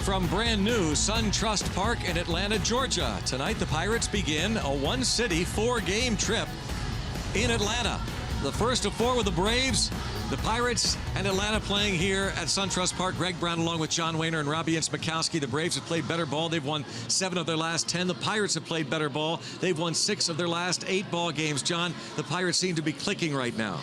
from brand new SunTrust Park in Atlanta, Georgia. Tonight, the Pirates begin a one-city, four-game trip in Atlanta. The first of four with the Braves, the Pirates, and Atlanta playing here at SunTrust Park. Greg Brown along with John Wehner and Robbie Ince-Mikowski. The Braves have played better ball. They've won 7 of their last 10. The Pirates have played better ball. They've won 6 of their last 8 ball games. John, the Pirates seem to be clicking right now.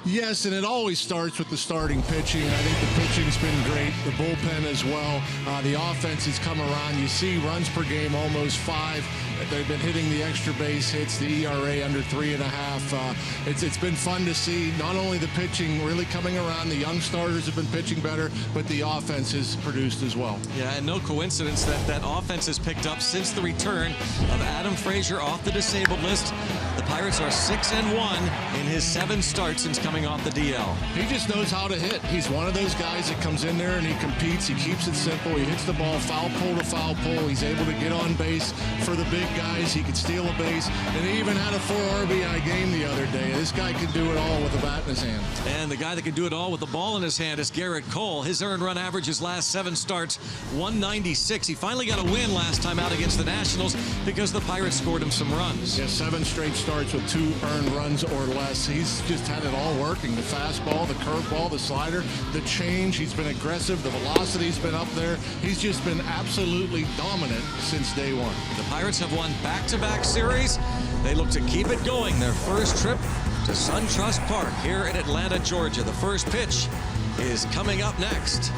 Yes, and it always starts with the starting pitching. I think the pitching's been great, the bullpen as well. The offense has come around. You see runs per game almost 5. They've been hitting the extra base hits, the ERA under 3.5. It's been fun to see not only the pitching really coming around, the young starters have been pitching better, but the offense has produced as well. Yeah, and no coincidence that offense has picked up since the return of Adam Frazier off the disabled list. The Pirates are 6-1 in his 7 starts since coming off the DL. He just knows how to hit. He's one of those guys that comes in there and he competes. He keeps it simple. He hits the ball foul pole to foul pole. He's able to get on base for the big guys. He can steal a base, and he even had a 4 RBI game the other day. This guy can do it all with a bat in his hand. And the guy that can do it all with the ball in his hand is Garrett Cole. His earned run average his last 7 starts, 196. He finally got a win last time out against the Nationals because the Pirates scored him some runs. Yeah, 7 straight starts with 2 earned runs or less. He's just had it all working. The fastball, the curveball, the slider, the change. He's been aggressive. The velocity's been up there. He's just been absolutely dominant since day one. The Pirates have won back-to-back series. They look to keep it going. Their first trip to SunTrust Park here in Atlanta, Georgia. The first pitch is coming up next.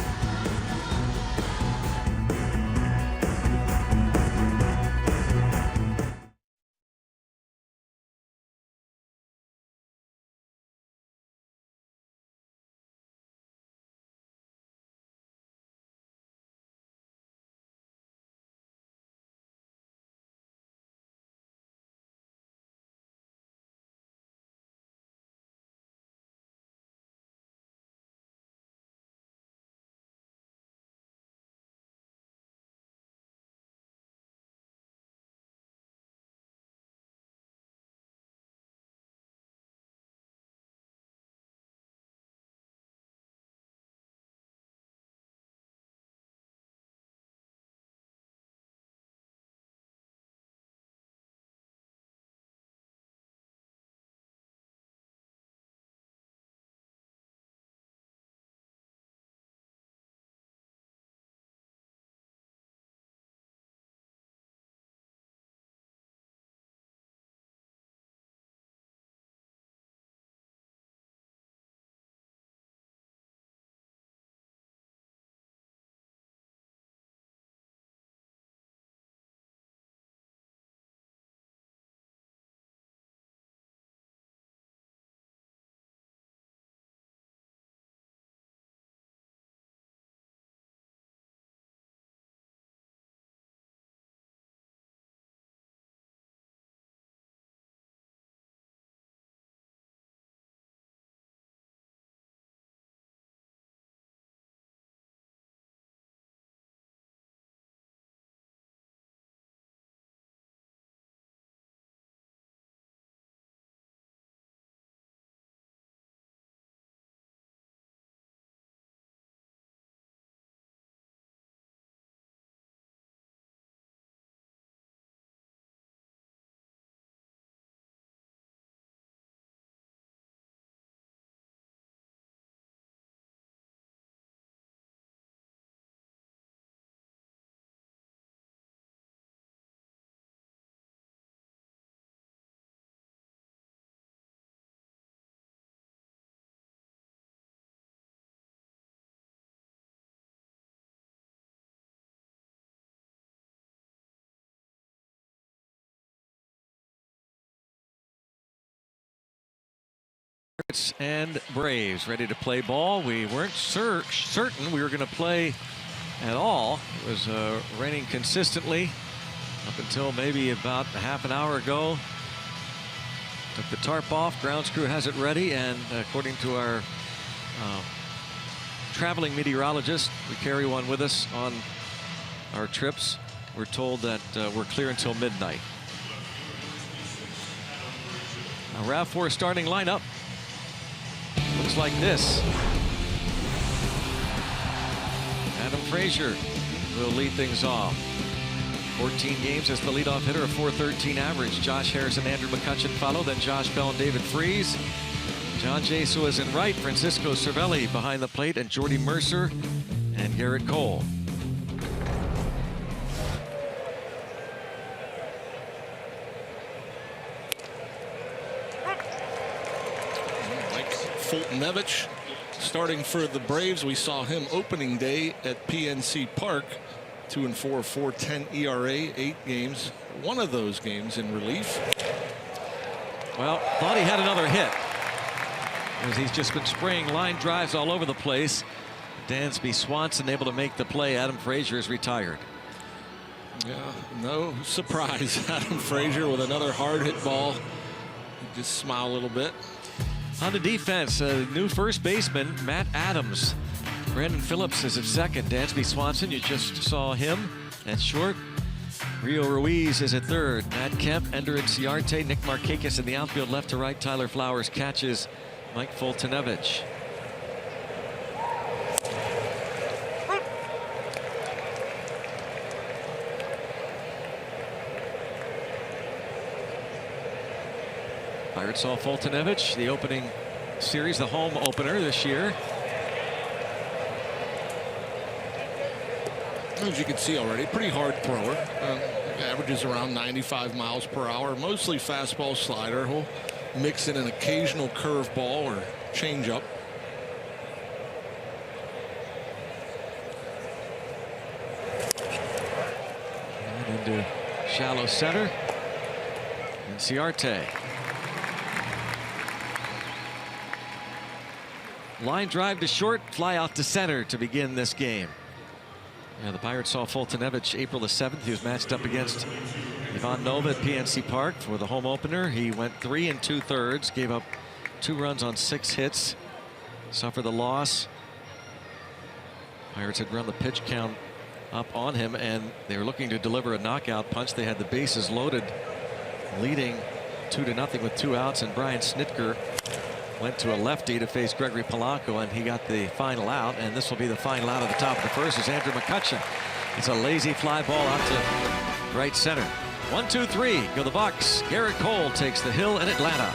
And Braves ready to play ball. We weren't certain we were going to play at all. It was raining consistently up until maybe about a half an hour ago. Took the tarp off. Grounds crew has it ready, and according to our traveling meteorologist, we carry one with us on our trips. We're told that we're clear until midnight. A RAV4 starting lineup looks like this. Adam Frazier will lead things off. 14 games as the leadoff hitter, a .413 average. Josh Harris and Andrew McCutchen follow, then Josh Bell and David Freese. John Jaso is in right, Francisco Cervelli behind the plate, and Jordy Mercer and Garrett Cole. Mike Foltynewicz starting for the Braves. We saw him opening day at PNC Park. 2-4, 4.10 ERA, 8 games. One of those games in relief. Well, thought he had another hit, as he's just been spraying line drives all over the place. Dansby Swanson able to make the play. Adam Frazier is retired. Yeah, no surprise. Adam Frazier with another hard hit ball. Just smile a little bit. On the defense, new first baseman Matt Adams. Brandon Phillips is at second. Dansby Swanson, you just saw him at short. Rio Ruiz is at third. Matt Kemp, Ender Inciarte, Nick Markakis in the outfield, left to right. Tyler Flowers catches Mike Foltynewicz. Pirates saw Foltynewicz, the opening series, the home opener this year. As you can see already, pretty hard thrower. Averages around 95 miles per hour. Mostly fastball, slider. He'll mix in an occasional curveball or changeup. And into shallow center. Inciarte. Line drive to short, fly out to center to begin this game. Yeah, the Pirates saw Foltynewicz April the 7th. He was matched up against Ivan Nova at PNC Park for the home opener. He went 3 2/3, gave up 2 runs on 6 hits, suffered the loss. Pirates had run the pitch count up on him, and they were looking to deliver a knockout punch. They had the bases loaded, leading 2-0 with 2 outs, and Brian Snitker went to a lefty to face Gregory Polanco, and he got the final out, and this will be the final out of the top of the first is Andrew McCutchen. It's a lazy fly ball out to right center. 1-2-3 go the Bucks. Garrett Cole takes the hill in Atlanta.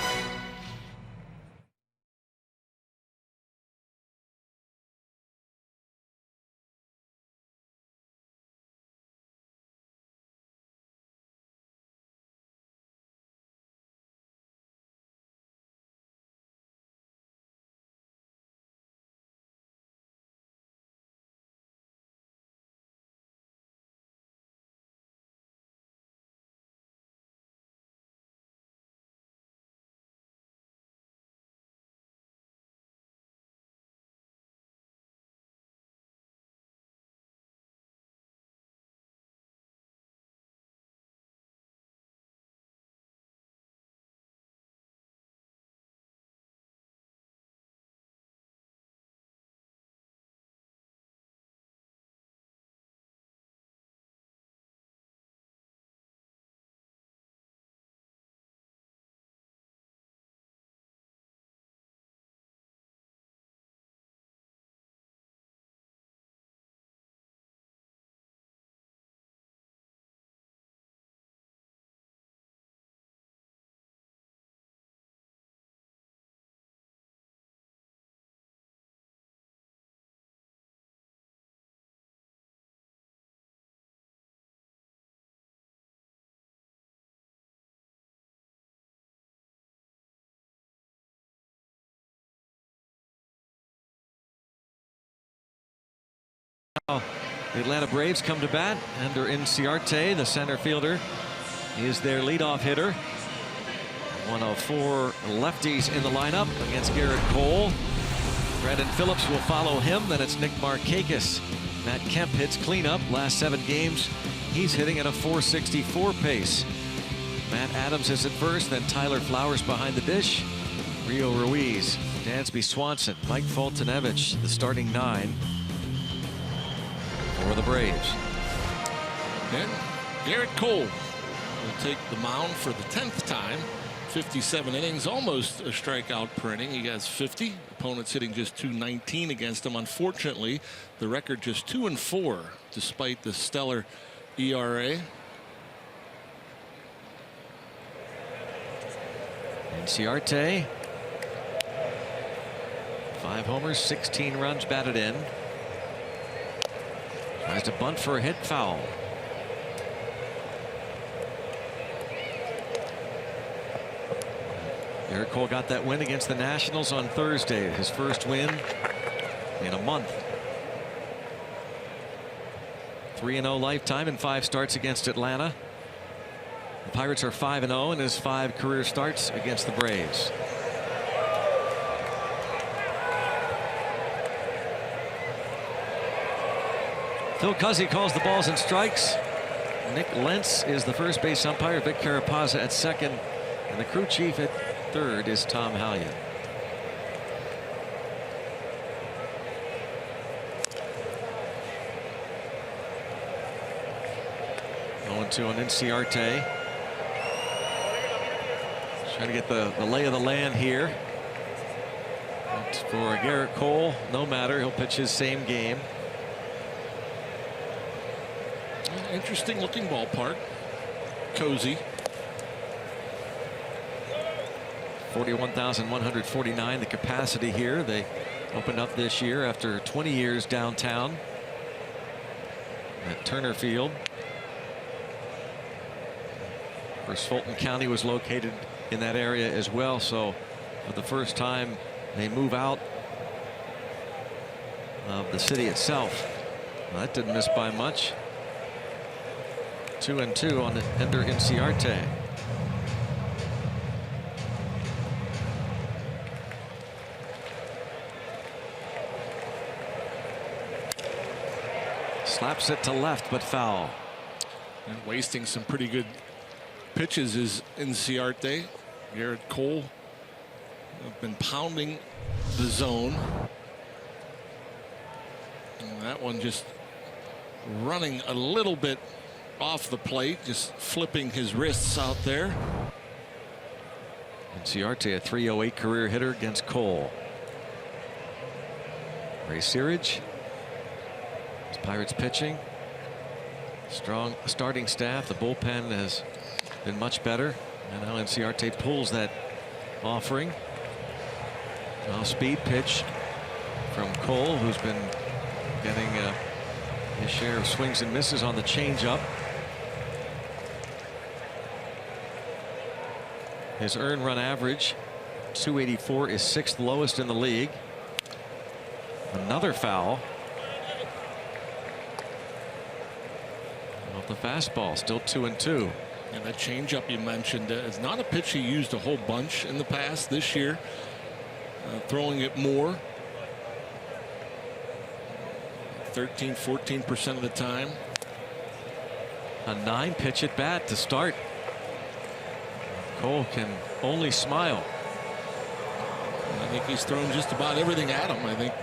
The Atlanta Braves come to bat. Ender Inciarte, the center fielder, is their leadoff hitter. One of 4 lefties in the lineup against Garrett Cole. Brandon Phillips will follow him. Then it's Nick Markakis. Matt Kemp hits cleanup. Last 7 games, he's hitting at a .464 pace. Matt Adams is at first, then Tyler Flowers behind the dish. Rio Ruiz, Dansby Swanson, Mike Foltynewicz, the starting 9 for the Braves. And Garrett Cole will take the mound for the 10th time 57 innings, almost a strikeout per inning. He has 50. Opponents hitting just 219 against him. Unfortunately, the record just 2-4 despite the stellar ERA. Inciarte, 5 homers, 16 runs batted in. Tries to bunt for a hit, foul. Garrett Cole got that win against the Nationals on Thursday, his first win in a month. 3-0 lifetime in 5 starts against Atlanta. The Pirates are 5-0 in his 5 career starts against the Braves. Phil Cuzzy calls the balls and strikes. Nick Lentz is the first base umpire. Vic Carapazza at second, and the crew chief at third is Tom Hallion. To an Inciarte. Trying to get the lay of the land here. But for Garrett Cole, no matter, he'll pitch his same game. Interesting looking ballpark. Cozy. 41,149 the capacity here. They opened up this year after 20 years downtown at Turner Field. Of course, Fulton County was located in that area as well, so for the first time they move out of the city itself. Well, that didn't miss by much. 2-2 on the Ender Inciarte. Slaps it to left, but foul. And wasting some pretty good pitches is Inciarte. Garrett Cole have been pounding the zone. And that one just running a little bit off the plate, just flipping his wrists out there. Inciarte, a .308 career hitter against Cole. Ray Searage. Pirates pitching. Strong starting staff. The bullpen has been much better. And now Inciarte pulls that offering. Now speed pitch from Cole, who's been getting his share of swings and misses on the changeup. His earned run average, 284, is 6th lowest in the league. Another foul. Off the fastball, still 2-2. And that changeup you mentioned is not a pitch he used a whole bunch in the past. This year, throwing it more, 13–14% of the time. A 9-pitch at bat to start. Cole can only smile. I think he's thrown just about everything at him. I think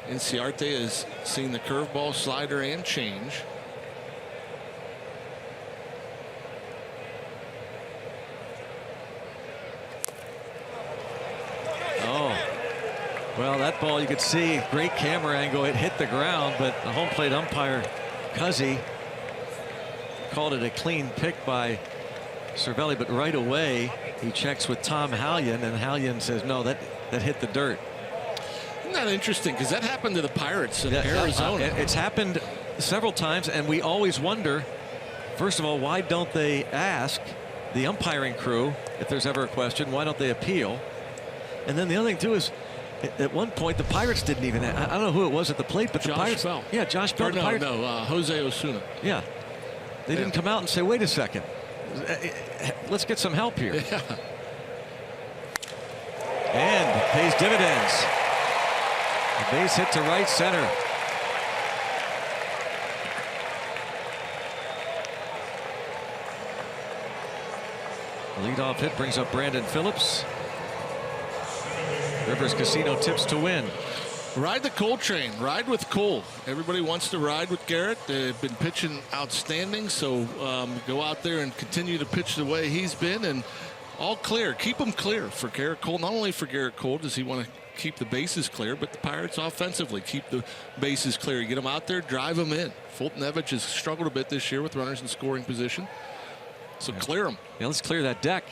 Inciarte has seen the curveball, slider, and change. Oh, well, that ball you could see, great camera angle. It hit the ground, but the home plate umpire, Cuzzy, called it a clean pick by Cervelli, but right away he checks with Tom Hallion, and Hallion says no, that hit the dirt. Isn't that interesting? Because that happened to the Pirates in Arizona. It's happened several times, and we always wonder, first of all, why don't they ask the umpiring crew if there's ever a question? Why don't they appeal? And then the other thing too is, at one point the Pirates didn't even. I don't know who it was at the plate, but the Pirates. Bell. Yeah, Josh Bell. Jose Osuna. Yeah, they didn't come out and say, "Wait a second, let's get some help here." Yeah. And pays dividends. A base hit to right center. The leadoff hit brings up Brandon Phillips. Rivers Casino tips to win. Ride the Cole train. Ride with Cole. Everybody wants to ride with Garrett. They've been pitching outstanding, so go out there and continue to pitch the way he's been, and all clear. Keep them clear for Garrett Cole. Not only for Garrett Cole does he want to keep the bases clear, but the Pirates offensively keep the bases clear. You get them out there, drive them in. Foltynewicz has struggled a bit this year with runners in scoring position, so clear them. Yeah, let's clear that deck.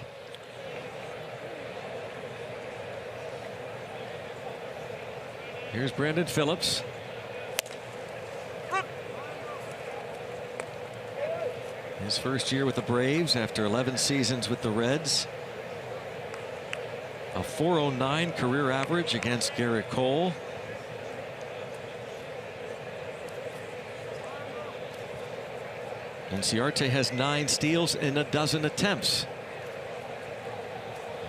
Here's Brandon Phillips. His first year with the Braves after 11 seasons with the Reds. A .409 career average against Garrett Cole. Inciarte has 9 steals in a dozen attempts.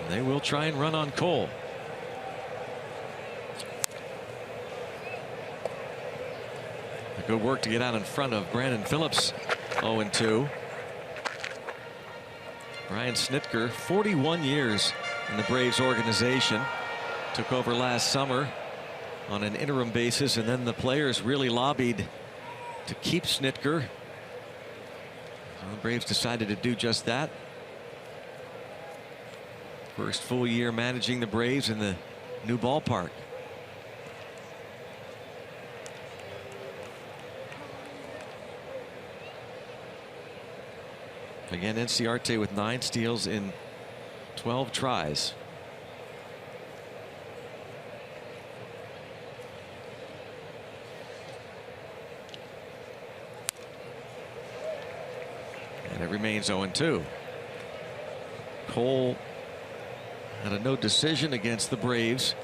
They will try and run on Cole. Good work to get out in front of Brandon Phillips. 0-2. Brian Snitker, 41 years in the Braves organization, took over last summer on an interim basis, and then the players really lobbied to keep Snitker. Well, the Braves decided to do just that. First full year managing the Braves in the new ballpark. Again, Inciarte with 9 steals in 12 tries. And it remains 0-2. Cole had a no decision against the Braves.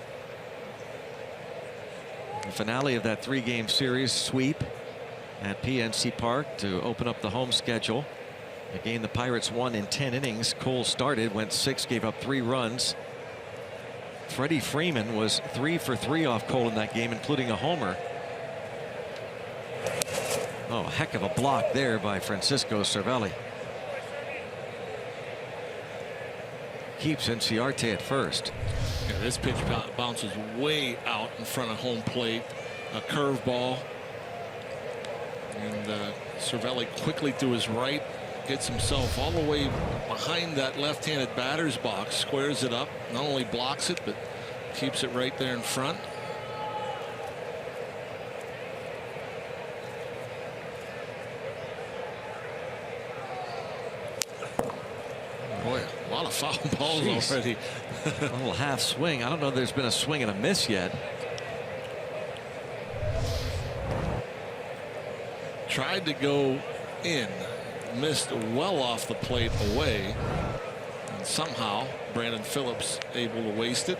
The finale of that 3-game series sweep at PNC Park to open up the home schedule. A game the Pirates won in 10 innings. Cole started, went 6, gave up 3 runs. Freddie Freeman was 3 for 3 off Cole in that game, including a homer. Oh, heck of a block there by Francisco Cervelli. Keeps Inciarte at first. Yeah, this pitch bounces way out in front of home plate. A curveball. And Cervelli quickly to his right. Gets himself all the way behind that left-handed batter's box, squares it up, not only blocks it, but keeps it right there in front. Boy, a lot of foul balls already. A little half swing. I don't know if there's been a swing and a miss yet. Tried to go in. Missed well off the plate away, and somehow Brandon Phillips able to waste it.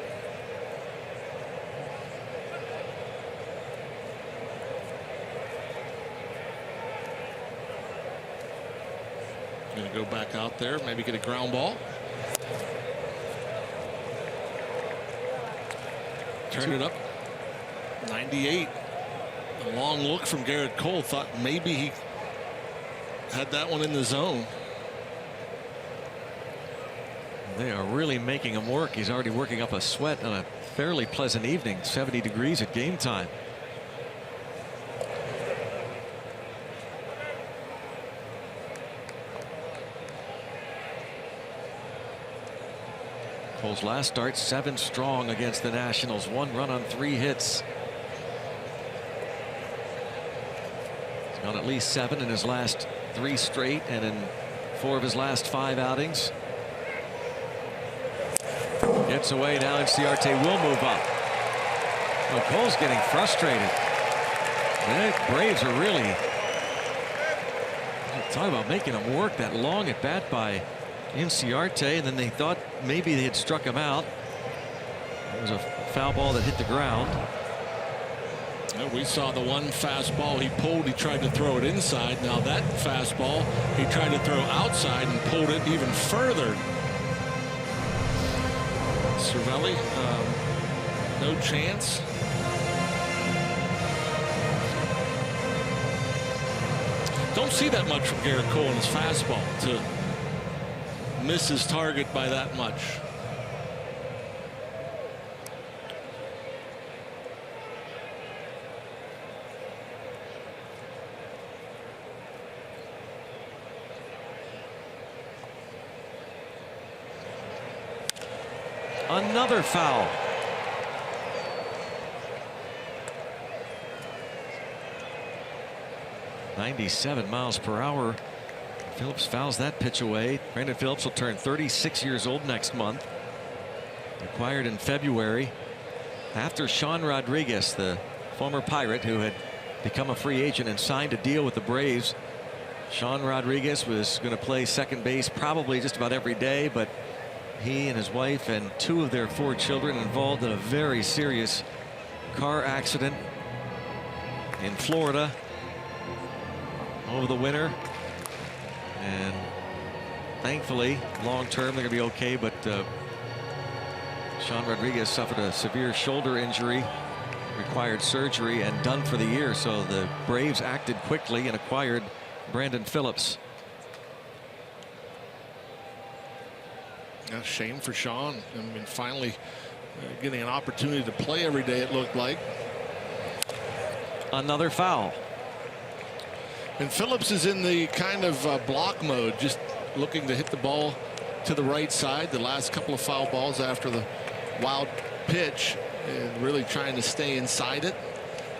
Going to go back out there, maybe get a ground ball. Turn it up. 98. A long look from Garrett Cole. Thought maybe he had that one in the zone. They are really making him work. He's already working up a sweat on a fairly pleasant evening. 70 degrees at game time. Cole's last start 7 strong against the Nationals. 1 run on 3 hits. He's gone at least 7 in his last 3 straight, and in 4 of his last 5 outings. Gets away now. Inciarte will move up. Well, Cole's getting frustrated. The Braves are really talking about making him work. That long at bat by Inciarte, and then they thought maybe they had struck him out. It was a foul ball that hit the ground. We saw the one fastball he pulled. He tried to throw it inside. Now that fastball he tried to throw outside and pulled it even further. Cervelli, no chance. Don't see that much from Garrett Cole in his fastball to miss his target by that much. Another foul. .97 miles per hour. Phillips fouls that pitch away. Brandon Phillips will turn 36 years old next month. Acquired in February after Sean Rodriguez, the former Pirate who had become a free agent and signed a deal with the Braves. Sean Rodriguez was going to play second base probably just about every day, but he and his wife and 2 of their 4 children involved in a very serious car accident in Florida over the winter, and thankfully long term they're going to be okay. But Sean Rodriguez suffered a severe shoulder injury, required surgery, and done for the year. So the Braves acted quickly and acquired Brandon Phillips. A shame for Sean. I mean, finally getting an opportunity to play every day, it looked like. Another foul. And Phillips is in the kind of block mode, just looking to hit the ball to the right side. The last couple of foul balls after the wild pitch, and really trying to stay inside it,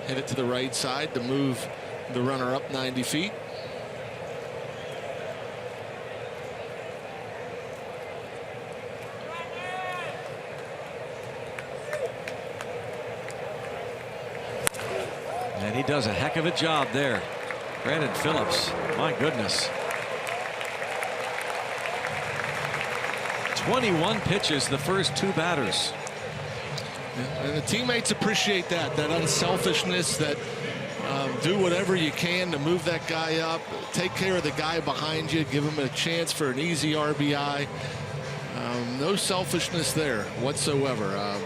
hit it to the right side to move the runner up 90 feet. And he does a heck of a job there. Brandon Phillips, my goodness. 21 pitches the first 2 batters. And the teammates appreciate that unselfishness, that do whatever you can to move that guy up, take care of the guy behind you, give him a chance for an easy RBI. No selfishness there whatsoever. A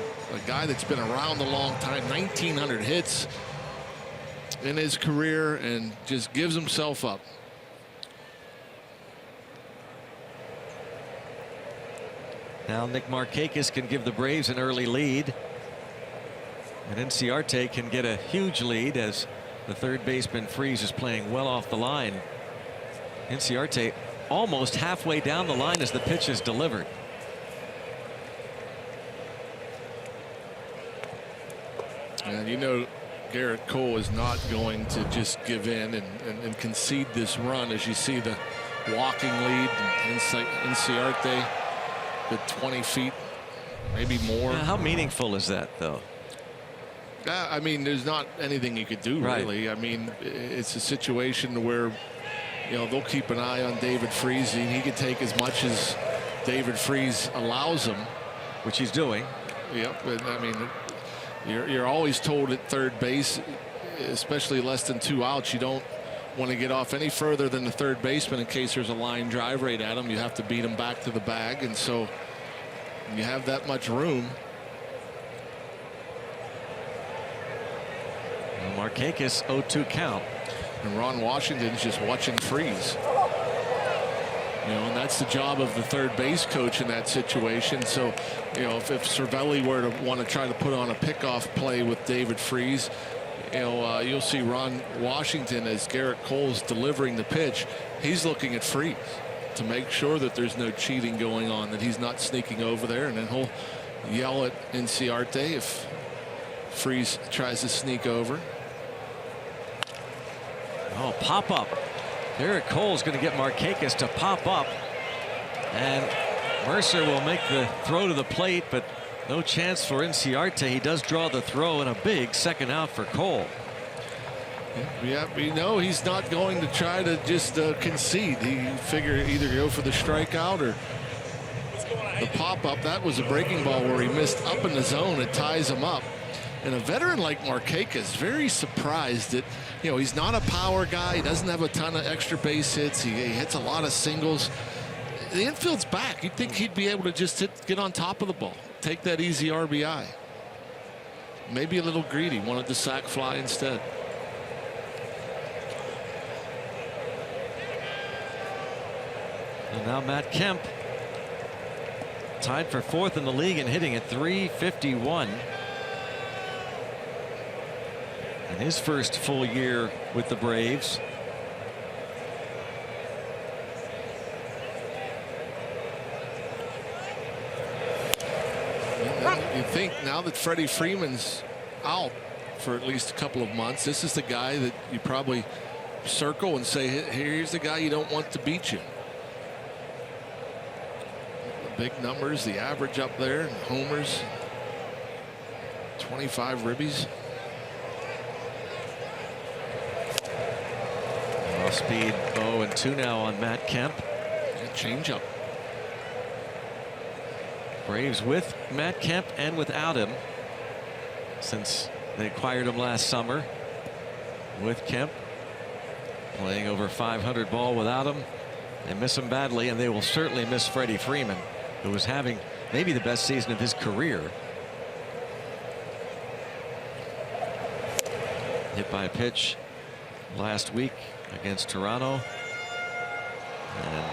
guy that's been around a long time, 1,900 hits in his career, and just gives himself up. Now Nick Markakis can give the Braves an early lead, and Inciarte can get a huge lead as the third baseman Freese is playing well off the line. Inciarte almost halfway down the line as the pitch is delivered. And you know, Garrett Cole is not going to just give in and concede this run. As you see the walking lead, Inciarte at 20 feet, maybe more. How meaningful is that, though? I mean, there's not anything you could do, really. Right. I mean, it's a situation where, you know, they'll keep an eye on David Freese, and he can take as much as David Freese allows him, which he's doing. Yep. But I mean, you're always told at third base, especially less than 2 outs, you don't want to get off any further than the third baseman in case there's a line drive right at him. You have to beat him back to the bag, and so you have that much room. Markakis 0-2 count. And Ron Washington's just watching Freese. You know, and that's the job of the third base coach in that situation. So, you know, if Cervelli were to want to try to put on a pickoff play with David Freese, you know, you'll see Ron Washington, as Garrett Cole's delivering the pitch, he's looking at Freese to make sure that there's no cheating going on, that he's not sneaking over there, and then he'll yell at Inciarte if Freese tries to sneak over. Oh, pop up. Garrett Cole's going to get Markakis to pop up, and Mercer will make the throw to the plate, but no chance for Inciarte. He does draw the throw, and a big second out for Cole. Yeah, we know he's not going to try to just concede. He figured either go for the strikeout or the pop up. That was a breaking ball where he missed up in the zone. It ties him up. And a veteran like Markakis, very surprised that, you know, he's not a power guy. He doesn't have a ton of extra base hits. He hits a lot of singles. The infield's back. You'd think he'd be able to just get on top of the ball, take that easy RBI. Maybe a little greedy, wanted the sac fly instead. And now Matt Kemp, tied for 4th in the league and hitting at .351. And his first full year with the Braves. you think now that Freddie Freeman's out for at least a couple of months, this is the guy that you probably circle and say, here's the guy you don't want to beat you. The big numbers, the average up there, homers, 25 ribbies. Off speed 0-2 now on Matt Kemp. And change up. Braves with Matt Kemp and without him since they acquired him last summer. With Kemp playing over 500 ball without him. They miss him badly, and they will certainly miss Freddie Freeman, who was having maybe the best season of his career. Hit by a pitch last week against Toronto, and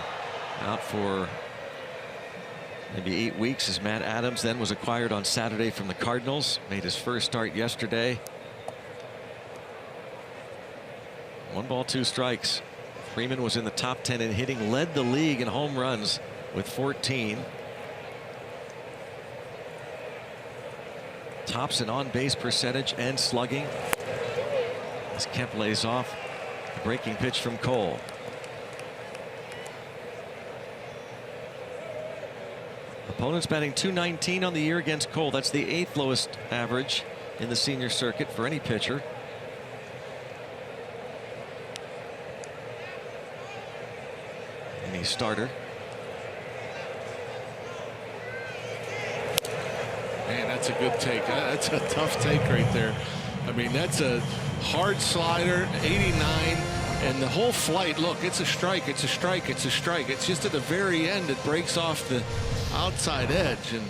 out for maybe 8 weeks as Matt Adams then was acquired on Saturday from the Cardinals. Made his first start yesterday. 1 ball 2 strikes. Freeman was in the top 10 in hitting, led the league in home runs with 14. Tops in on base percentage and slugging as Kemp lays off the breaking pitch from Cole. Opponents batting .219 on the year against Cole. That's the 8th lowest average in the senior circuit for any pitcher. Any starter. Man, that's a good take. That's a tough take right there. I mean, that's a hard slider, 89, and the whole flight. Look, it's a strike. It's a strike. It's a strike. It's just at the very end it breaks off the outside edge, and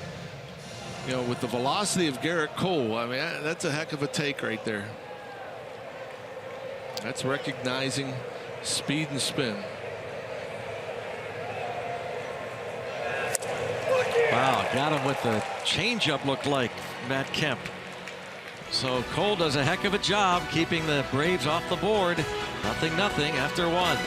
you know, with the velocity of Garrett Cole, I mean, that's a heck of a take right there. That's recognizing speed and spin. Wow, got him with the changeup, looked like Matt Kemp. So Cole does a heck of a job keeping the Braves off the board. 0-0 after 1.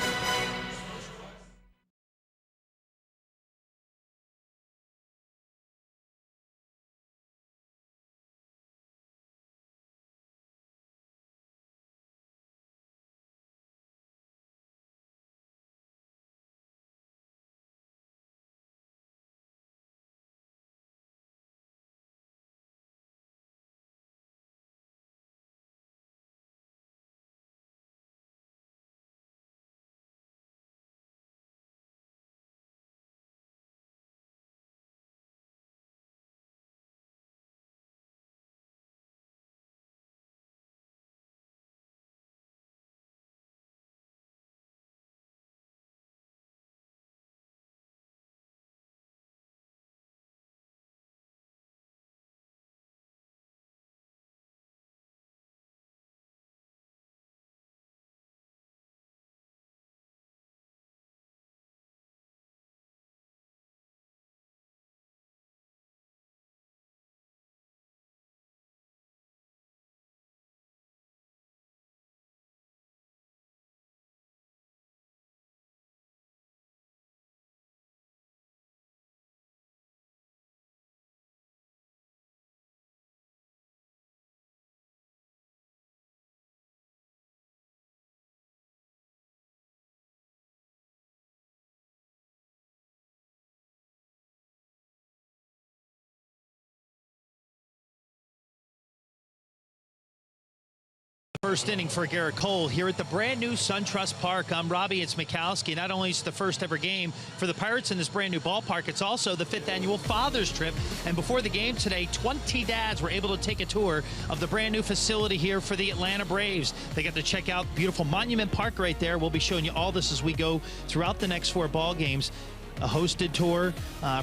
First inning for Garrett Cole here at the brand new SunTrust Park. I'm Robbie. It's Mikowski. Not only is it the first ever game for the Pirates in this brand new ballpark, it's also the 5th annual Father's Trip. And before the game today, 20 dads were able to take a tour of the brand new facility here for the Atlanta Braves. They got to check out beautiful Monument Park right there. We'll be showing you all this as we go throughout the next 4 ball games. A hosted tour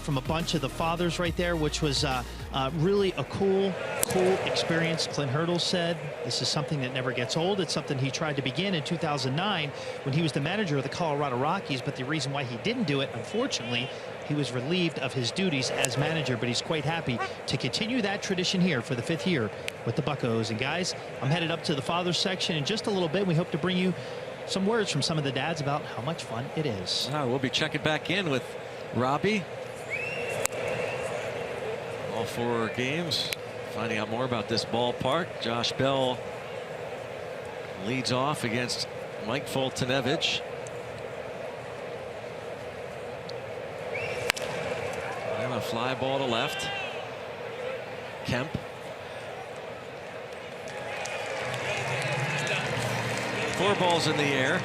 from a bunch of the fathers right there, which was really a cool experience. Clint Hurdle said this is something that never gets old. It's something he tried to begin in 2009 when he was the manager of the Colorado Rockies, but the reason why he didn't do it, unfortunately, he was relieved of his duties as manager, but he's quite happy to continue that tradition here for the 5th year with the Buccos. And guys, I'm headed up to the fathers section in just a little bit. We hope to bring you some words from some of the dads about how much fun it is. We'll be checking back in with Robbie All 4 games. Finding out more about this ballpark. Josh Bell leads off against Mike Foltynewicz. And a fly ball to left. Kemp. Four balls in the air.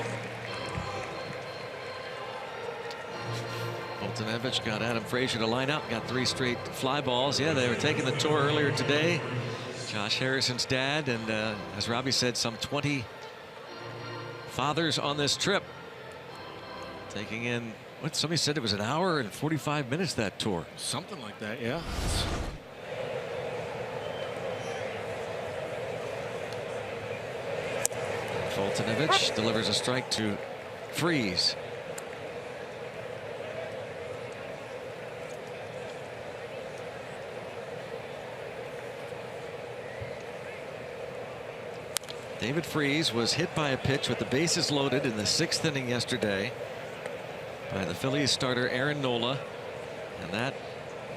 Foltynewicz got Adam Frazier to line up. Got 3 straight fly balls. Yeah, they were taking the tour earlier today. Josh Harrison's dad, and as Robbie said, some 20 fathers on this trip. Taking in, what somebody said it was an hour and 45 minutes, that tour. Something like that, yeah. Foltynewicz delivers a strike to Freeze. David Freeze was hit by a pitch with the bases loaded in the 6th inning yesterday by the Phillies starter Aaron Nola, and that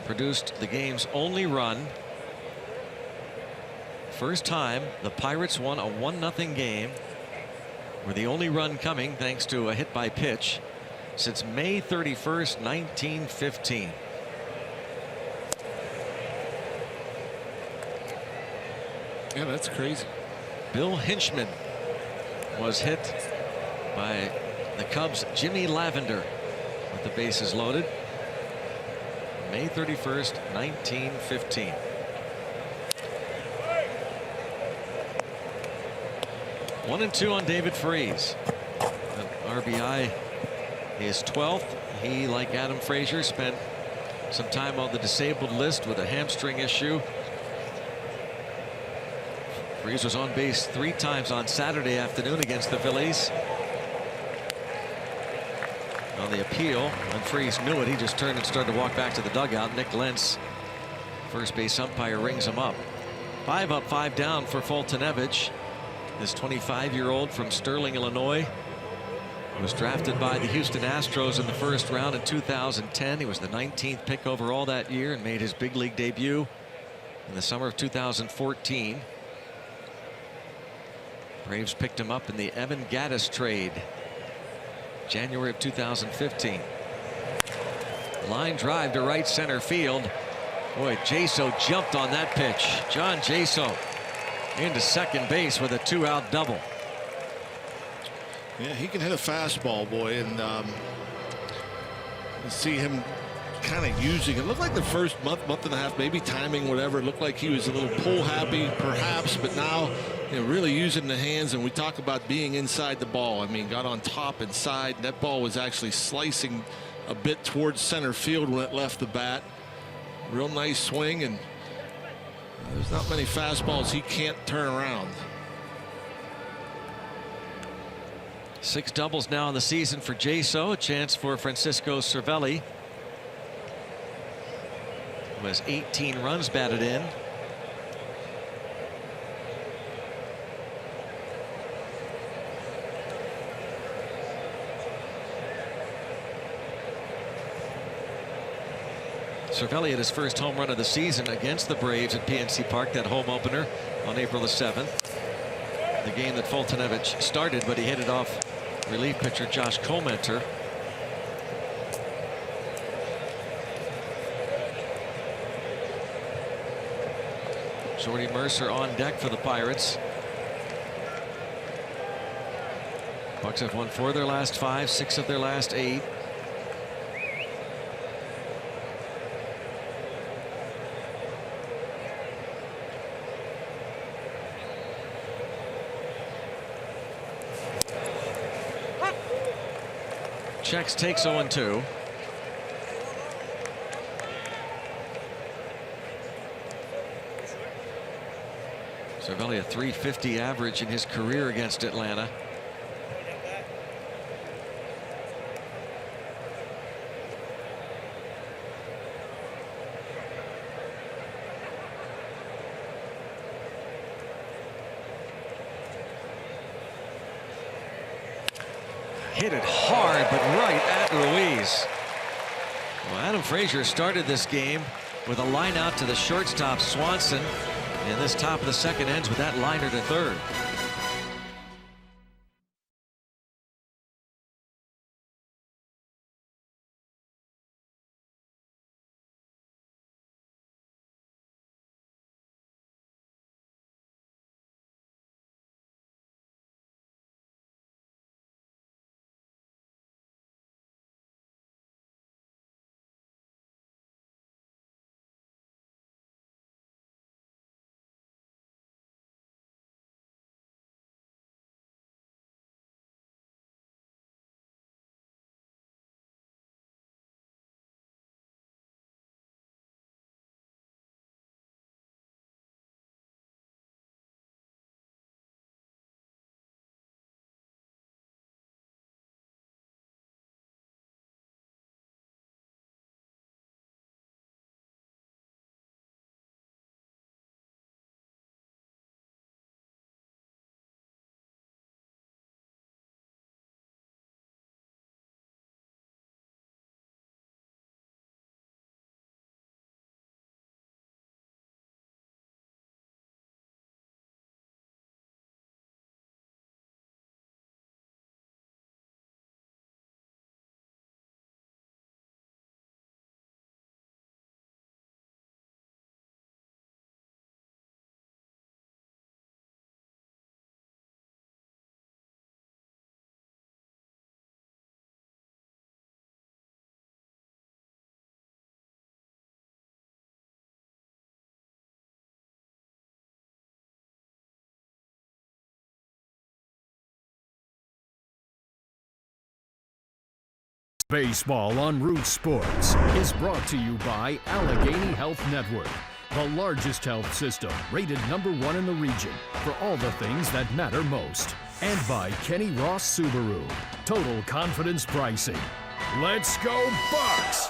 produced the game's only run. First time the Pirates won a 1-0 game, with the only run coming thanks to a hit by pitch since May 31st, 1915. Yeah, that's crazy. Bill Hinchman was hit by the Cubs' Jimmy Lavender with the bases loaded. May 31st, 1915. One and 2 on David Freeze. An RBI is 12th. He, like Adam Frazier, spent some time on the disabled list with a hamstring issue. Freeze was on base 3 times on Saturday afternoon against the Phillies. On the appeal, when Freeze knew it, he just turned and started to walk back to the dugout. Nick Lentz, first base umpire, rings him up. 5 up, 5 down for Foltynewicz. This 25-year-old from Sterling, Illinois, was drafted by the Houston Astros in the 1st round in 2010. He was the 19th pick overall that year and made his big league debut in the summer of 2014. Braves picked him up in the Evan Gattis trade, January of 2015. Line drive to right center field. Boy, Jaso jumped on that pitch. John Jaso into second base with a 2-out double. Yeah, he can hit a fastball, boy, and you see him kind of using it. Looked like the first month and a half, maybe timing, whatever. It looked like he was a little pull happy, perhaps, but now, you know, really using the hands. And we talk about being inside the ball. I mean, got on top and side. That ball was actually slicing a bit towards center field when it left the bat. Real nice swing, and there's not many fastballs he can't turn around. 6 doubles now in the season for Jaso. A chance for Francisco Cervelli, who has 18 runs batted in. Cervelli had his first home run of the season against the Braves at PNC Park, that home opener on April the 7th. The game that Foltynewicz started, but he hit it off relief pitcher Josh Comenter. Jordy Mercer on deck for the Pirates. Bucks have won 4 of their last 5, 6 of their last 8. Checks takes 0-2. Cervelli a .350 average in his career against Atlanta. Hit it hard, but right at Ruiz. Well, Adam Frazier started this game with a line out to the shortstop Swanson, and this top of the second ends with that liner to third. Baseball on Root Sports is brought to you by Allegheny Health Network, the largest health system rated #1 in the region for all the things that matter most. And by Kenny Ross Subaru, total confidence pricing. Let's go Bucks!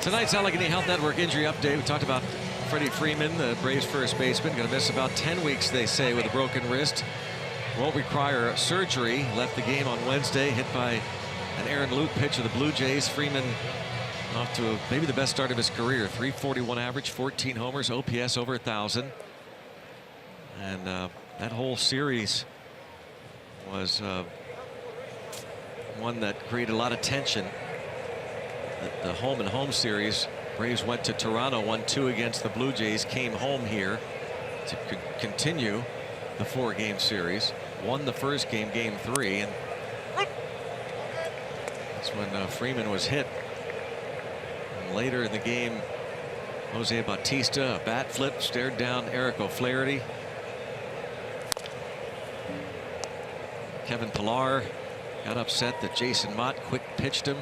Tonight's Allegheny Health Network injury update. We talked about Freddie Freeman, the Braves first baseman, going to miss about 10 weeks, they say, with a broken wrist. Won't require surgery. Left the game on Wednesday, hit by an Aaron Loup pitch of the Blue Jays. Freeman off to maybe the best start of his career. .341 average, 14 homers, OPS over 1,000. And that whole series was one that created a lot of tension. The home and home series. Braves went to Toronto, won 2 against the Blue Jays, came home here to continue the 4-game series. Won the first game, game 3, and that's when Freeman was hit. And later in the game, Jose Bautista, a bat flip, stared down Eric O'Flaherty. Kevin Pillar got upset that Jason Mott quick pitched him.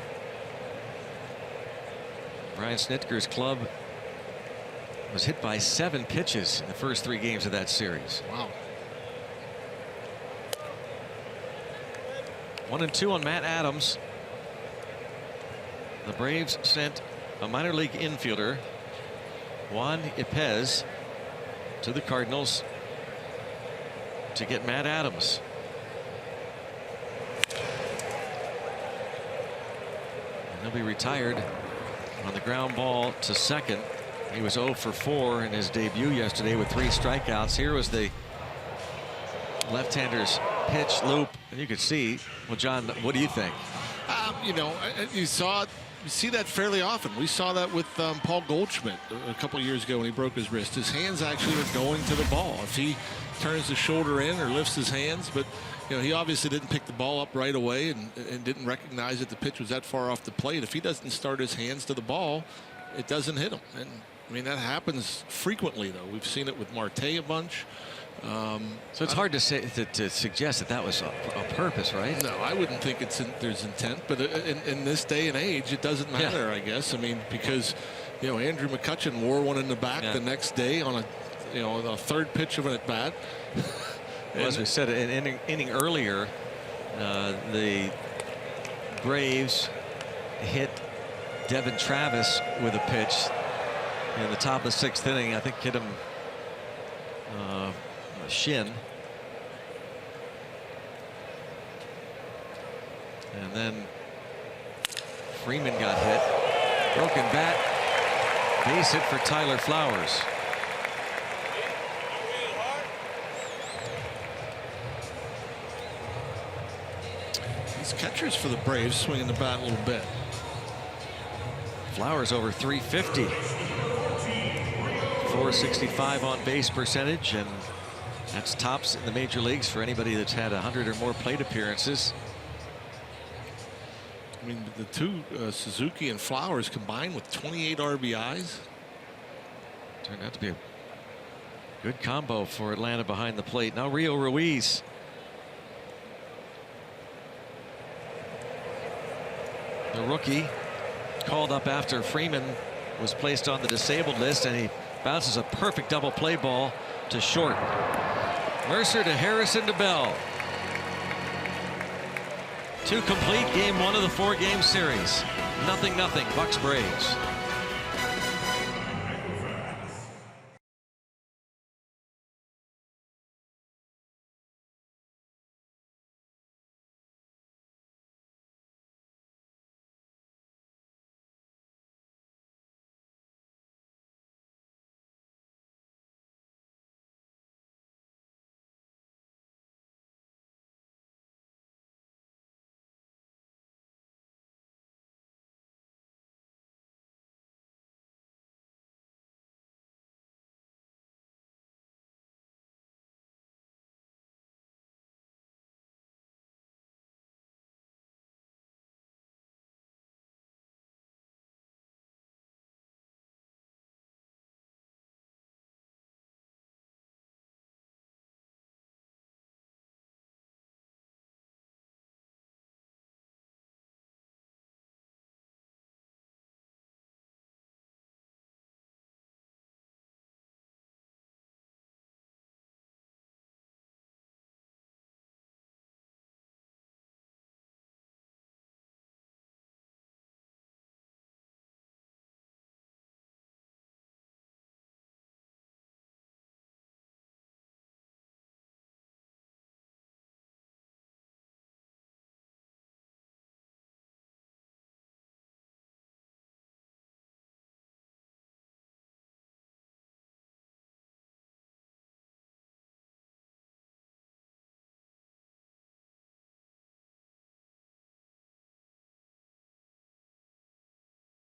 Brian Snitker's club was hit by 7 pitches in the first 3 games of that series. Wow. 1-2 on Matt Adams. The Braves sent a minor league infielder, Juan Yepez, to the Cardinals to get Matt Adams. And he'll be retired on the ground ball to second. He was 0 for 4 in his debut yesterday with 3 strikeouts. Here was the left-hander's pitch loop, and you could see. Well, John, what do you think? You know, you see that fairly often. We saw that with Paul Goldschmidt a couple years ago when he broke his wrist. His hands actually were going to the ball. If he turns the shoulder in or lifts his hands, but you know, he obviously didn't pick the ball up right away and didn't recognize that the pitch was that far off the plate. If he doesn't start his hands to the ball, it doesn't hit him. And I mean, that happens frequently, though. We've seen it with Marte a bunch. So it's hard to say to suggest that that was a purpose, right? No, I wouldn't think there's intent, but in this day and age, it doesn't matter, I guess. I mean, because you know, Andrew McCutchen wore one in the back the next day on a third pitch of an at bat. Well, as we said an inning earlier, the Braves hit Devin Travis with a pitch in the top of the 6th inning. I think hit him shin. And then Freeman got hit. Broken bat. Base hit for Tyler Flowers. These catchers for the Braves swinging the bat a little bit. Flowers over 350. 465 on base percentage, and that's tops in the major leagues for anybody that's had 100 or more plate appearances. I mean, the two, Suzuki and Flowers, combined with 28 RBIs. Turned out to be a good combo for Atlanta behind the plate. Now Rio Ruiz. The rookie called up after Freeman was placed on the disabled list, and he bounces a perfect double play ball to short. Mercer to Harrison to Bell. 2 complete, game 1 of the 4-game series. 0-0 Bucs Braves.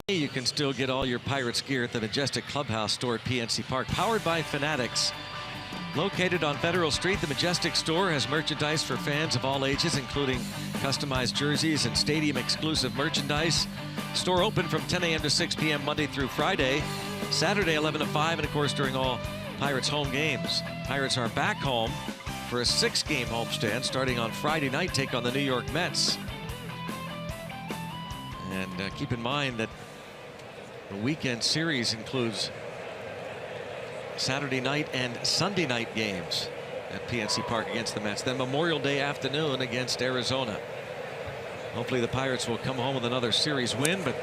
You can still get all your Pirates gear at the Majestic Clubhouse store at PNC Park, powered by Fanatics. Located on Federal Street, the Majestic store has merchandise for fans of all ages, including customized jerseys and stadium exclusive merchandise. Store open from 10 a.m. to 6 p.m. Monday through Friday, Saturday 11 to 5, and of course during all Pirates home games. Pirates are back home for a 6-game homestand starting on Friday night, take on the New York Mets. And keep in mind that the weekend series includes Saturday night and Sunday night games at PNC Park against the Mets, then Memorial Day afternoon against Arizona. Hopefully the Pirates will come home with another series win, but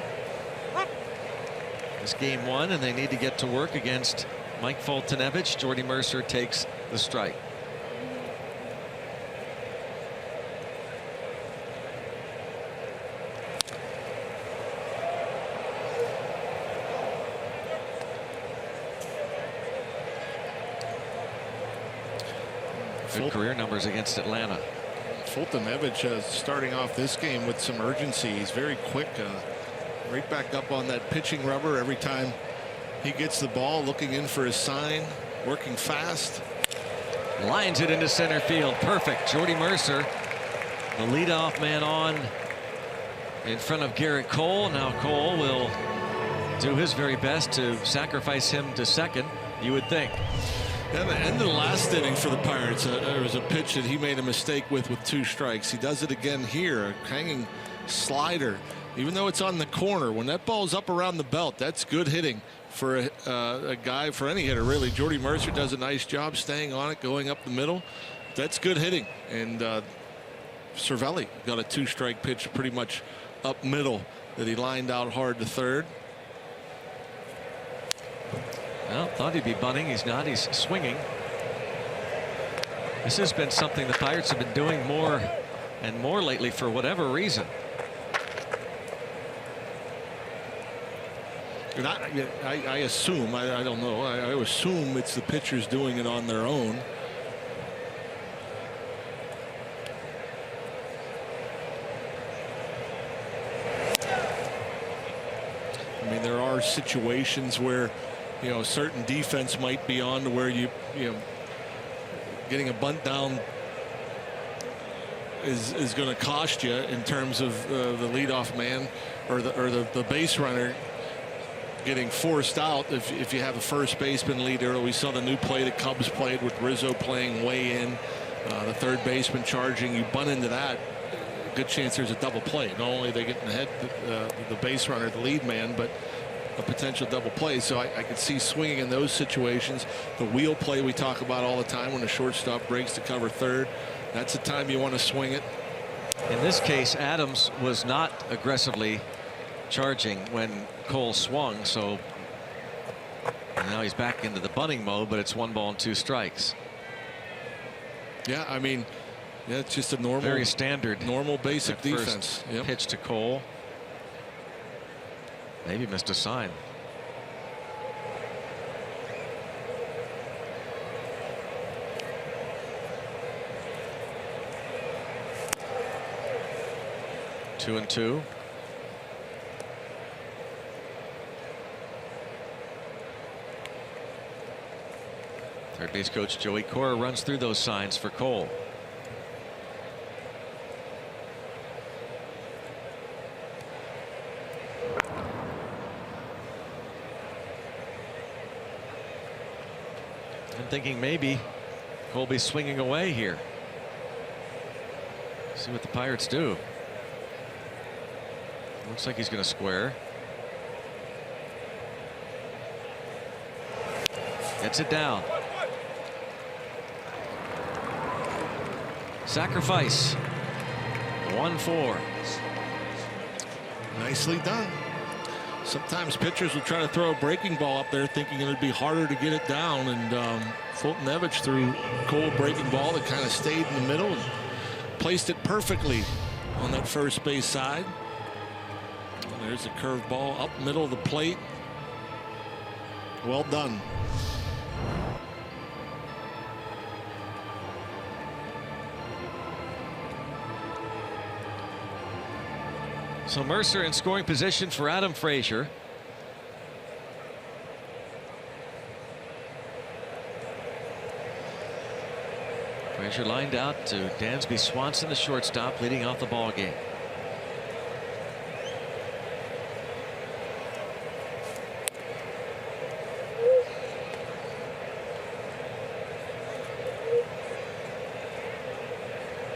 this game 1 and they need to get to work against Mike Foltynewicz. Jordy Mercer takes the strike. Good career numbers against Atlanta. Foltynewicz starting off this game with some urgency. He's very quick, right back up on that pitching rubber every time he gets the ball, looking in for his sign, working fast. Lines it into center field. Perfect. Jordy Mercer, the leadoff man, on in front of Garrett Cole. Now Cole will do his very best to sacrifice him to second, you would think. At the end of the last inning for the Pirates, there was a pitch that he made a mistake with 2 strikes. He does it again here, a hanging slider. Even though it's on the corner, when that ball's up around the belt, that's good hitting for a guy, for any hitter really. Jordy Mercer does a nice job staying on it, going up the middle. That's good hitting. And Cervelli got a 2-strike pitch pretty much up middle that he lined out hard to third. Well, thought he'd be bunting. He's not. He's swinging. This has been something the Pirates have been doing more and more lately for whatever reason. And I assume, I don't know, I assume it's the pitchers doing it on their own. I mean, there are situations where, you know, certain defense might be on to where you know, getting a bunt down is going to cost you in terms of the leadoff man or the base runner getting forced out if you have a first baseman lead early. We saw the new play the Cubs played with Rizzo playing way in, the third baseman charging. You bunt into that, good chance there's a double play. Not only are they getting ahead the base runner, the lead man, but a potential double play. So I could see swinging in those situations. The wheel play we talk about all the time when the shortstop breaks to cover third. That's the time you want to swing it. In this case, Adams was not aggressively charging when Cole swung, so now he's back into the bunting mode, but it's 1 ball and 2 strikes. Yeah, I mean, yeah, it's just a normal, very standard, normal basic defense. Yep. Pitch to Cole. Maybe missed a sign. Two and two. Third base coach Joey Cora runs through those signs for Cole. I'm thinking maybe Cole be swinging away here. See what the Pirates do. Looks like he's going to square. Gets it down. Sacrifice. 1-4. Nicely done. Sometimes pitchers will try to throw a breaking ball up there thinking it would be harder to get it down, and Fulton-Evich threw Cole breaking ball that kind of stayed in the middle and placed it perfectly on that first base side. And there's a curveball up middle of the plate. Well done. So Mercer in scoring position for Adam Frazier. Frazier lined out to Dansby Swanson, the shortstop, leading off the ball game.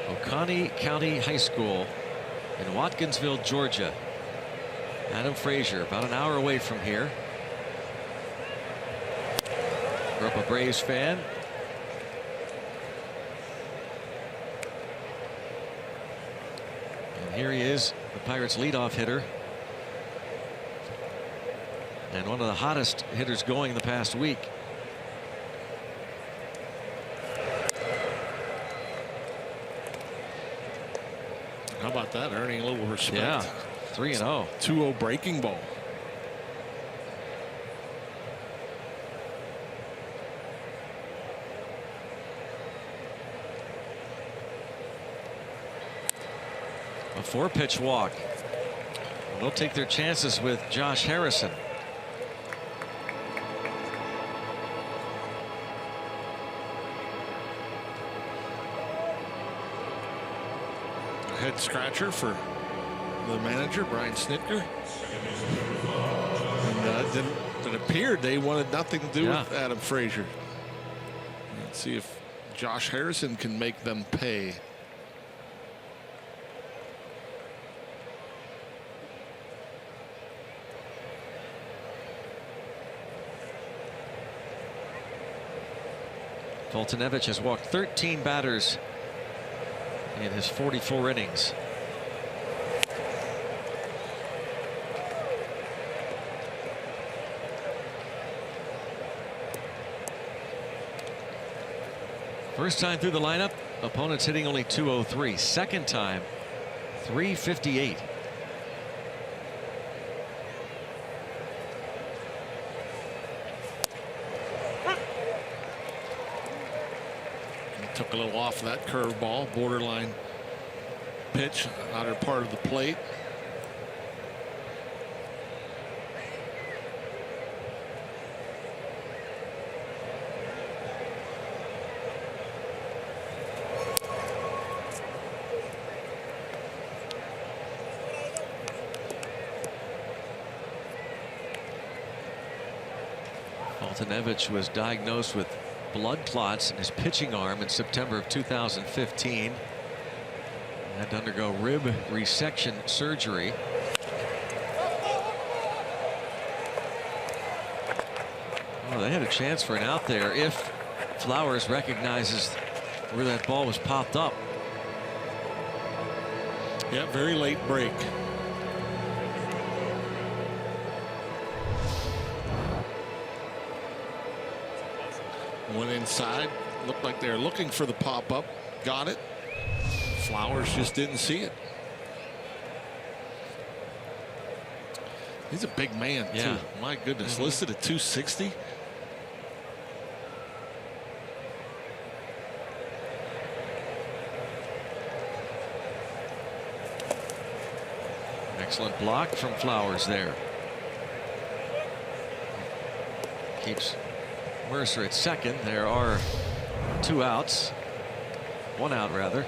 Oconee County High School in Watkinsville, Georgia. Adam Frazier, about an hour away from here. Grew up a Braves fan. And here he is, the Pirates' leadoff hitter. And one of the hottest hitters going the past week. How about that? Earning a little respect. Yeah, 3-0. 2-0 breaking ball. A 4-pitch walk. They'll take their chances with Josh Harrison. Head scratcher for the manager, Brian Snitker. And it appeared they wanted nothing to do with Adam Frazier. Let's see if Josh Harrison can make them pay. Fulton-Evich has walked 13 batters in his 44 innings. First time through the lineup opponents hitting only 203. Second time, 358. Took a little off of that curveball, borderline pitch, outer part of the plate. Altanevich was diagnosed with blood clots in his pitching arm in September of 2015. Had to undergo rib resection surgery. Oh, they had a chance for an out there if Flowers recognizes where that ball was popped up. Yeah, very late break. Went inside, looked like they were looking for the pop-up, got it. Flowers just didn't see it. He's a big man, too. My goodness, listed at 260. Excellent block from Flowers there. Keeps Mercer at second. There are 2 outs. 1 out, rather.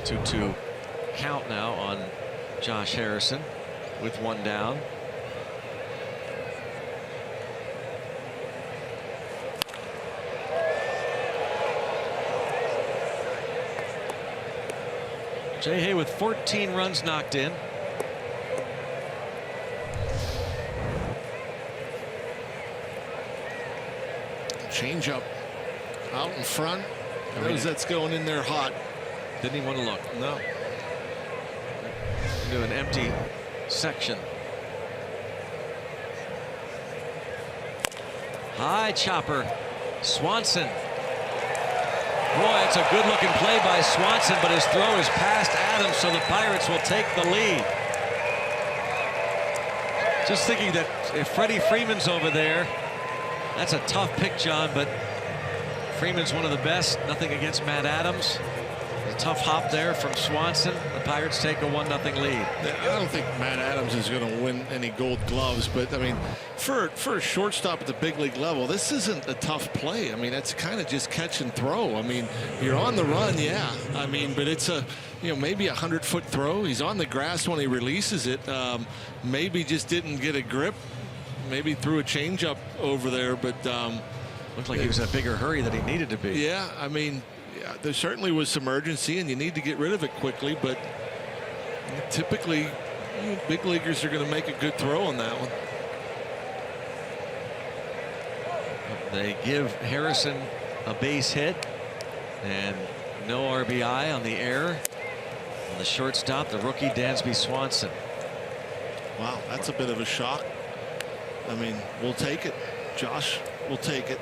2-2 count now on Josh Harrison with 1 down. Jay Hay with 14 runs knocked in. Change up out in front. Knows that's going in there hot. Didn't even want to look. No. Into an empty section. High chopper. Swanson. Boy, that's a good looking play by Swanson, but his throw is past Adams, so the Pirates will take the lead. Just thinking that if Freddie Freeman's over there, that's a tough pick, John, but Freeman's one of the best. Nothing against Matt Adams. A tough hop there from Swanson. The Pirates take a 1-0 lead. I don't think Matt Adams is going to win any Gold Gloves, but I mean, for a shortstop at the big league level, this isn't a tough play. I mean, that's kind of just catch and throw. I mean, you're on the run, yeah. I mean, but it's a, maybe 100-foot throw. He's on the grass when he releases it. Maybe just didn't get a grip. Maybe threw a changeup over there, but looked like he was in a bigger hurry than he needed to be. Yeah, I mean, there certainly was some urgency, and you need to get rid of it quickly. But typically, big leaguers are going to make a good throw on that one. They give Harrison a base hit, and no RBI on the error. And the shortstop, the rookie Dansby Swanson. Wow, that's a bit of a shock. I mean, we'll take it. Josh will take it.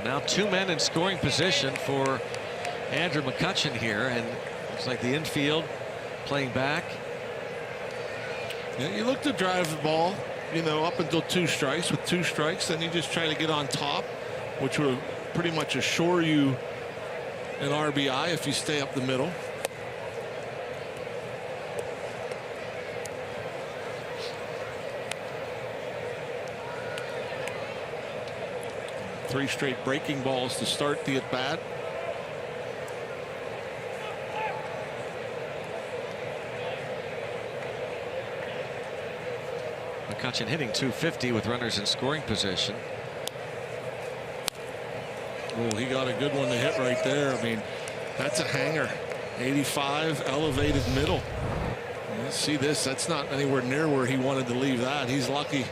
Now 2 men in scoring position for Andrew McCutchen here, and looks like the infield playing back. Yeah, you look to drive the ball, up until 2 strikes. With 2 strikes, then you just try to get on top, which will pretty much assure you an RBI if you stay up the middle. Three straight breaking balls to start the at-bat. McCutchen hitting .250 with runners in scoring position. Oh, he got a good one to hit right there. I mean, that's a hanger. 85, elevated middle. You see this? That's not anywhere near where he wanted to leave that. He's lucky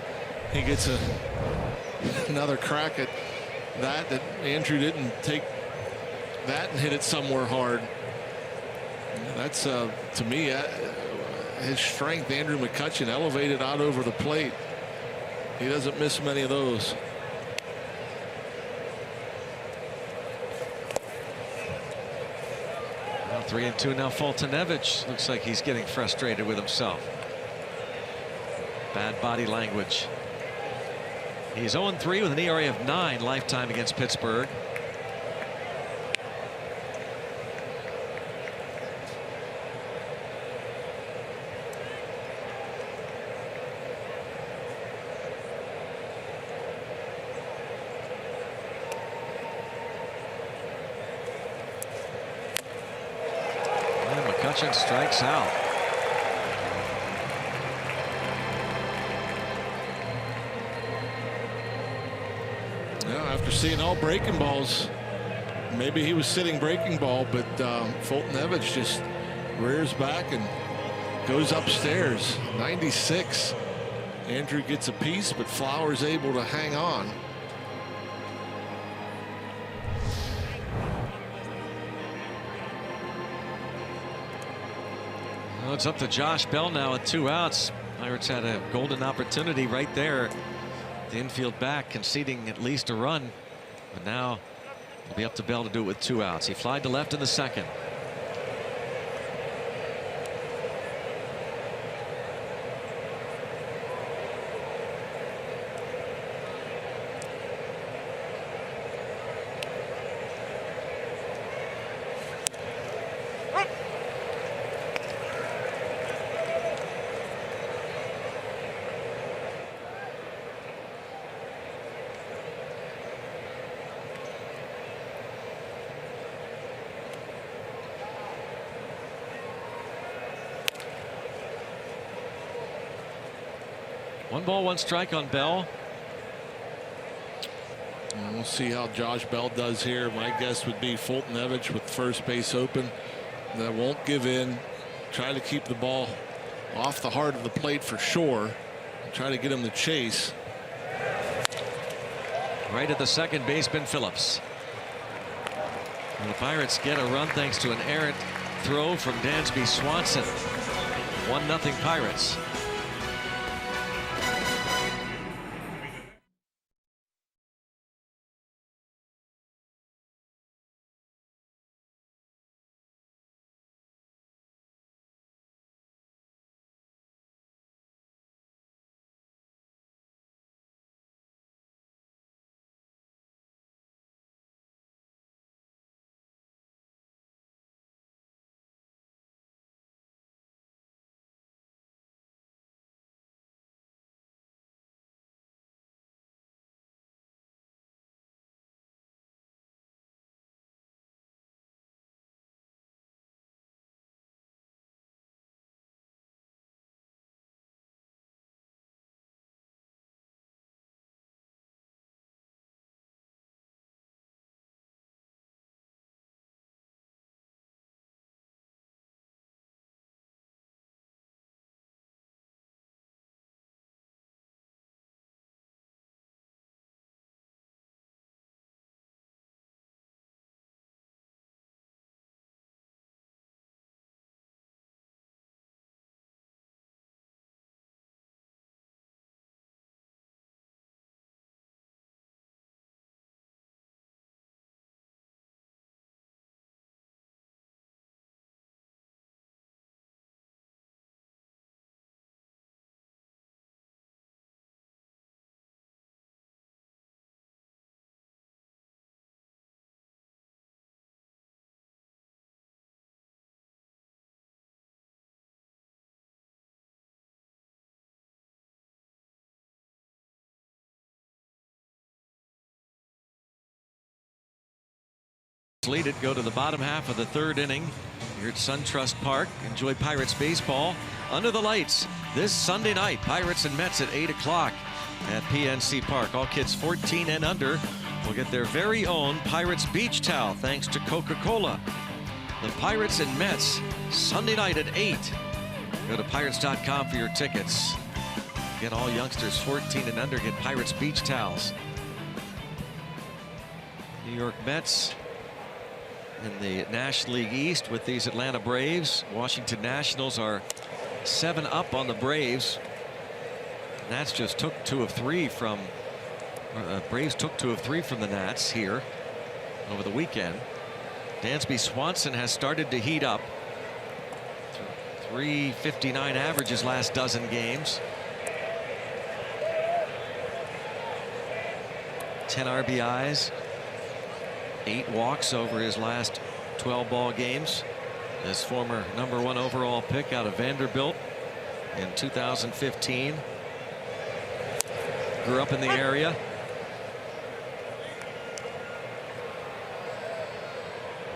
he gets another crack at that Andrew didn't take that and hit it somewhere hard. That's to me his strength. Andrew McCutchen elevated out over the plate. He doesn't miss many of those. Well, 3-2 now. Fultonevich looks like he's getting frustrated with himself. Bad body language. He's 0-3 with an ERA of 9 lifetime against Pittsburgh. McCutchen strikes out. After seeing all breaking balls, maybe he was sitting breaking ball, but Fultonevich just rears back and goes upstairs. 96. Andrew gets a piece, but Flowers able to hang on. Well, it's up to Josh Bell now with 2 outs. Pirates had a golden opportunity right there. The infield back conceding at least a run, but now it'll be up to Bell to do it with 2 outs. He flied to left in the second. One ball, one strike on Bell. And we'll see how Josh Bell does here. My guess would be Fultonevich with first base open. That won't give in. Try to keep the ball off the heart of the plate for sure. Try to get him to chase. Right at the second baseman, Phillips. And the Pirates get a run thanks to an errant throw from Dansby Swanson. 1-0 Pirates. Lead it, go to the bottom half of the third inning here at SunTrust Park. Enjoy Pirates baseball under the lights this Sunday night. Pirates and Mets at 8 o'clock at PNC Park. All kids 14 and under will get their very own Pirates beach towel thanks to Coca-Cola. The Pirates and Mets Sunday night at 8. Go to pirates.com for your tickets. Get all youngsters 14 and under get Pirates beach towels. New York Mets in the National League East with these Atlanta Braves. Washington Nationals are 7 up on the Braves. Nats just took 2 of 3 from Braves took 2 of 3 from the Nats here over the weekend. Dansby Swanson has started to heat up. 359 average his last dozen games. 10 RBIs, 8 walks over his last 12 ball games. His former #1 overall pick out of Vanderbilt in 2015. Grew up in the area.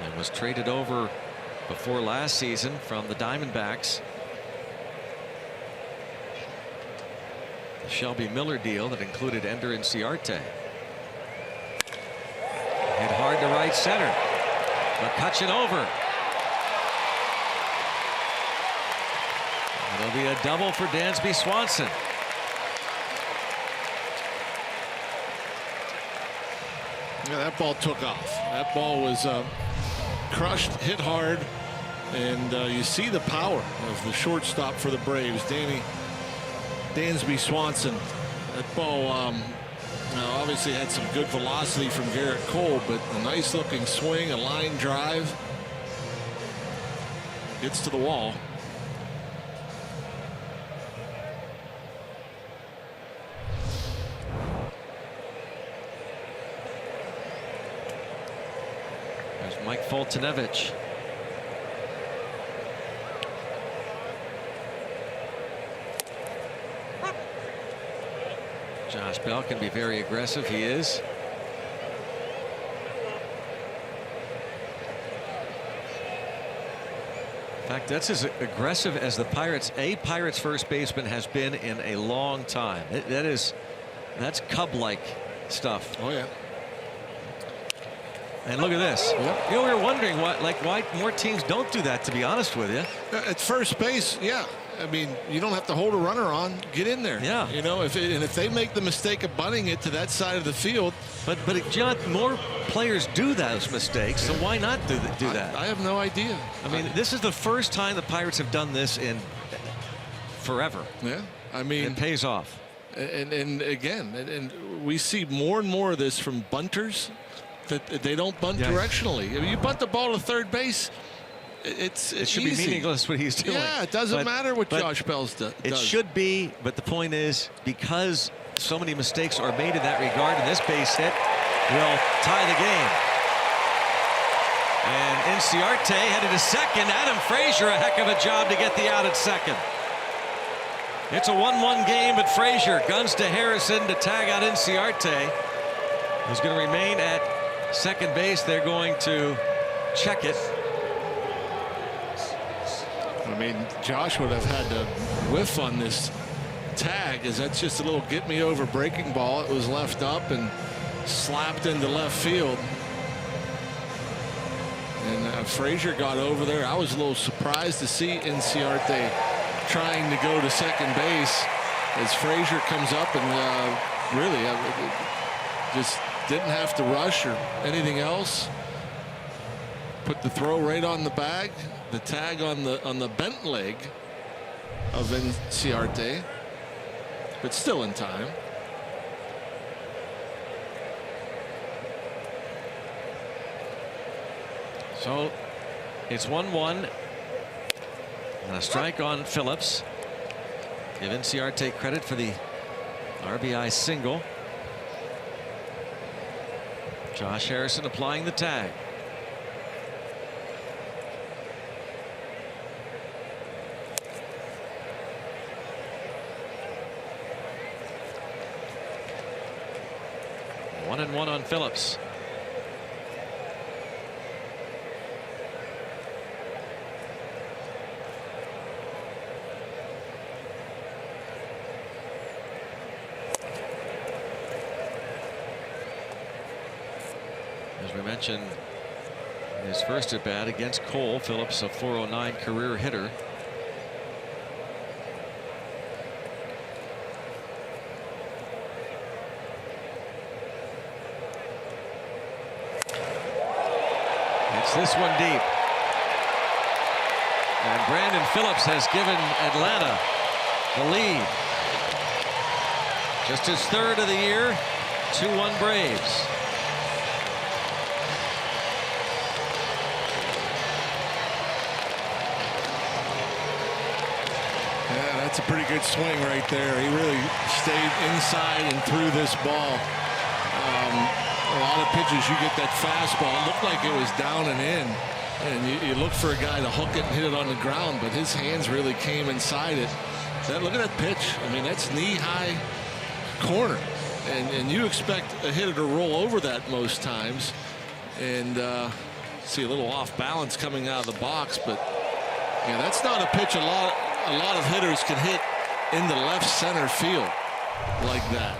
And was traded over before last season from the Diamondbacks. The Shelby Miller deal that included Ender Inciarte. Hit hard to right center. McCutchen over. It'll be a double for Dansby Swanson. Yeah, that ball took off. That ball was crushed, hit hard, and you see the power of the shortstop for the Braves, Dansby Swanson. That ball obviously had some good velocity from Garrett Cole, but a nice looking swing, a line drive. Gets to the wall. There's Mike Foltynewicz. Josh Bell can be very aggressive. He is. In fact, that's as aggressive as the Pirates first baseman has been in a long time. That's Cub-like stuff. Oh yeah. And look at this. Yep. You know, we were wondering why more teams don't do that, to be honest with you. At first base, yeah. I mean, you don't have to hold a runner on. Get in there. Yeah. You know, if they make the mistake of bunting it to that side of the field. But John, more players do those mistakes, so why not do that? I have no idea. I mean, this is the first time the Pirates have done this in forever. Yeah. I mean, it pays off. And again, and we see more and more of this from bunters, that they don't bunt directionally. If you bunt the ball to third base, it should easy. be meaningless what he's doing. Yeah, it doesn't matter what Josh Bell's does. It should be, but the point is, because so many mistakes are made in that regard, and this base hit will tie the game. And Inciarte headed to second. Adam Frazier, a heck of a job to get the out at second. It's a 1-1 game, but Frazier guns to Harrison to tag out Inciarte, who's going to remain at second base. They're going to check it. I mean, Josh would have had to whiff on this tag, as that's just a little get me over breaking ball. It was left up and slapped into left field. And Frazier got over there. I was a little surprised to see Inciarte trying to go to second base as Frazier comes up and really just didn't have to rush or anything else. Put the throw right on the bag. The tag on the bent leg of Inciarte, but still in time. So it's 1-1 and a strike on Phillips. Give Inciarte credit for the RBI single. Josh Harrison applying the tag. One and one on Phillips. As we mentioned, his first at bat against Cole, Phillips a .409 career hitter. It's this one deep. And Brandon Phillips has given Atlanta the lead. Just his third of the year. 2-1 Braves. Yeah, that's a pretty good swing right there. He really stayed inside and threw this ball. A lot of pitches, you get that fastball. It looked like it was down and in. And you look for a guy to hook it and hit it on the ground, but his hands really came inside it. Look at that pitch. I mean, that's knee-high corner. And you expect a hitter to roll over that most times. And see a little off balance coming out of the box. But, yeah, that's not a pitch a lot of hitters can hit in the left center field like that.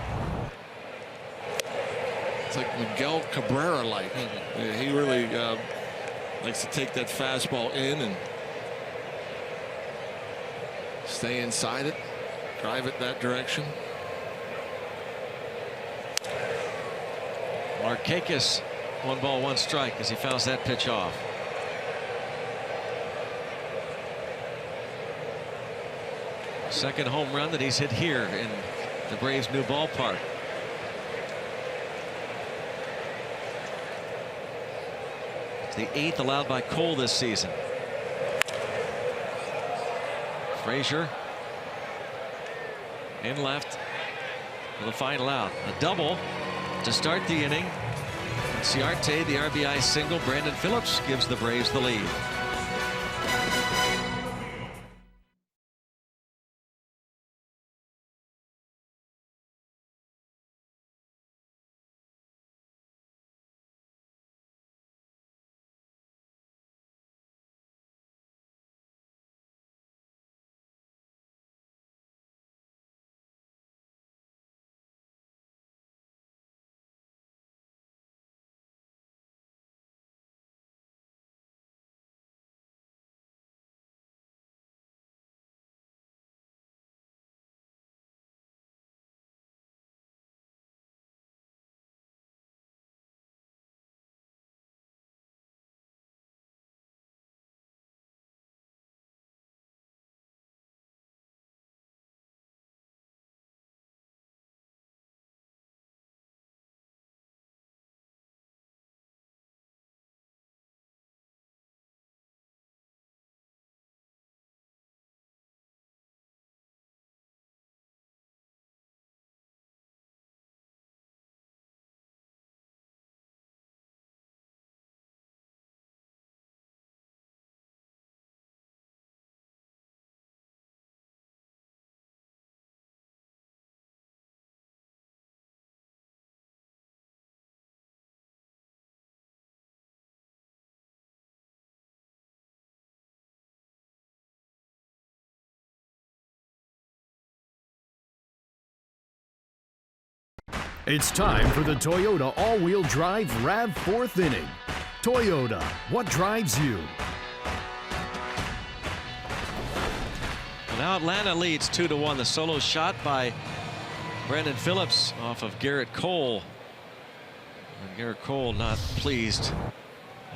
It's like Miguel Cabrera-like. He really likes to take that fastball in and stay inside it, drive it that direction. Markakis, 1 ball, 1 strike as he fouls that pitch off. Second home run that he's hit here in the Braves' new ballpark. It's the 8th allowed by Cole this season. Frazier in left for the final out. A double to start the inning. Ciarte, the RBI single. Brandon Phillips gives the Braves the lead. It's time for the Toyota all-wheel drive RAV4 inning. Toyota, what drives you? Well, now Atlanta leads 2-1. The solo shot by Brandon Phillips off of Garrett Cole. And Garrett Cole not pleased,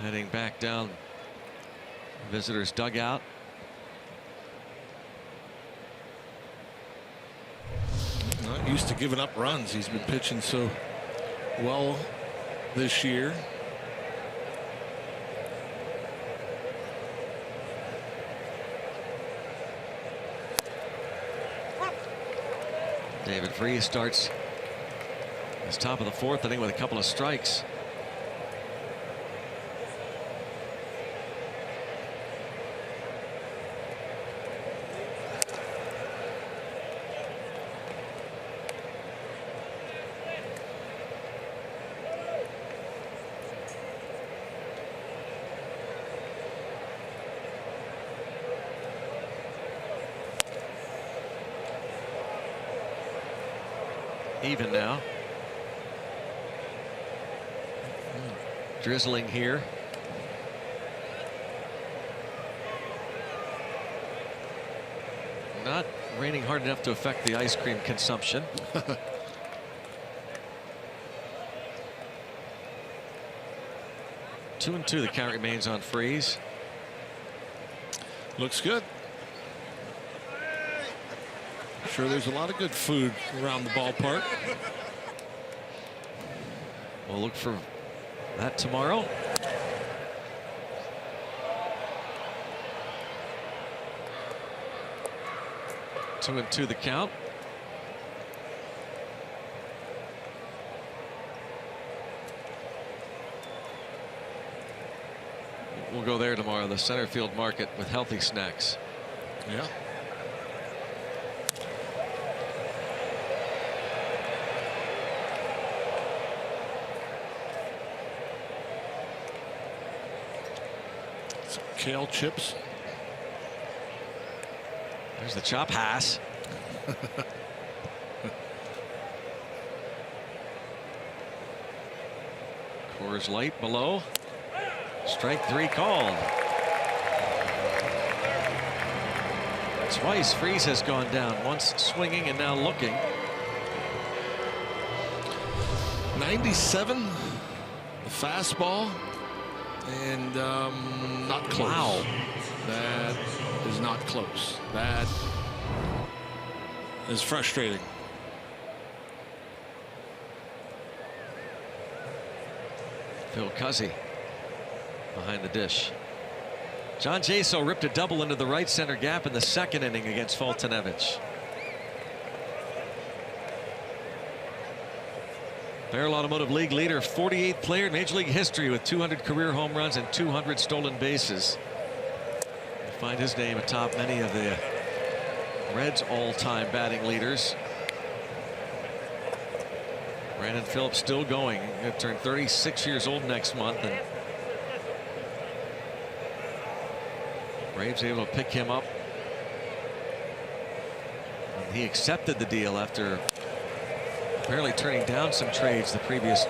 heading back down the visitors' dugout. Not used to giving up runs. He's been pitching so well this year. David Freese starts his top of the 4th inning with a couple of strikes. Even now. Drizzling here. Not raining hard enough to affect the ice cream consumption. 2-2 the count remains on Freese. Looks good. Sure, there's a lot of good food around the ballpark. We'll look for that tomorrow. Two and two the count. We'll go there tomorrow, the center field market with healthy snacks. Yeah. Some kale chips. There's the chop pass. Coors Light below. Strike three called. Twice Freese has gone down, once swinging and now looking. 97, the fastball, and not close. Wow. That is not close. That is frustrating. Phil Cuzzy behind the dish. John Jaso ripped a double into the right center gap in the second inning against Fultonevich. Barrel Automotive League leader, 48th player in Major League history with 200 career home runs and 200 stolen bases. You find his name atop many of the Reds' all-time batting leaders. Brandon Phillips still going. He's going to turn 36 years old next month, and Braves able to pick him up. And he accepted the deal after apparently turning down some trades the previous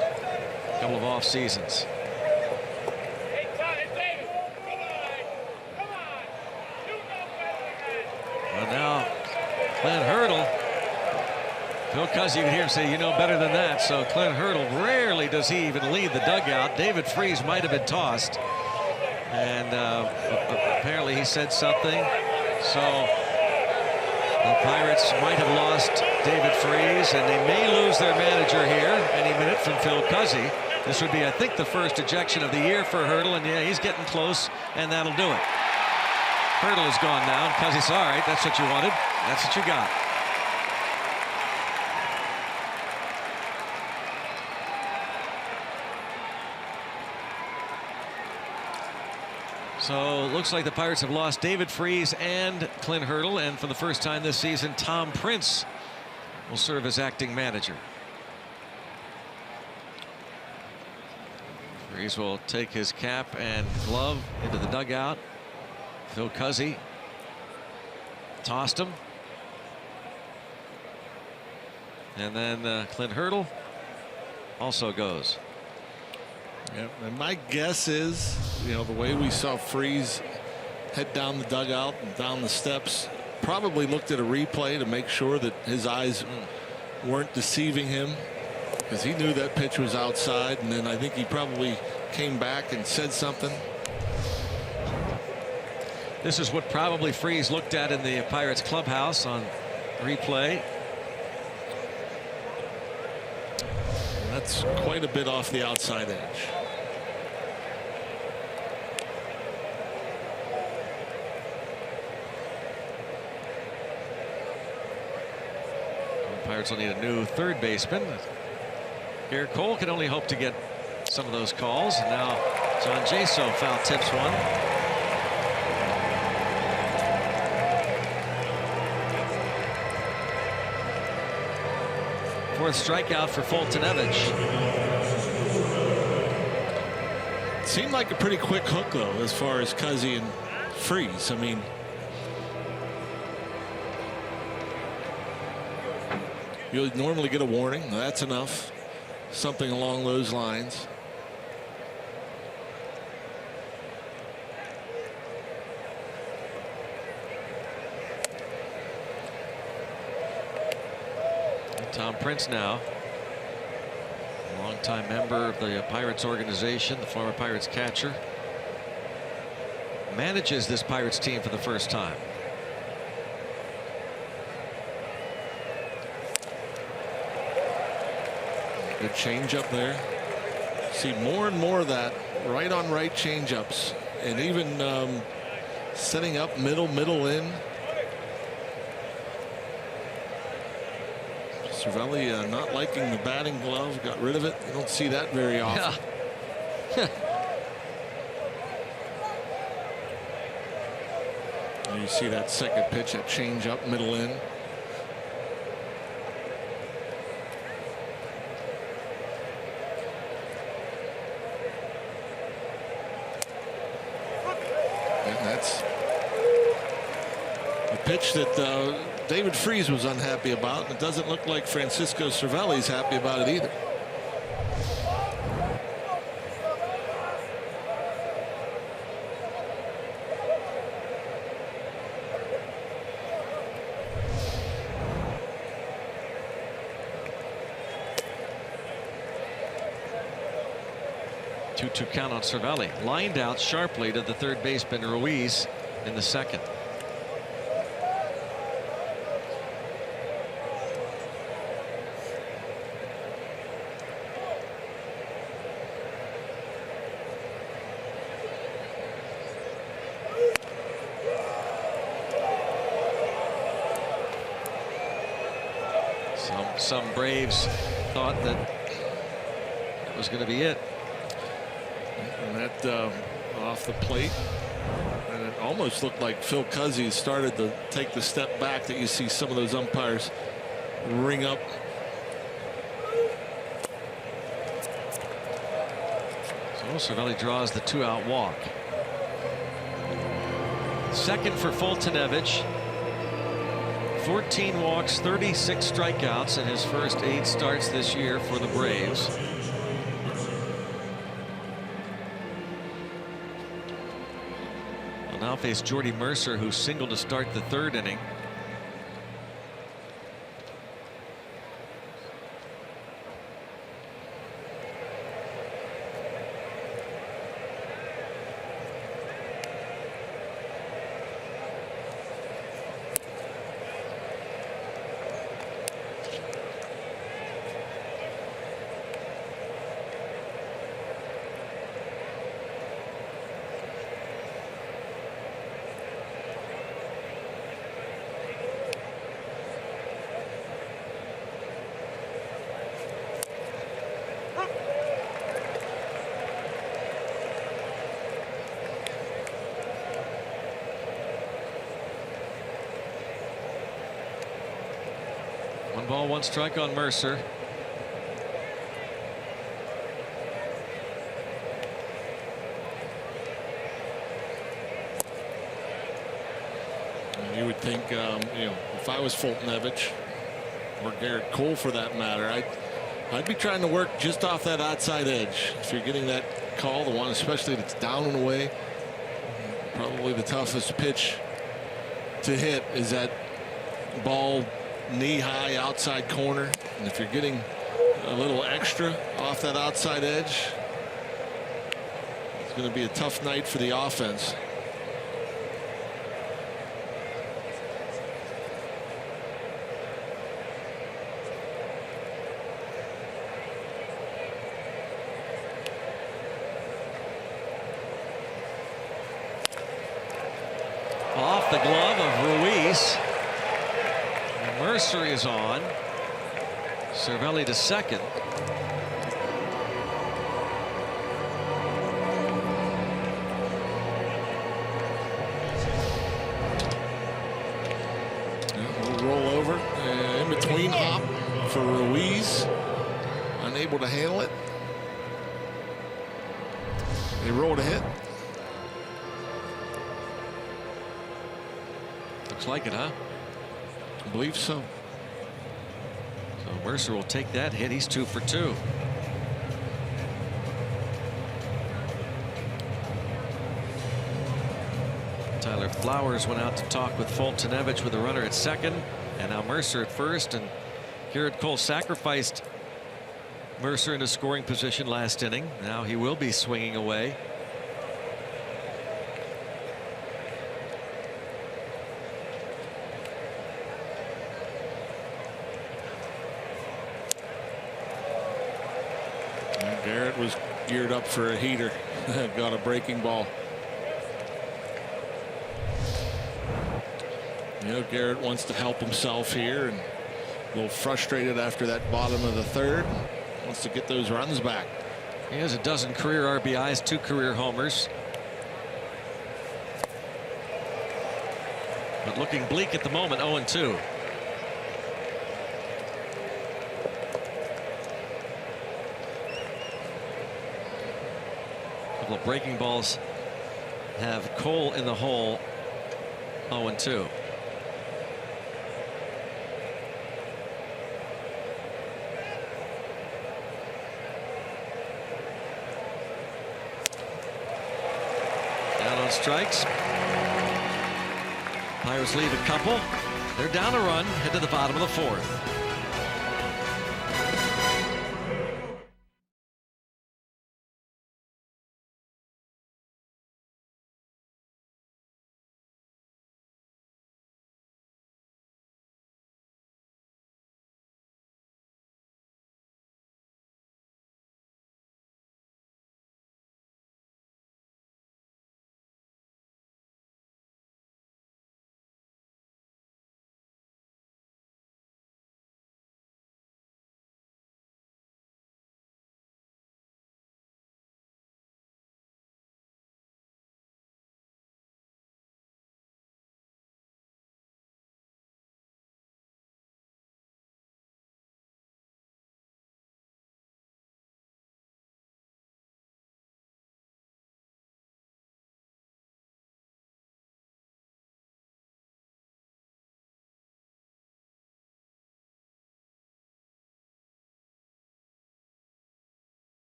couple of off seasons. Well, now Clint Hurdle. Phil Cuzzy, you can hear him say, "You know better than that." So Clint Hurdle, rarely does he even leave the dugout. David Freese might have been tossed, and apparently he said something. So the Pirates might have lost David Freese, and they may lose their manager here any minute from Phil Cuzzy. This would be, I think, the first ejection of the year for Hurdle, and yeah, he's getting close, and that'll do it. Hurdle is gone now, and Cuzzy said, "All right, that's what you wanted. That's what you got." So it looks like the Pirates have lost David Freese and Clint Hurdle, and for the first time this season, Tom Prince will serve as acting manager. Freese will take his cap and glove into the dugout. Phil Cuzzy tossed him. And then Clint Hurdle also goes. Yep. And my guess is, you know, the way we saw Freese head down the dugout and down the steps, probably looked at a replay to make sure that his eyes weren't deceiving him, because he knew that pitch was outside, and then I think he probably came back and said something. This is what probably Freese looked at in the Pirates clubhouse on replay. And that's quite a bit off the outside edge. The Pirates will need a new third baseman. Garrett Cole can only hope to get some of those calls. And now John Jaso foul tips one. Fourth strikeout for Fultonevich. Seemed like a pretty quick hook, though, as far as Cuzzy and Freese. I mean, you'll normally get a warning. That's enough. Something along those lines. Tom Prince now, longtime member of the Pirates organization, the former Pirates catcher, manages this Pirates team for the first time. Good changeup there. See more and more of that right on right changeups, and even setting up middle in. Cervelli not liking the batting glove, got rid of it. You don't see that very often. Yeah. You see that second pitch, that changeup middle in. That's a pitch that David Freese was unhappy about, and it doesn't look like Francisco Cervelli's happy about it either. Two count on Cervelli. Lined out sharply to the third baseman Ruiz in the second. Some Braves thought that it was going to be it. And that off the plate, and it almost looked like Phil Cuzzi started to take the step back that you see some of those umpires ring up. So Cervelli draws the 2-out walk. Second for Foltynewicz. 14 walks, 36 strikeouts in his first 8 starts this year for the Braves. Will now face Jordy Mercer, who singled to start the third inning. One ball, one strike on Mercer. And you would think, if I was Foltynewicz or Garrett Cole for that matter, I'd be trying to work just off that outside edge. If you're getting that call, the one especially that's down and away, probably the toughest pitch to hit is that ball knee-high outside corner. And if you're getting a little extra off that outside edge, it's going to be a tough night for the offense. Off the glove of Ruiz. Mercer is on. Cervelli to second. We'll roll over. In between hop for Ruiz. Unable to handle it. They rolled a hit. Looks like it, huh? I believe so. So Mercer will take that hit. He's 2 for 2. Tyler Flowers went out to talk with Foltynewicz with a runner at second, and now Mercer at first, and Garrett Cole sacrificed Mercer into scoring position last inning. Now he will be swinging away. And Garrett was geared up for a heater. Got a breaking ball. You know, Garrett wants to help himself here, and a little frustrated after that bottom of the third. Wants to get those runs back. He has a dozen career RBIs, 2 career homers. But looking bleak at the moment, 0-2. A couple of breaking balls have Cole in the hole, 0-2. Strikes. Pirates lead a couple. They're down a run, head to the bottom of the 4th.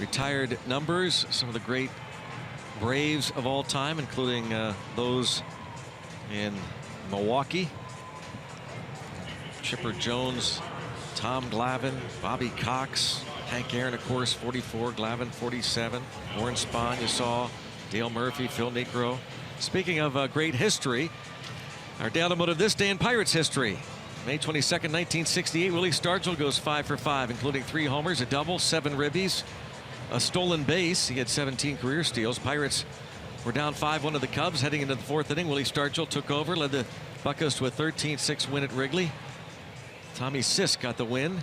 Retired numbers, some of the great Braves of all time, including those in Milwaukee. Chipper Jones, Tom Glavine, Bobby Cox, Hank Aaron, of course, 44, Glavine 47, Warren Spahn, you saw, Dale Murphy, Phil Niekro. Speaking of great history, our daily automotive this day in Pirates history. May 22nd, 1968, Willie Stargell goes 5 for 5, including 3 homers, a double, 7 ribbies, a stolen base. He had 17 career steals. Pirates were down 5-1 to the Cubs heading into the 4th inning. Willie Stargell took over, led the Buccos to a 13-6 win at Wrigley. Tommy Sisk got the win.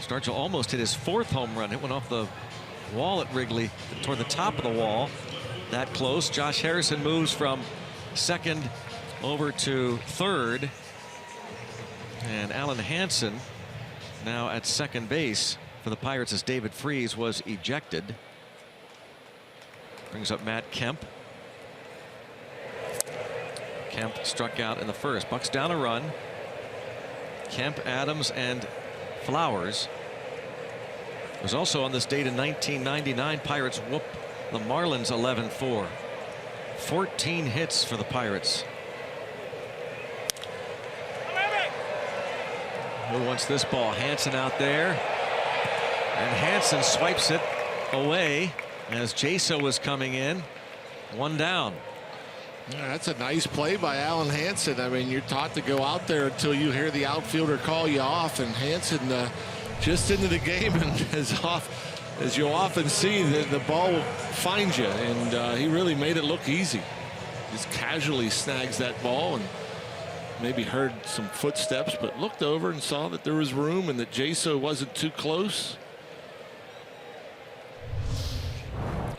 Stargell almost hit his 4th home run. It went off the wall at Wrigley toward the top of the wall. That close. Josh Harrison moves from 2nd over to 3rd. And Alan Hansen now at 2nd base for the Pirates as David Freese was ejected. Brings up Matt Kemp. Kemp struck out in the 1st. Bucks down a run. Kemp, Adams, and Flowers. It was also on this date in 1999. Pirates whoop the Marlins 11-4. 14 hits for the Pirates. Who wants this ball? Hansen out there. And Hansen swipes it away as Jaso was coming in. 1 down. Yeah, that's a nice play by Alan Hansen. I mean, you're taught to go out there until you hear the outfielder call you off, and Hansen just into the game, and as you often see, the ball finds you, and he really made it look easy. just casually snags that ball and maybe heard some footsteps, but looked over and saw that there was room and that Jaso wasn't too close.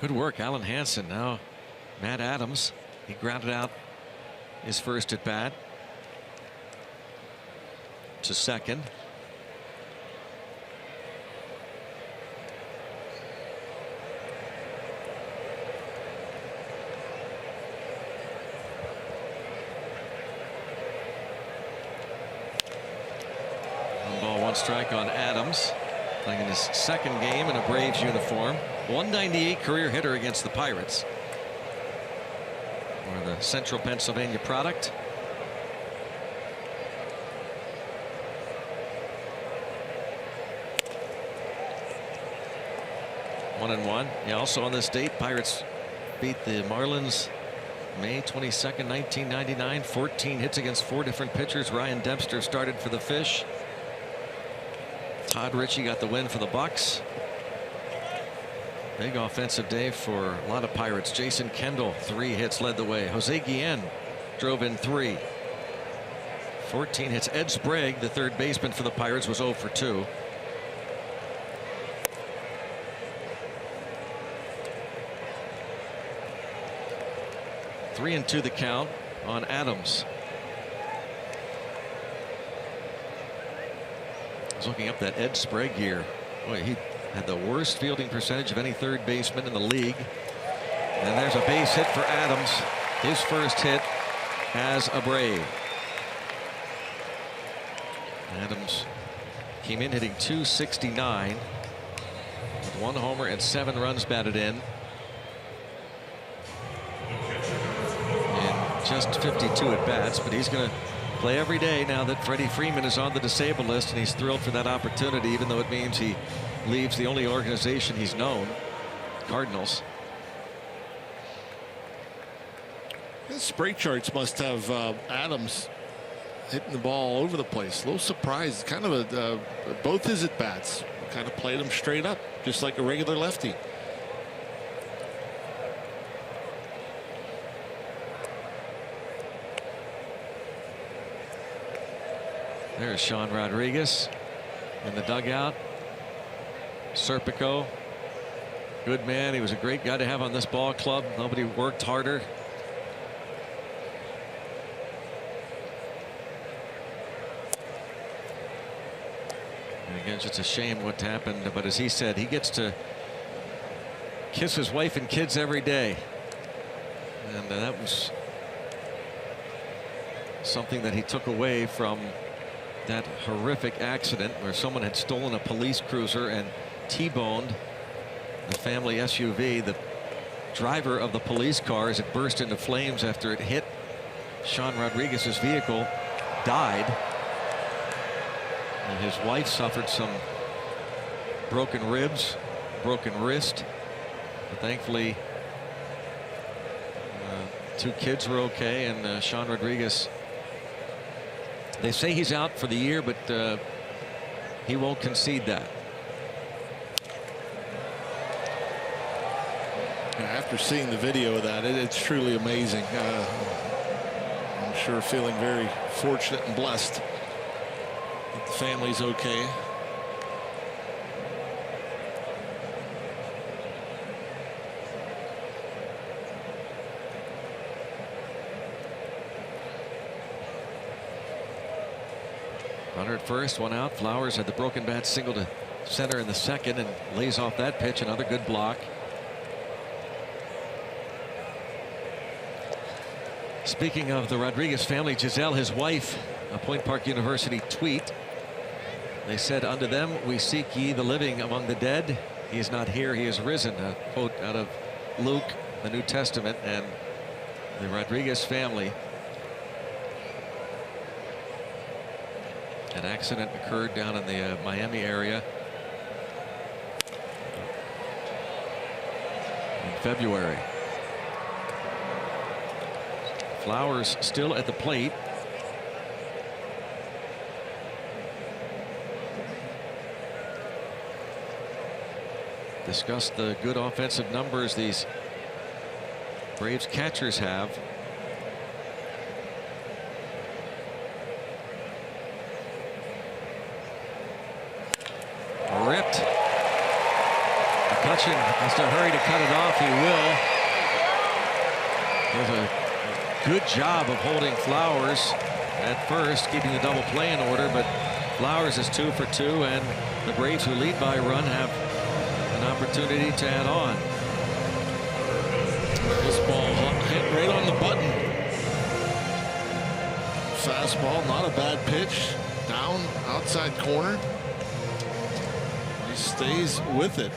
Good work, Alan Hansen. Now Matt Adams, he grounded out his first at bat to second. One ball, one strike on Adams, playing in his second game in a Braves uniform. 198 career hitter against the Pirates. Or the Central Pennsylvania product. One and one. Yeah, also on this date, Pirates beat the Marlins May 22nd, 1999. 14 hits against 4 different pitchers. Ryan Dempster started for the Fish. Todd Ritchie got the win for the Bucks. Big offensive day for a lot of Pirates. Jason Kendall, 3 hits, led the way. Jose Guillen drove in 3. 14 hits. Ed Sprague, the third baseman for the Pirates, was 0 for 2. Three and 2 the count on Adams. I was looking up that Ed Sprague year. Boy, he had the worst fielding percentage of any third baseman in the league. And there's a base hit for Adams, his first hit as a Brave. Adams came in hitting .269 with 1 homer and 7 runs batted in. And just 52 at bats, but he's going to play every day now that Freddie Freeman is on the disabled list, and he's thrilled for that opportunity, even though it means he leaves the only organization he's known, Cardinals. The spray charts must have Adams hitting the ball all over the place. A little surprised. Kind of both his at bats kind of played him straight up, just like a regular lefty. There's Sean Rodriguez in the dugout. Serpico, good man. He was a great guy to have on this ball club. Nobody worked harder. And again, just a shame what happened. But as he said, he gets to kiss his wife and kids every day. And that was something that he took away from that horrific accident where someone had stolen a police cruiser and T-boned the family SUV. The driver of the police car, as it burst into flames after it hit Sean Rodriguez's vehicle, died. And his wife suffered some broken ribs, broken wrist. But thankfully, 2 kids were okay, and Sean Rodriguez, they say he's out for the year, but he won't concede that. After seeing the video of that, it's truly amazing. I'm sure feeling very fortunate and blessed that the family's okay. Runner at first, 1 out. Flowers had the broken bat single to center in the second and lays off that pitch. Another good block. Speaking of the Rodriguez family, Giselle, his wife, a Point Park University tweet. They said, "Unto them we seek ye the living among the dead. He is not here, he is risen." A quote out of Luke, the New Testament. And the Rodriguez family, an accident occurred down in the Miami area in February. Flowers still at the plate. Discussed the good offensive numbers these Braves catchers have. pitch and has to hurry to cut it off. He will. Does a good job of holding Flowers at first, keeping the double play in order, but Flowers is 2 for 2, and the Braves, who lead by a run, have an opportunity to add on. This ball hit right on the button. Fastball, not a bad pitch. Down outside corner. He stays with it.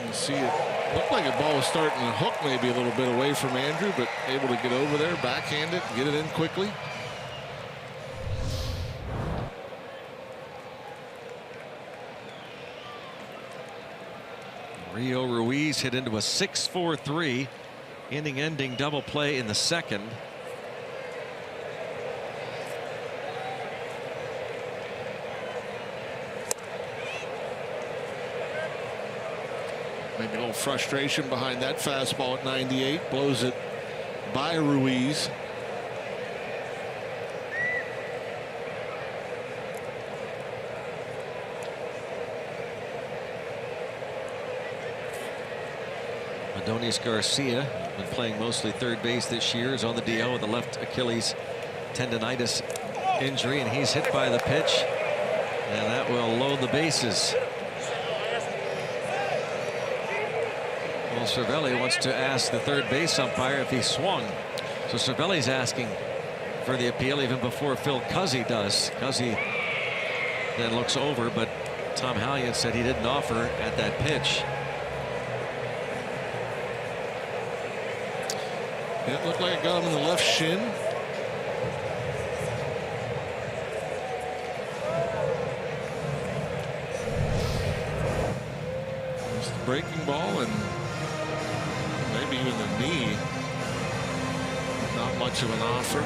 You see it looked like the ball was starting to hook maybe a little bit away from Andrew, but able to get over there, backhand it, get it in quickly. Rio Ruiz hit into a 6-4-3 inning-ending double play in the second. Maybe a little frustration behind that fastball at 98. Blows it by Ruiz. Adonis Garcia, been playing mostly third base this year, is on the DL with a left Achilles tendonitis injury, and he's hit by the pitch, and that will load the bases. Well, Cervelli wants to ask the third base umpire if he swung. So Cervelli's asking for the appeal even before Phil Cuzzy does. Cuzzy then looks over, but Tom Hallion said he didn't offer at that pitch. It looked like it got him in the left shin. It's the breaking ball and maybe even the knee. Not much of an offer.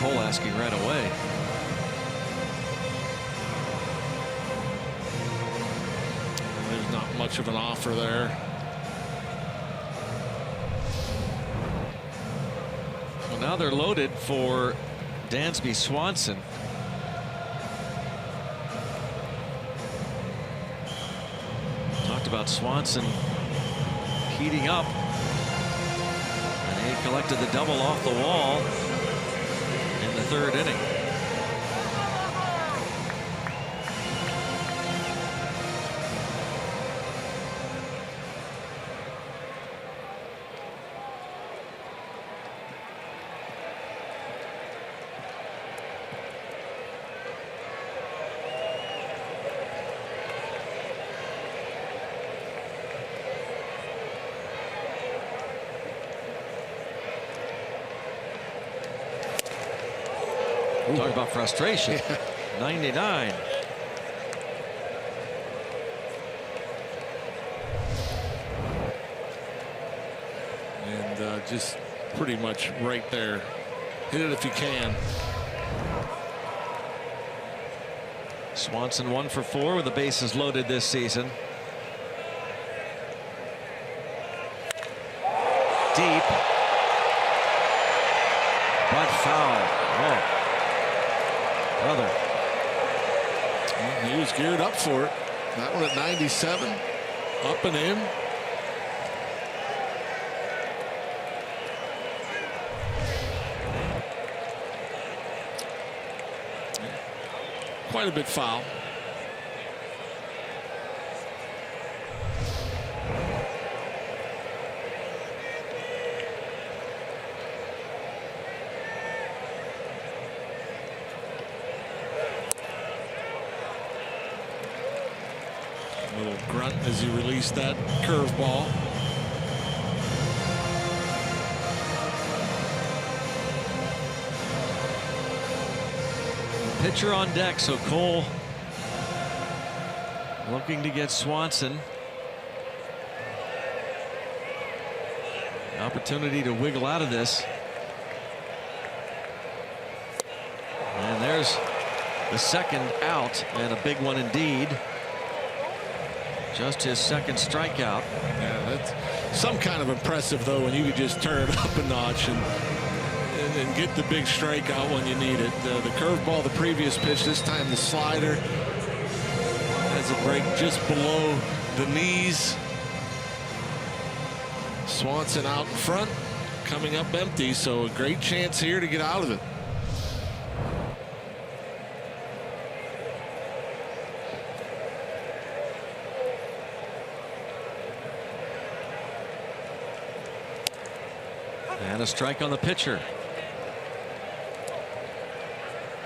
Cole asking right away. There's not much of an offer there. Well, now they're loaded for Dansby Swanson. Talked about Swanson heating up, and he collected the double off the wall in the third inning. Talk about frustration. 99. And just pretty much right there. Hit it if you can. Swanson 1 for 4 with the bases loaded this season. Deep, but foul. Oh, brother. He was geared up for it. That one at 97. Up and in. Quite a bit foul. A little grunt as he released that curveball. Pitcher on deck, so Cole looking to get Swanson an opportunity to wiggle out of this. And there's the second out, and a big one indeed. Just his second strikeout. Yeah, that's some kind of impressive though when you could just turn it up a notch and and get the big strikeout when you need it. The curveball, the previous pitch, this time the slider has a break just below the knees. Swanson out in front, coming up empty, so a great chance here to get out of it. And a strike on the pitcher.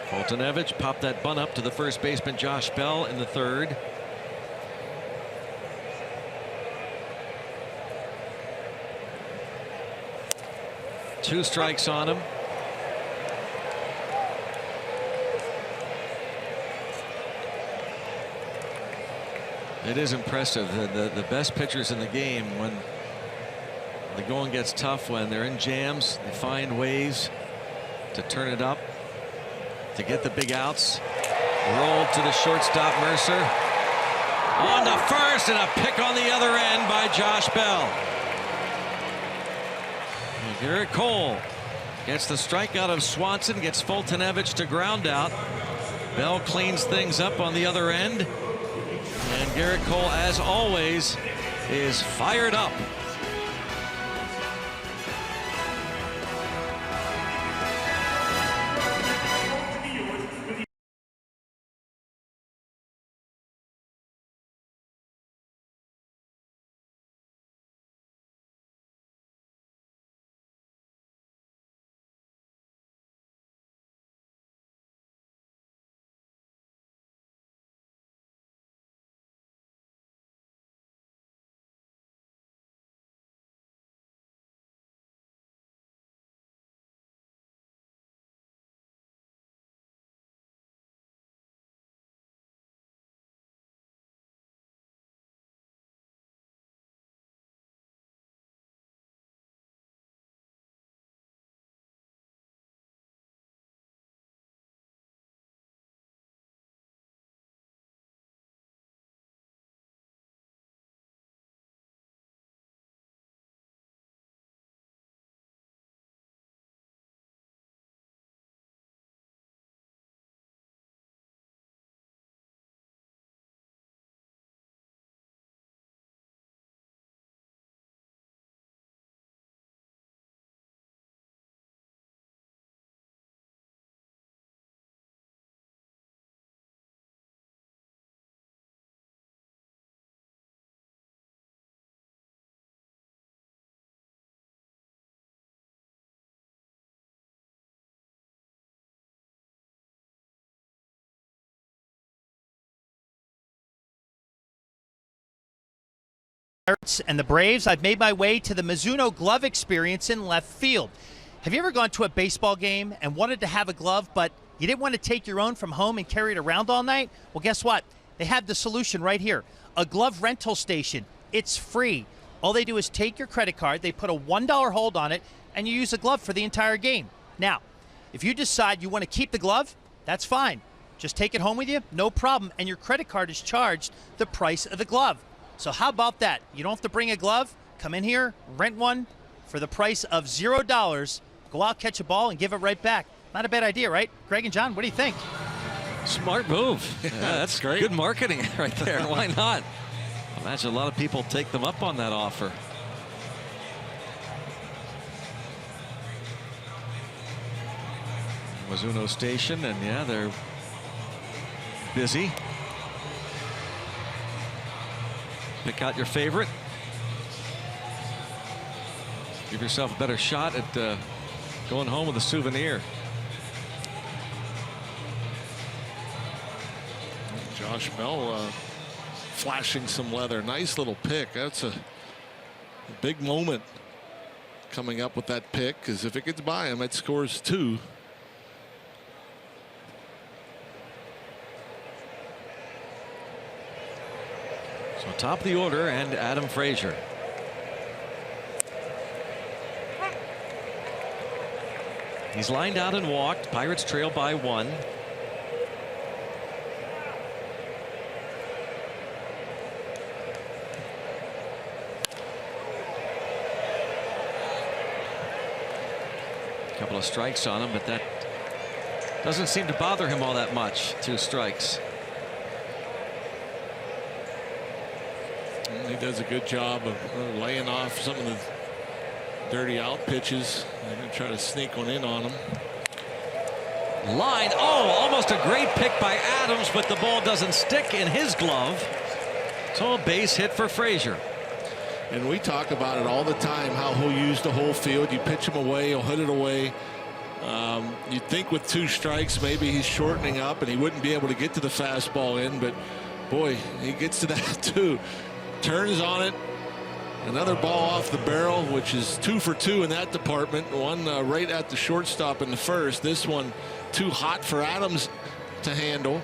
Foltynewicz popped that bunt up to the first baseman Josh Bell in the third. Two strikes on him. It is impressive. The best pitchers in the game, when the going gets tough, when they're in jams, they find ways to turn it up, to get the big outs. Rolled to the shortstop, Mercer. On to first, and a pick on the other end by Josh Bell. And Garrett Cole gets the strikeout of Swanson, gets Foltynewicz to ground out. Bell cleans things up on the other end. And Garrett Cole, as always, is fired up. And the Braves, I've made my way to the Mizuno glove experience in left field. Have you ever gone to a baseball game and wanted to have a glove, but you didn't want to take your own from home and carry it around all night? Well, guess what? They have the solution right here. A glove rental station. It's free. All they do is take your credit card, they put a $1 hold on it, and you use the glove for the entire game. Now, if you decide you want to keep the glove, that's fine. Just take it home with you, no problem, and your credit card is charged the price of the glove. So how about that? You don't have to bring a glove. Come in here, rent one for the price of $0. Go out, catch a ball, and give it right back. Not a bad idea, right? Greg and John, what do you think? Smart move. Yeah, that's great. Good marketing right there. Why not? I imagine a lot of people take them up on that offer. Mizuno station, and yeah, they're busy. Pick out your favorite. Give yourself a better shot at going home with a souvenir. Josh Bell flashing some leather. Nice little pick. That's a big moment coming up with that pick, because if it gets by him, it scores 2. So top of the order, and Adam Frazier. He's lined out and walked. Pirates trail by 1. A couple of strikes on him, but that doesn't seem to bother him all that much. 2 strikes. He does a good job of laying off some of the dirty out pitches. They're going to try to sneak one in on him. Line. Oh, almost a great pick by Adams, but the ball doesn't stick in his glove. So a base hit for Frazier. And we talk about it all the time, how he'll use the whole field. You pitch him away, he'll hit it away. You'd think with 2 strikes, maybe he's shortening up and he wouldn't be able to get to the fastball in. But, boy, he gets to that, too. Turns on it. Another ball off the barrel, which is 2 for 2 in that department. One right at the shortstop in the first. This one too hot for Adams to handle.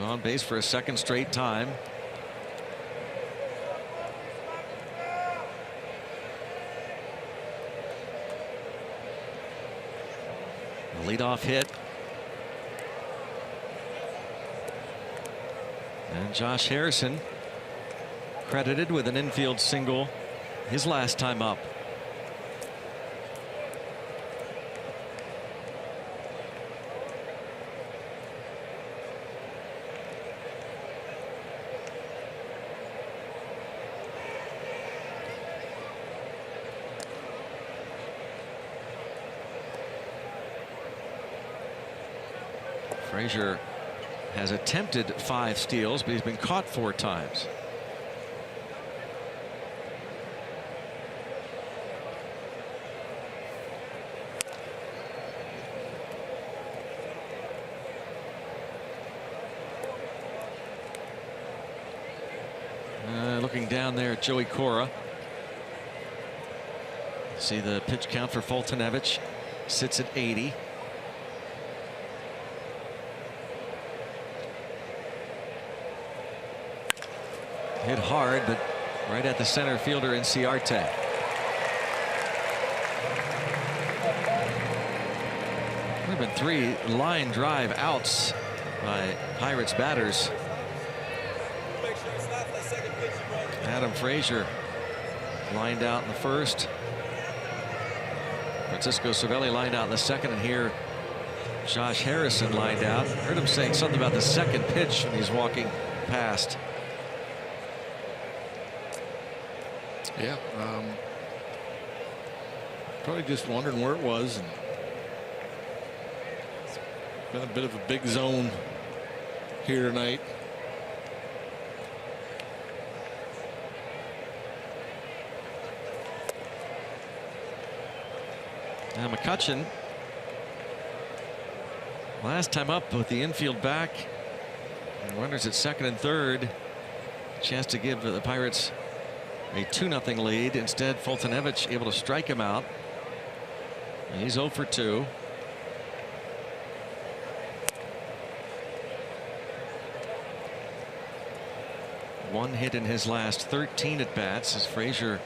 On base for a second straight time. The leadoff hit. And Josh Harrison credited with an infield single his last time up. Frazier has attempted 5 steals, but he's been caught 4 times. Looking down there at Joey Cora. See the pitch count for Foltynewicz sits at 80. Hit hard, but right at the center fielder Inciarte. There have been 3 line drive outs by Pirates batters. Adam Frazier lined out in the first. Francisco Cervelli lined out in the second, and here Josh Harrison lined out. Heard him saying something about the second pitch when he's walking past. Yeah, probably just wondering where it was. And it's been a bit of a big zone here tonight. Now McCutchen, last time up with the infield back, and runners at second and third. Chance to give the Pirates a 2-0 lead. Instead, Foltynewicz able to strike him out. And he's 0 for 2. One hit in his last 13 at bats as Frazier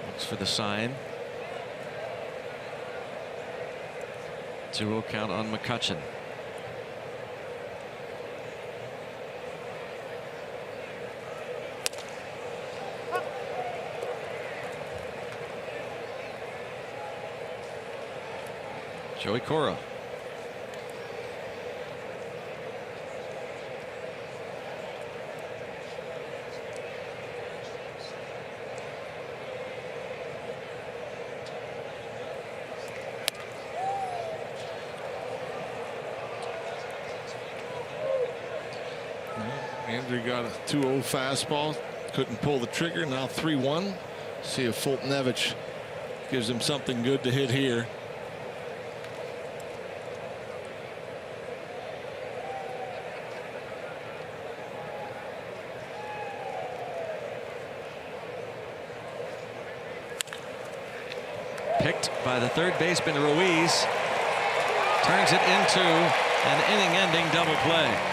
looks for the sign. 2-0 count on McCutchen. Joey Cora. Andrew got a 2-0 fastball, couldn't pull the trigger. Now 3-1. See if Foltynewicz gives him something good to hit here. Picked by the third baseman Ruiz. Turns it into an inning-ending double play.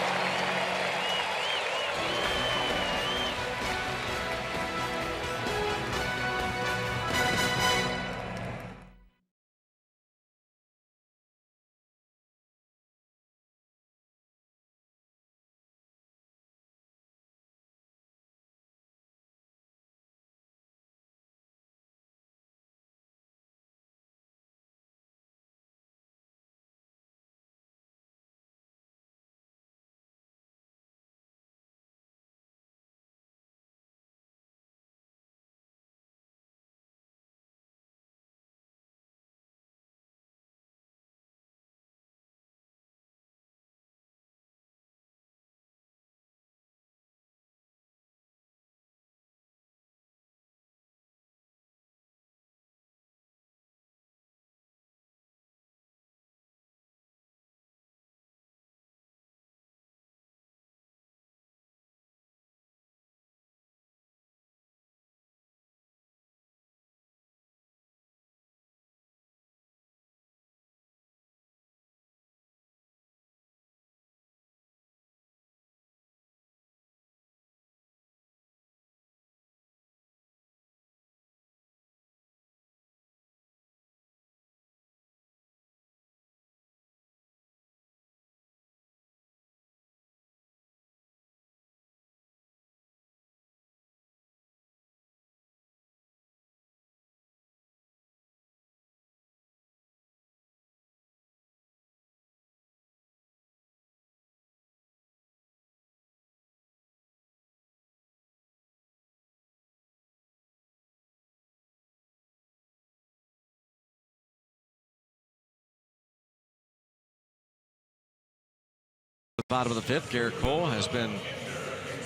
Bottom of the fifth, Garrett Cole has been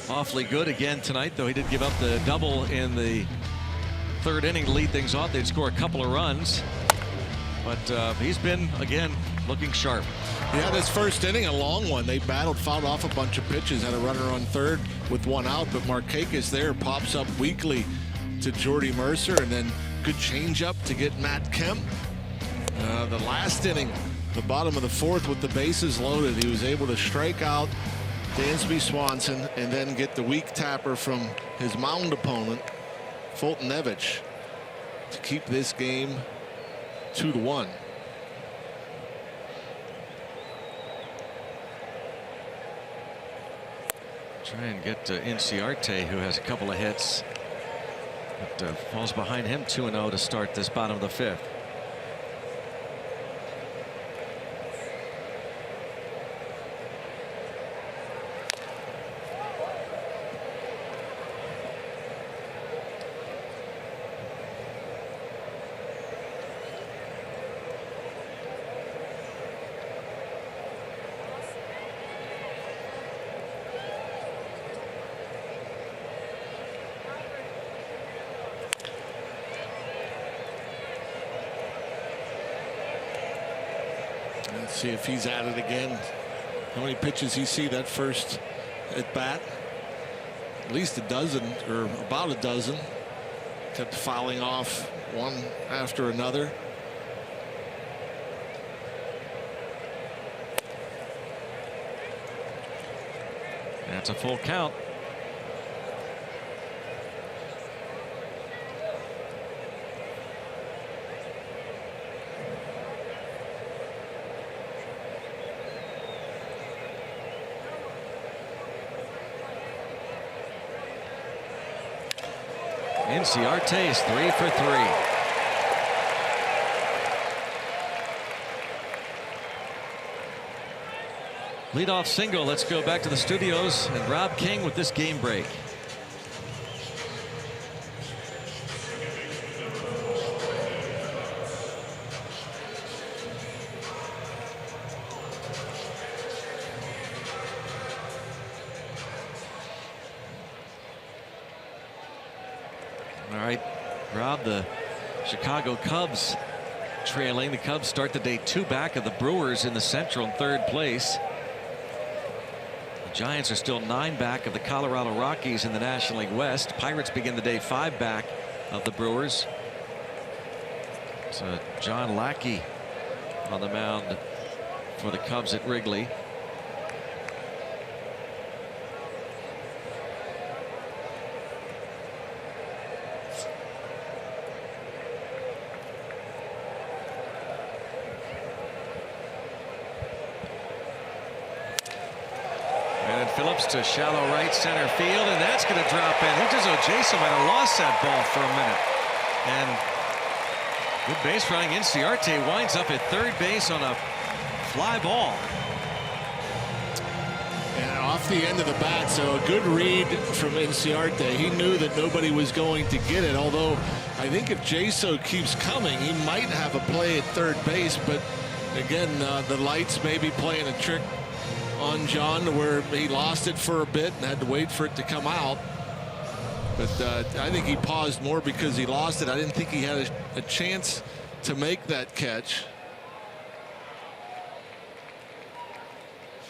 awfully good again tonight, though he did give up the double in the third inning to lead things off. They'd score a couple of runs, but he's been, again, looking sharp. Yeah, this first inning, a long one. They battled, fouled off a bunch of pitches, had a runner on third with one out, but Markakis there pops up weakly to Jordy Mercer, and then good changeup to get Matt Kemp. The last inning, the bottom of the fourth with the bases loaded, he was able to strike out Dansby Swanson and then get the weak tapper from his mound opponent, Fultonevich, to keep this game 2-1. Try and get Inciarte, who has a couple of hits, but falls behind him 2-0 to start this bottom of the fifth. Let's see if he's at it again. How many pitches he see that first at bat? At least a dozen, or about a dozen. Kept fouling off one after another. That's a full count. Inciarte is 3 for 3. Leadoff single. Let's go back to the studios and Rob King with this game break. All right, Rob, the Chicago Cubs trailing. The Cubs start the day 2 back of the Brewers in the Central in third place. The Giants are still 9 back of the Colorado Rockies in the National League West. Pirates begin the day 5 back of the Brewers. So John Lackey on the mound for the Cubs at Wrigley. Phillips to shallow right center field, and that's going to drop in. Looked as though Jason might have lost that ball for a minute. And good base running. Inciarte winds up at third base on a fly ball. And off the end of the bat, so a good read from Inciarte. He knew that nobody was going to get it, although I think if Jaso keeps coming, he might have a play at third base. But again, the lights may be playing a trick on John, where he lost it for a bit and had to wait for it to come out. But I think he paused more because he lost it. I didn't think he had a chance to make that catch.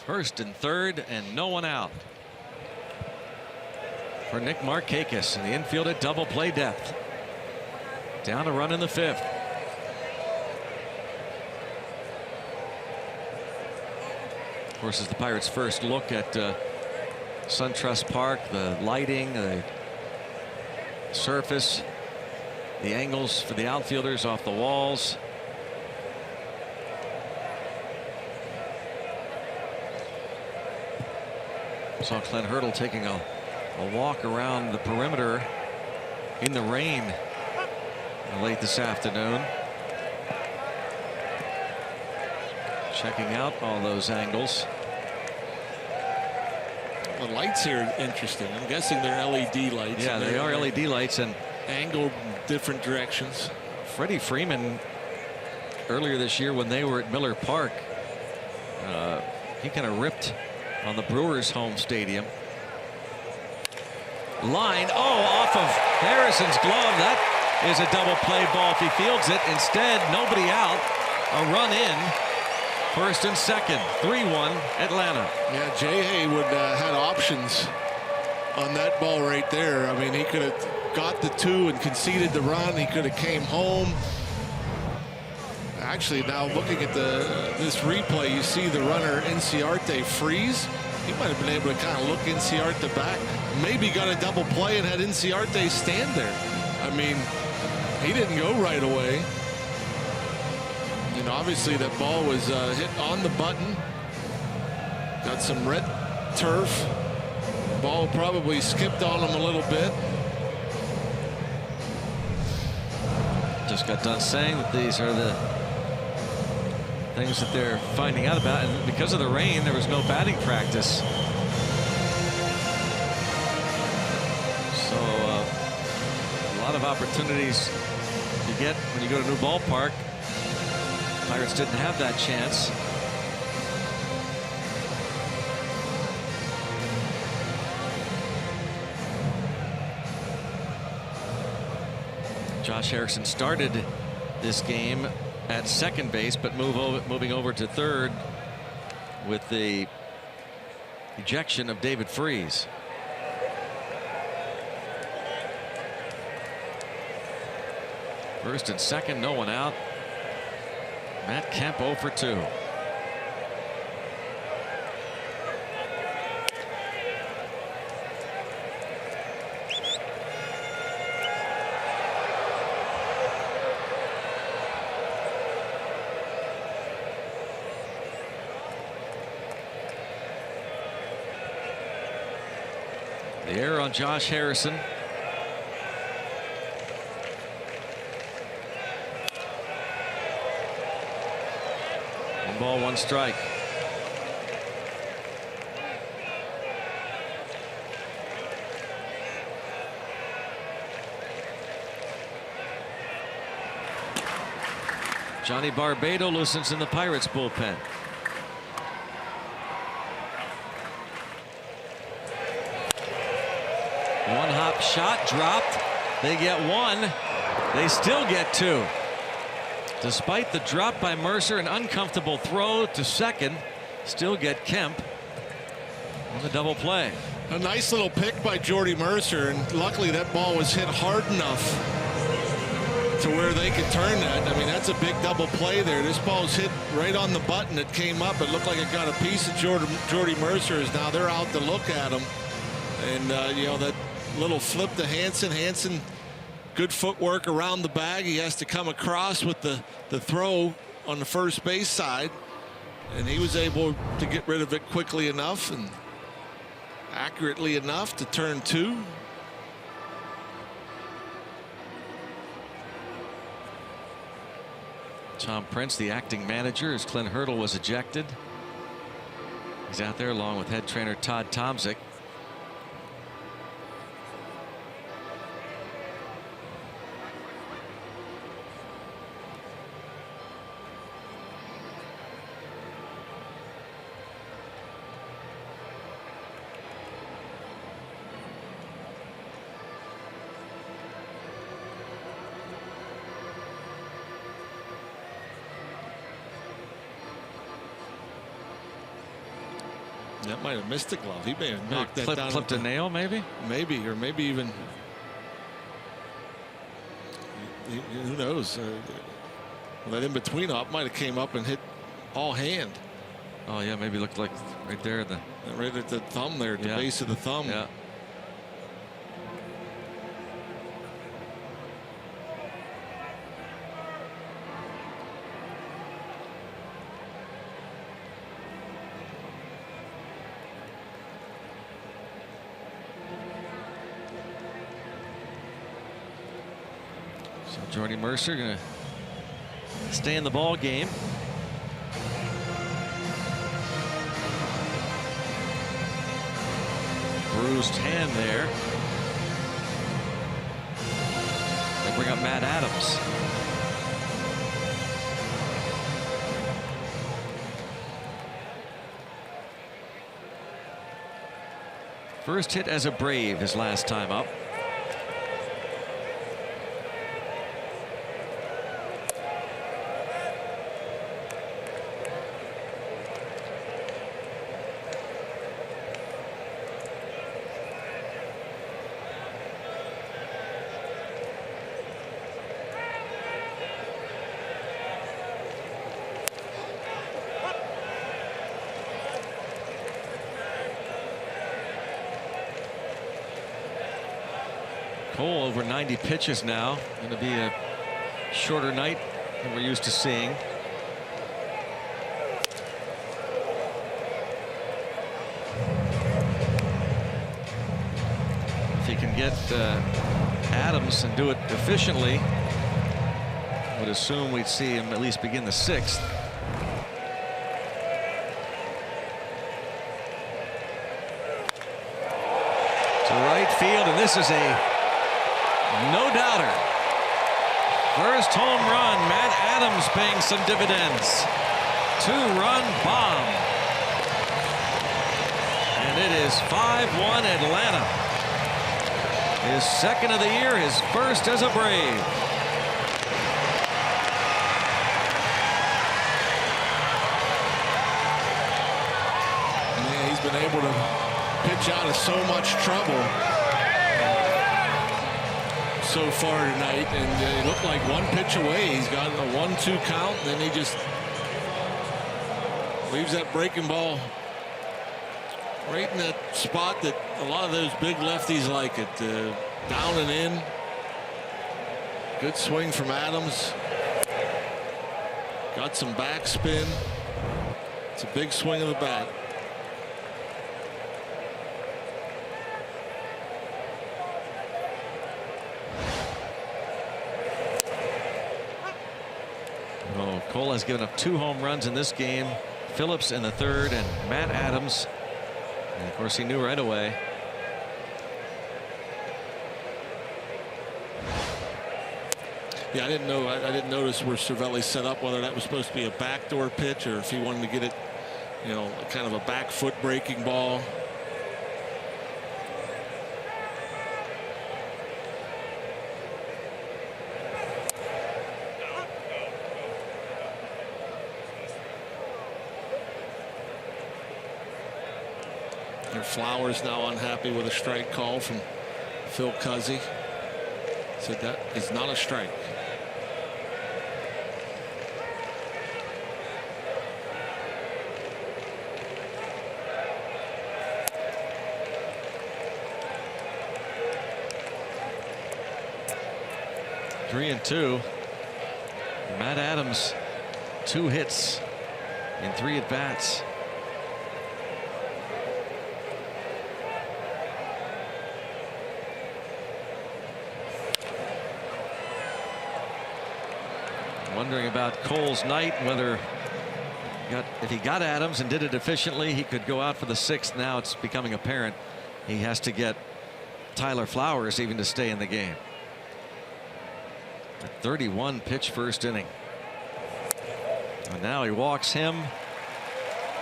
First and third, and no one out for Nick Markakis in the infield at double play depth. Down a run in the fifth. Of course, is the Pirates' first look at SunTrust Park. The lighting, the surface, the angles for the outfielders off the walls. Saw Clint Hurdle taking a walk around the perimeter in the rain late this afternoon. Checking out all those angles. The lights here are interesting. I'm guessing they're LED lights. Yeah, they are LED lights and angled different directions. Freddie Freeman, earlier this year when they were at Miller Park, he kind of ripped on the Brewers' home stadium. Line, off of Harrison's glove. That is a double play ball if he fields it. Instead, nobody out. A run in. First and second. 3-1 Atlanta. Yeah, Jay Haywood had options on that ball right there. I mean, he could have got the 2 and conceded the run. He could have came home. Actually, now looking at this replay, you see the runner Inciarte freeze. He might have been able to kind of look Inciarte back. Maybe got a double play and had Inciarte stand there. I mean, he didn't go right away. You know, obviously that ball was hit on the button. Got some red turf. Ball probably skipped on him a little bit. Just got done saying that these are the things that they're finding out about, and because of the rain there was no batting practice. So a lot of opportunities you get when you go to a new ballpark. Pirates didn't have that chance. Josh Harrison started this game at second base, but moving over to third with the ejection of David Freese. First and second, no one out. Matt Kemp 0 for 2. The error on Josh Harrison. One ball, one strike. Johnny Barbado loosens in the Pirates bullpen. One hop shot dropped. They get one. They still get two. Despite the drop by Mercer, an uncomfortable throw to second, still get Kemp on the double play. A nice little pick by Jordy Mercer, and luckily that ball was hit hard enough to where they could turn that. I mean, that's a big double play there. This ball's hit right on the button. It came up. It looked like it got a piece of Jordy Mercer's. Now they're out to look at him. And, you know, that little flip to Hansen. Hansen, good footwork around the bag. He has to come across with the throw on the first base side. And he was able to get rid of it quickly enough and accurately enough to turn two. Tom Prince, the acting manager, as Clint Hurdle was ejected. He's out there along with head trainer Todd Tomczyk. That might have missed the glove. He may have knocked that down. Clipped a nail, maybe? Maybe, or maybe even. Who knows? That in between up might have came up and hit all hand. Oh yeah, maybe looked like right there, right at the thumb there, at the base of the thumb. Yeah. Jordy Mercer going to stay in the ball game. Bruised hand there. They bring up Matt Adams. First hit as a Brave his last time up. Cole over 90 pitches now. Going to be a shorter night than we're used to seeing. If he can get Adams and do it efficiently, I would assume we'd see him at least begin the 6th. To right field, and this is a no-doubter. First home run. Matt Adams paying some dividends. 2-run bomb. And it is 5-1 Atlanta. His second of the year, his first as a Brave. Yeah, he's been able to pitch out of so much trouble so far tonight, and it looked like one pitch away. He's got a 1-2 count, and then he just leaves that breaking ball right in that spot that a lot of those big lefties like it. Down and in. Good swing from Adams. Got some backspin. It's a big swing of the bat. Cole has given up 2 home runs in this game. Phillips in the 3rd, and Matt Adams. And of course, he knew right away. Yeah, I didn't know. I didn't notice where Cervelli set up, whether that was supposed to be a backdoor pitch or if he wanted to get it, you know, kind of a back foot breaking ball. Flowers now unhappy with a strike call from Phil Cuzzy. Said that is not a strike. Three and 2. Matt Adams, 2 hits in 3 at bats. Wondering about Cole's night, whether if he got Adams and did it efficiently, he could go out for the 6th. Now it's becoming apparent he has to get Tyler Flowers even to stay in the game. A 31 pitch first inning. And now he walks him,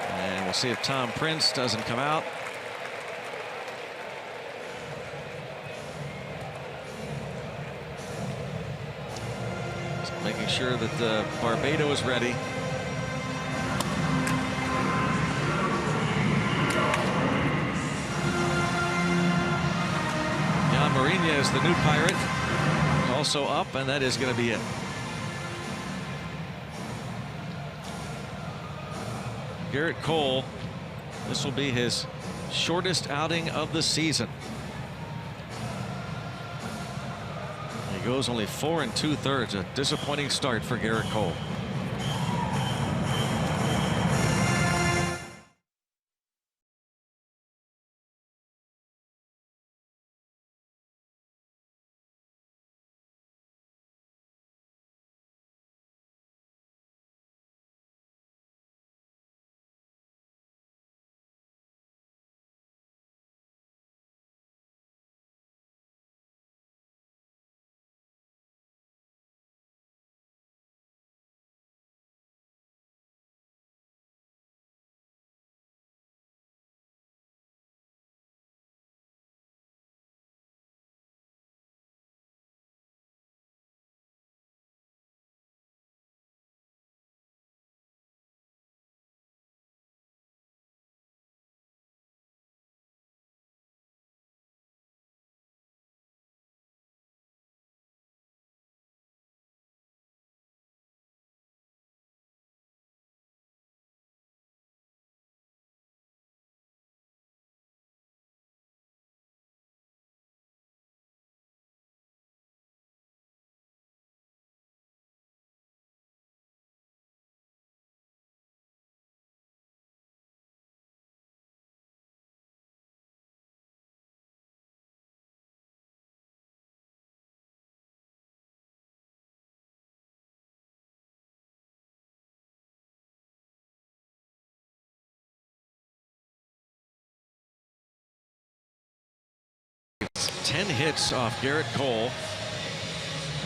and we'll see if Tom Prince doesn't come out. Making sure that Barbado is ready. Jan Mariña is the new Pirate, also up, and that is going to be it. Garrett Cole, this will be his shortest outing of the season. He goes only 4 2/3. A disappointing start for Garrett Cole. has 10 hits off Garrett Cole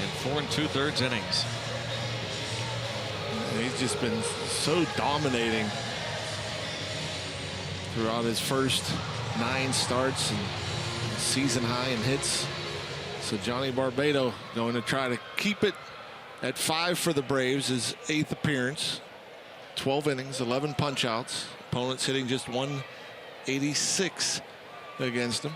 in 4 2/3 innings. He's just been so dominating throughout his first 9 starts and season high in hits. So Johnny Barbado going to try to keep it at 5 for the Braves. His 8th appearance. 12 innings, 11 punch outs. Opponents hitting just 186 against him.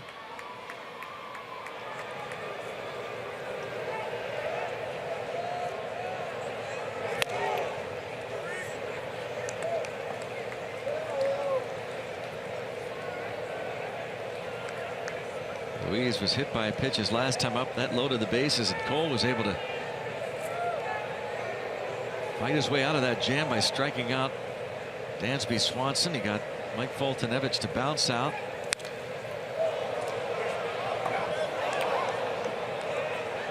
Ruiz was hit by a pitch his last time up. That loaded the bases, and Cole was able to fight his way out of that jam by striking out Dansby Swanson. He got Mike Foltynewicz to bounce out.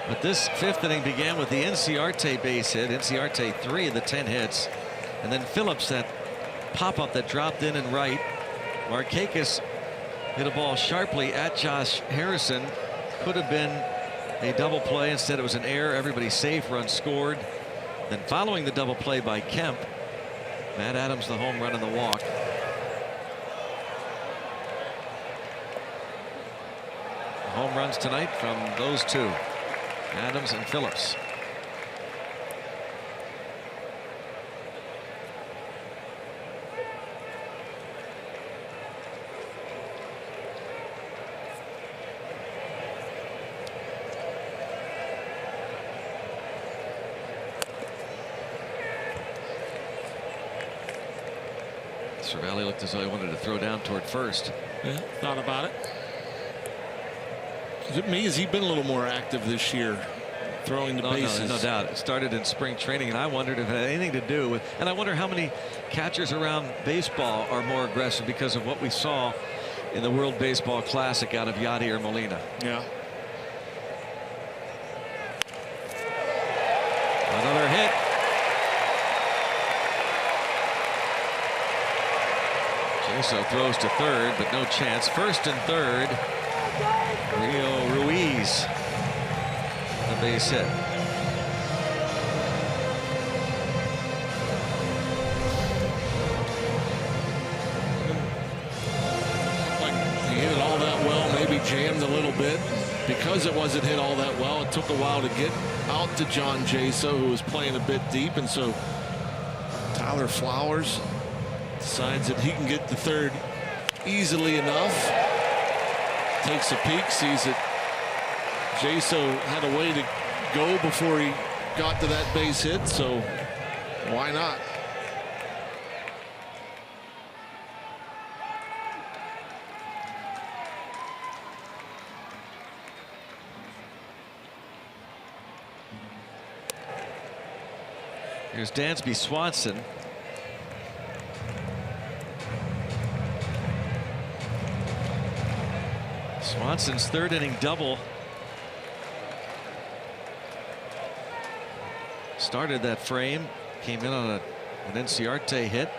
But this 5th inning began with the Inciarte base hit. Inciarte 3 of the 10 hits. And then Phillips, that pop-up that dropped in and right. Markakis hit a ball sharply at Josh Harrison. Could have been a double play. Instead it was an error. Everybody safe. Run scored. Then following the double play by Kemp, Matt Adams the home run and the walk. Home runs tonight from those two, Adams and Phillips. Cervelli looked as though he wanted to throw down toward first. Yeah, thought about it. To me, has he been a little more active this year, throwing the bases? No doubt. It started in spring training, and I wondered if it had anything to do with. And I wonder how many catchers around baseball are more aggressive because of what we saw in the World Baseball Classic out of Yadier Molina. Yeah. Another hit. Jaso throws to third, but no chance. First and third. Rio Ruiz, the base hit. Like he hit it all that well, maybe jammed a little bit. Because it wasn't hit all that well, it took a while to get out to John Jaso, who was playing a bit deep, and so Tyler Flowers decides that he can get to third easily enough. Takes a peek, sees that Jaso had a way to go before he got to that base hit, so why not? Here's Dansby Swanson. Swanson's 3rd inning double started that frame, came in on an Inciarte hit.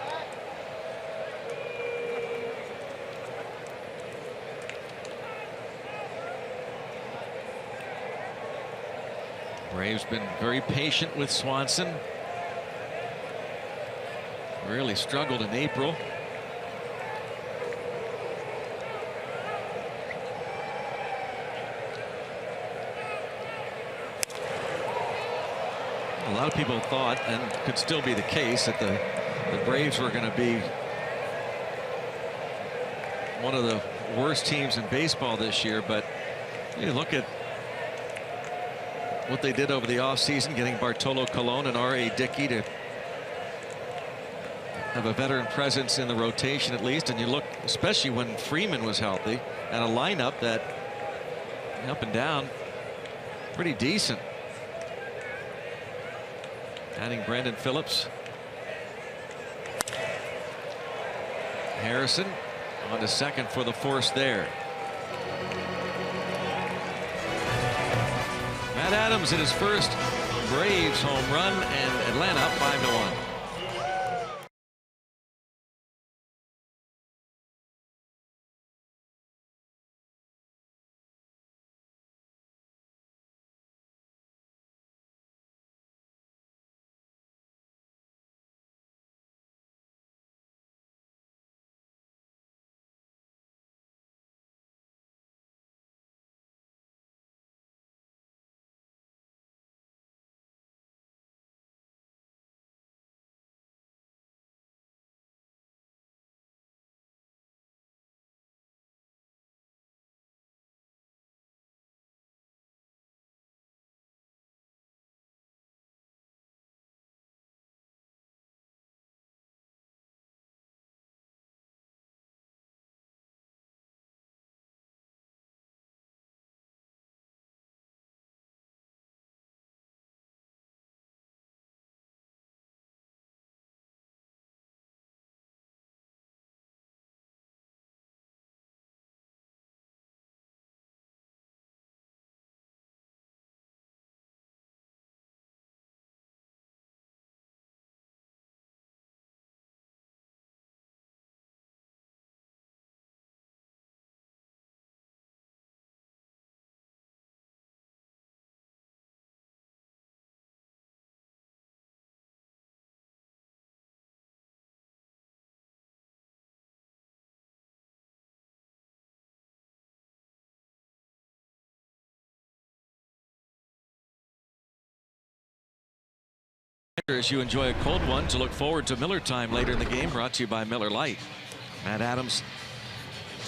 Braves been very patient with Swanson. Really struggled in April. A lot of people thought, and could still be the case, that the Braves were going to be one of the worst teams in baseball this year. But you look at what they did over the offseason, getting Bartolo Colon and R.A. Dickey to have a veteran presence in the rotation at least. And you look, especially when Freeman was healthy, at a lineup that up and down pretty decent. Adding Brandon Phillips. Harrison on to second for the force there. Matt Adams in his first Braves home run, and Atlanta up 5-1. As you enjoy a cold one, to look forward to Miller time later in the game, brought to you by Miller Lite. Matt Adams,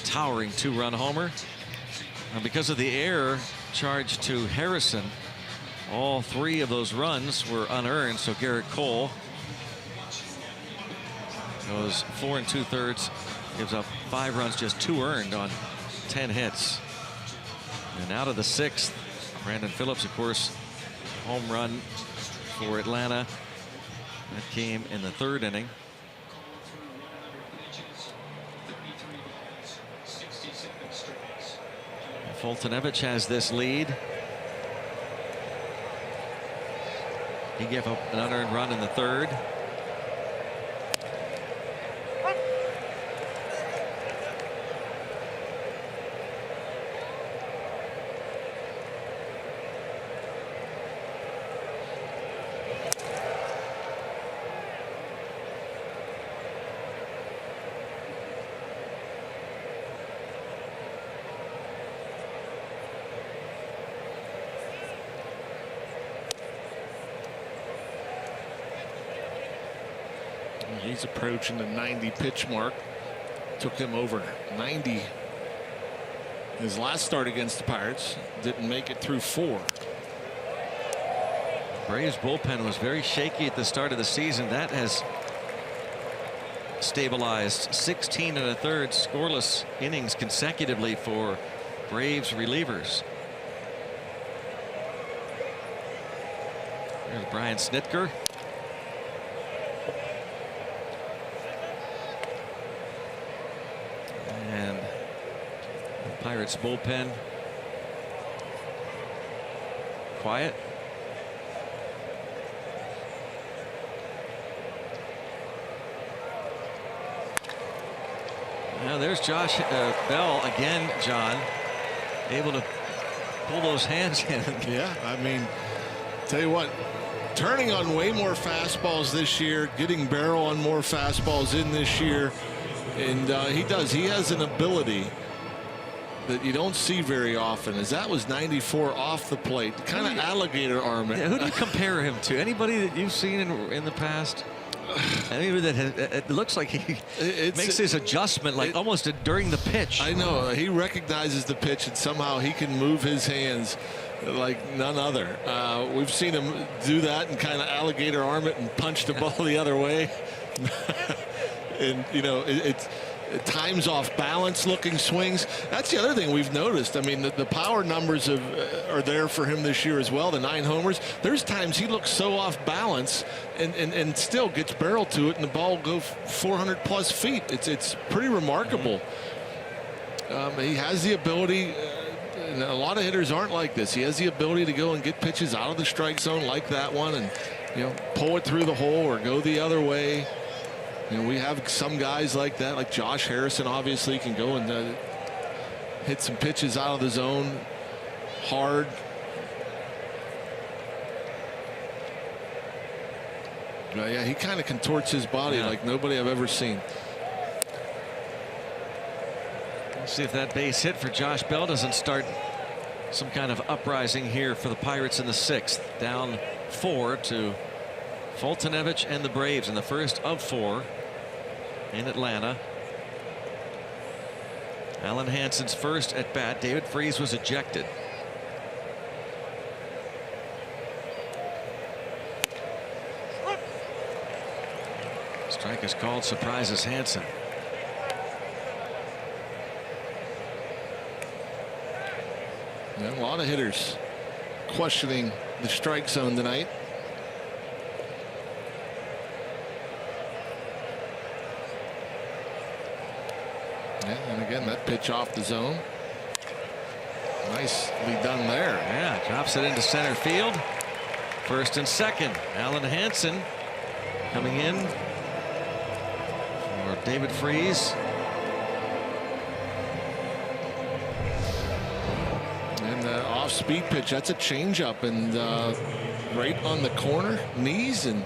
towering 2-run homer. And because of the error charged to Harrison, all 3 of those runs were unearned. So Garrett Cole goes 4 2/3, gives up 5 runs, just 2 earned on 10 hits. And out of the 6th, Brandon Phillips, of course, home run for Atlanta. That came in the 3rd inning. Foltynewicz has this lead. He gave up an unearned run in the 3rd. He's approaching the 90 pitch mark. Took him over 90 his last start against the Pirates. Didn't make it through 4. Braves bullpen was very shaky at the start of the season. That has stabilized. 16 1/3 scoreless innings consecutively for Braves relievers. There's Brian Snitker. And the Pirates bullpen quiet. Now there's Josh Bell again, John, able to pull those hands in. Yeah, I mean, tell you what, turning on way more fastballs this year, getting barrel on more fastballs in this year, and he has an ability that you don't see very often, as that was 94 off the plate, kind of alligator arm. Yeah, who do you compare him to? Anybody that you've seen in the past? Anybody that has, it looks like he makes his adjustment like almost during the pitch. I know, he recognizes the pitch and somehow he can move his hands like none other. We've seen him do that and kind of alligator arm it and punch the ball the other way. And you know, it's times off balance looking swings. That's the other thing we've noticed. I mean, the power numbers are there for him this year as well, the 9 homers. There's times he looks so off balance and still gets barrel to it and the ball will go 400 plus feet. It's pretty remarkable. He has the ability, and a lot of hitters aren't like this. He has the ability to go and get pitches out of the strike zone like that one and, you know, pull it through the hole or go the other way. You know, we have some guys like that, like Josh Harrison obviously can go and hit some pitches out of the zone hard. Yeah, he kind of contorts his body like nobody I've ever seen. We'll see if that base hit for Josh Bell doesn't start some kind of uprising here for the Pirates in the 6th. Down 4 to Foltynewicz and the Braves in the first of 4 in Atlanta. Alan Hansen's first at bat. David Freese was ejected. Strike is called, surprises Hansen. A lot of hitters questioning the strike zone tonight. And again, that pitch off the zone. Nicely done there. Yeah, drops it into center field. First and second. Alan Hansen coming in for David Freese. And the off-speed pitch, that's a changeup, and right on the corner, knees, and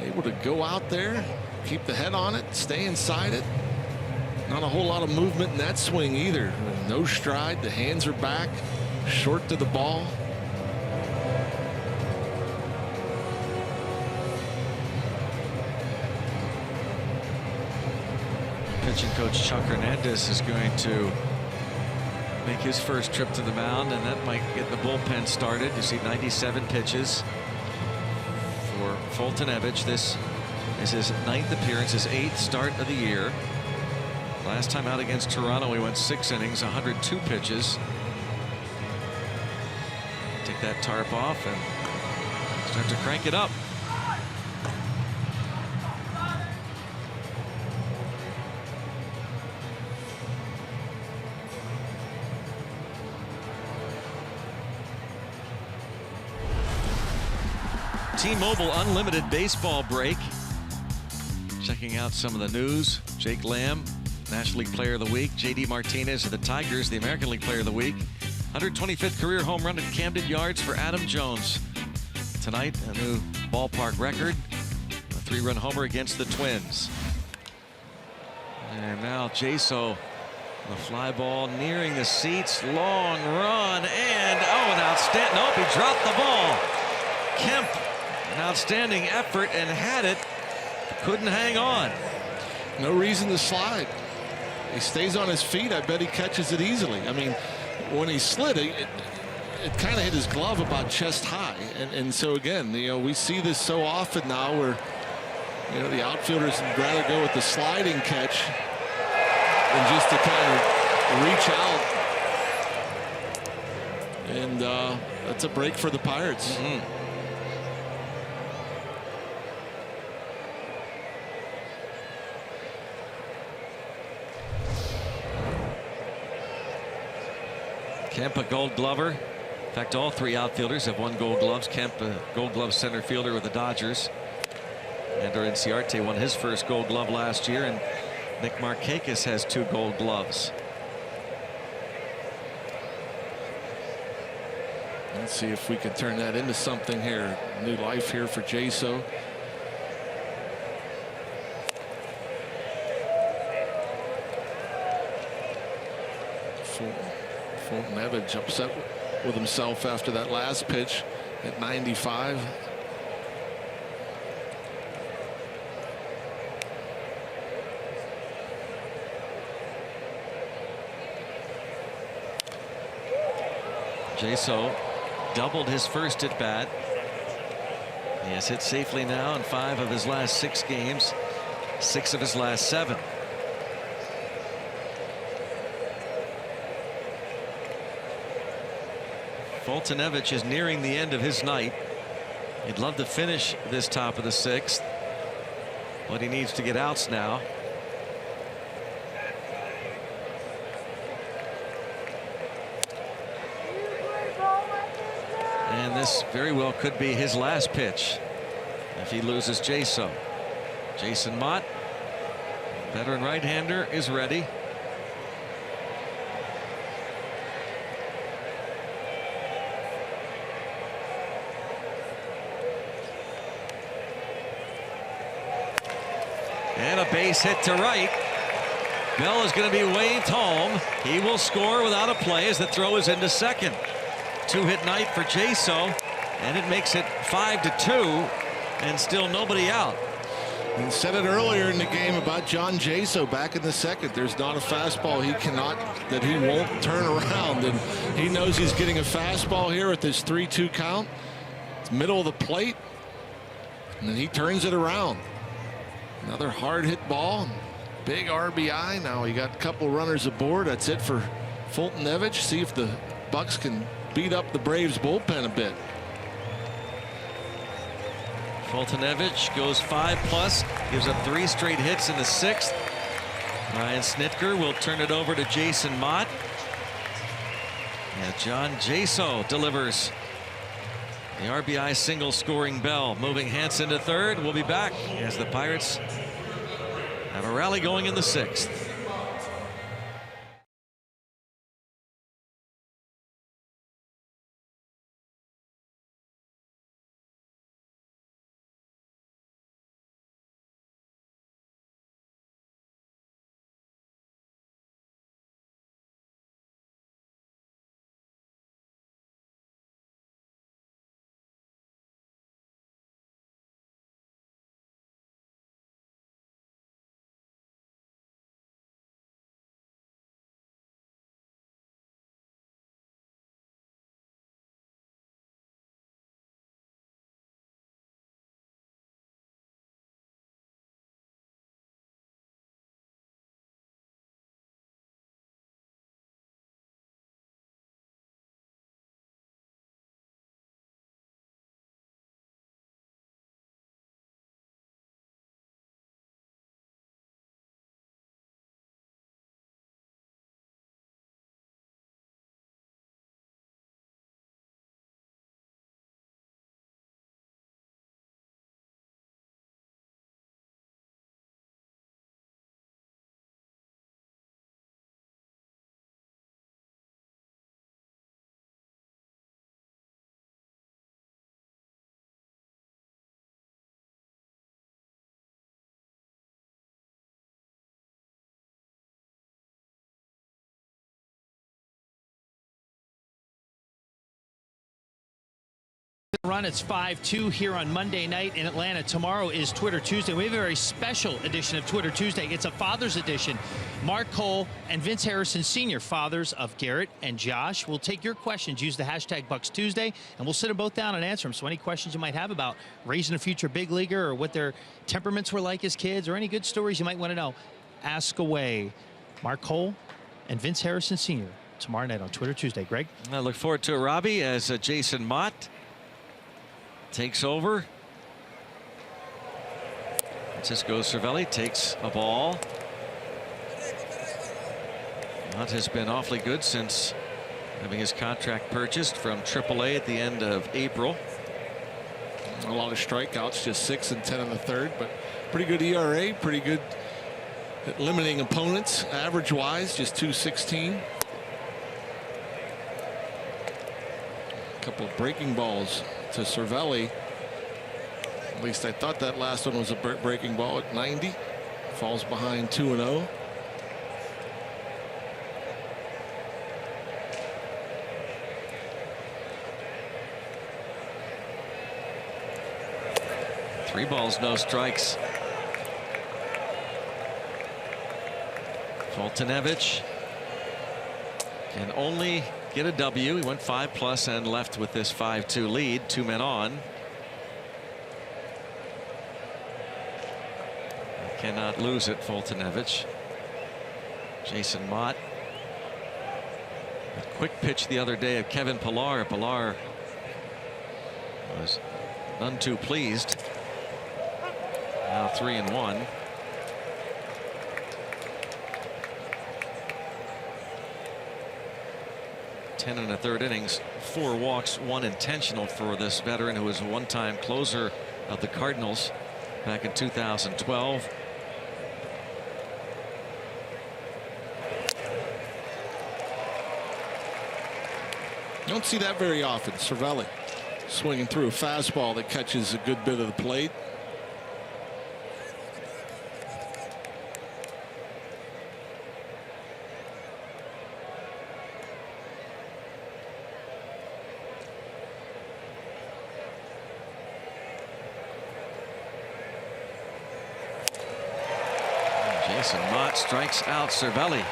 able to go out there, keep the head on it, stay inside it. Not a whole lot of movement in that swing either. No stride. The hands are back. Short to the ball. pitching coach Chuck Hernandez is going to make his first trip to the mound, and that might get the bullpen started. You see 97 pitches for Foltynewicz. This is his 9th appearance, his 8th start of the year. Last time out against Toronto, he went 6 innings, 102 pitches. Take that tarp off and start to crank it up. T-Mobile Unlimited Baseball break. Checking out some of the news. Jake Lamb, National League Player of the Week. J.D. Martinez of the Tigers, the American League Player of the Week. 125th career home run at Camden Yards for Adam Jones. Tonight, a new ballpark record. A 3-run homer against the Twins. And now Jaso, the fly ball nearing the seats. Long run, and an outstanding. Nope, he dropped the ball. Kemp, an outstanding effort, and had it. Couldn't hang on. No reason to slide. He stays on his feet. I bet he catches it easily. I mean, when he slid it kind of hit his glove about chest high. And so again, we see this so often now where the outfielders would rather go with the sliding catch than just to kind of reach out. And that's a break for the Pirates. Kemp, a Gold Glover. In fact, all 3 outfielders have won Gold Gloves. Kemp, a Gold Glove center fielder with the Dodgers. Ender Inciarte won his first Gold Glove last year, and Nick Markakis has 2 Gold Gloves. Let's see if we can turn that into something here. New life here for Jaso. Foltynewicz upset with himself after that last pitch at 95. Jaso doubled his first at bat. He has hit safely now in 5 of his last 6 games, 6 of his last 7. Foltynewicz is nearing the end of his night. He'd love to finish this top of the 6th, but he needs to get outs now. And this very well could be his last pitch if he loses Jaso. Jason Mott, veteran right-hander, is ready. And a base hit to right. Bell is going to be waved home. He will score without a play as the throw is into second. 2-hit night for Jaso, and it makes it 5-2, and still nobody out. And said it earlier in the game about John Jaso back in the 2nd. There's not a fastball that he won't turn around, and he knows he's getting a fastball here at this 3-2 count. It's middle of the plate, and then he turns it around. Another hard hit ball, big RBI. Now he got a couple runners aboard. That's it for Foltynewicz. See if the Bucks can beat up the Braves bullpen a bit. Foltynewicz goes 5+, gives up 3 straight hits in the 6th. Ryan Snitker will turn it over to Jason Mott. And John Jaso delivers the RBI single scoring Bell. Moving Hansen to third. We'll be back as the Pirates have a rally going in the 6th. run. It's 5-2 here on Monday night in Atlanta. Tomorrow is Twitter Tuesday. We have a very special edition of Twitter Tuesday. It's a Father's edition. Mark Cole and Vince Harrison Sr., fathers of Garrett and Josh, will take your questions. Use the hashtag BucksTuesday, and we'll sit them both down and answer them. So any questions you might have about raising a future big leaguer or what their temperaments were like as kids or any good stories you might want to know, ask away. Mark Cole and Vince Harrison Sr. tomorrow night on Twitter Tuesday. Greg? I look forward to it, Robbie, as Jason Mott takes over. Francisco Cervelli takes a ball. Mott has been awfully good since having his contract purchased from AAA at the end of April. A lot of strikeouts, just 6 and 10 in the third, but pretty good ERA, pretty good at limiting opponents. Average wise, just .216. A couple of breaking balls to Cervelli. At least I thought that last one was a breaking ball at 90. Falls behind 2-0. Three balls, no strikes. Foltynewicz can only get a W. He went 5+ and left with this 5-2 lead. 2 men on. Cannot lose it, Foltynewicz. Jason Mott. A quick pitch the other day of Kevin Pillar. Pillar was none too pleased. Now 3-1. Ten and a third innings, 4 walks, 1 intentional for this veteran who was a one-time closer of the Cardinals back in 2012. You don't see that very often. Cervelli swinging through a fastball that catches a good bit of the plate. Jason Mott strikes out Cervelli.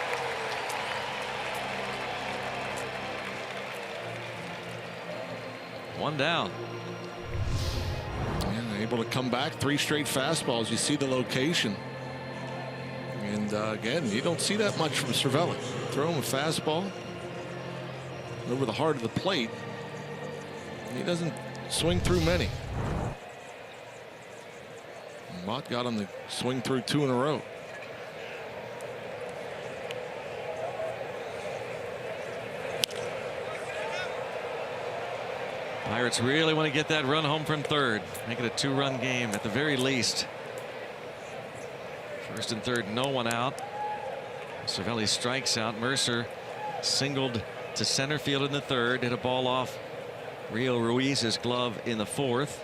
One down. Yeah, able to come back 3 straight fastballs. You see the location. And again, you don't see that much from Cervelli. Throw him a fastball over the heart of the plate. He doesn't swing through many. Mott got him to swing through 2 in a row. Pirates really want to get that run home from third. Make it a 2-run game at the very least. First and third, no one out. Cervelli strikes out. Mercer singled to center field in the third. Hit a ball off Rio Ruiz's glove in the fourth.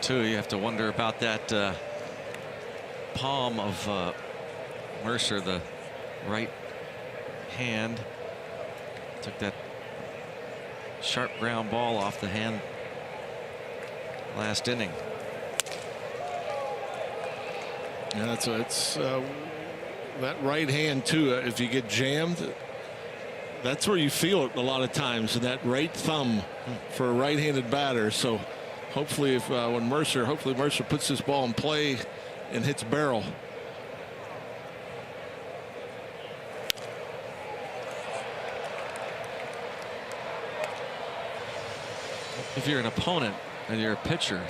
You have to wonder about that palm of Mercer, the right hand. Took that sharp ground ball off the hand last inning. Yeah, it's that right hand too. If you get jammed, that's where you feel it a lot of times, in that right thumb for a right-handed batter. So hopefully, if hopefully Mercer puts this ball in play and hits barrel. If you're an opponent and you're a pitcher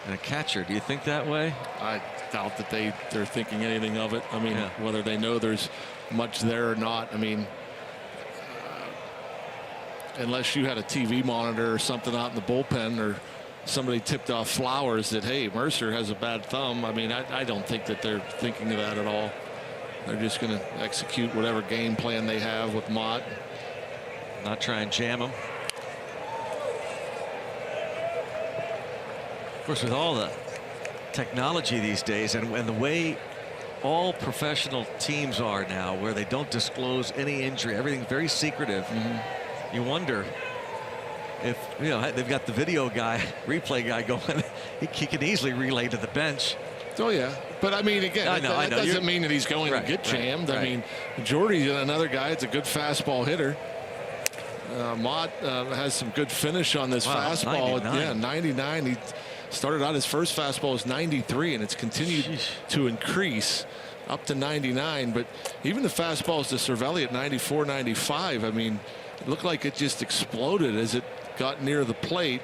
and a catcher, do you think that way? I doubt that they're thinking anything of it. I mean, whether they know there's much there or not. I mean, unless you had a TV monitor or something out in the bullpen, or somebody tipped off Flowers that, hey, Mercer has a bad thumb. I mean, I don't think that they're thinking of that at all. They're just going to execute whatever game plan they have with Mott. Not try and jam him. Of course, with all the technology these days and the way all professional teams are now, where they don't disclose any injury, everything's very secretive. You wonder if, you know, they've got the video guy, replay guy going, he can easily relay to the bench. Oh yeah, but I mean, again, that doesn't mean that he's going to get jammed. I mean, Jordy's another guy. It's a good fastball hitter. Mott has some good finish on this fastball. 99. Yeah, 99. He started out his first fastball was 93, and it's continued to increase up to 99. But even the fastballs to Cervelli at 94, 95. I mean, it looked like it just exploded as it got near the plate.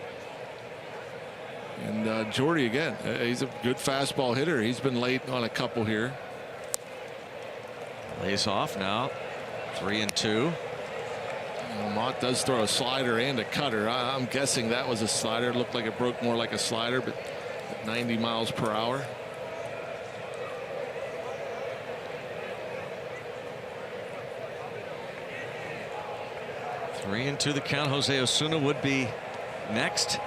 And Jordy again, he's a good fastball hitter. He's been late on a couple here. Lays off now. 3-2. Mott does throw a slider and a cutter. I'm guessing that was a slider. It looked like it broke more like a slider, but at 90 miles per hour. Three and two the count. Jose Osuna would be next.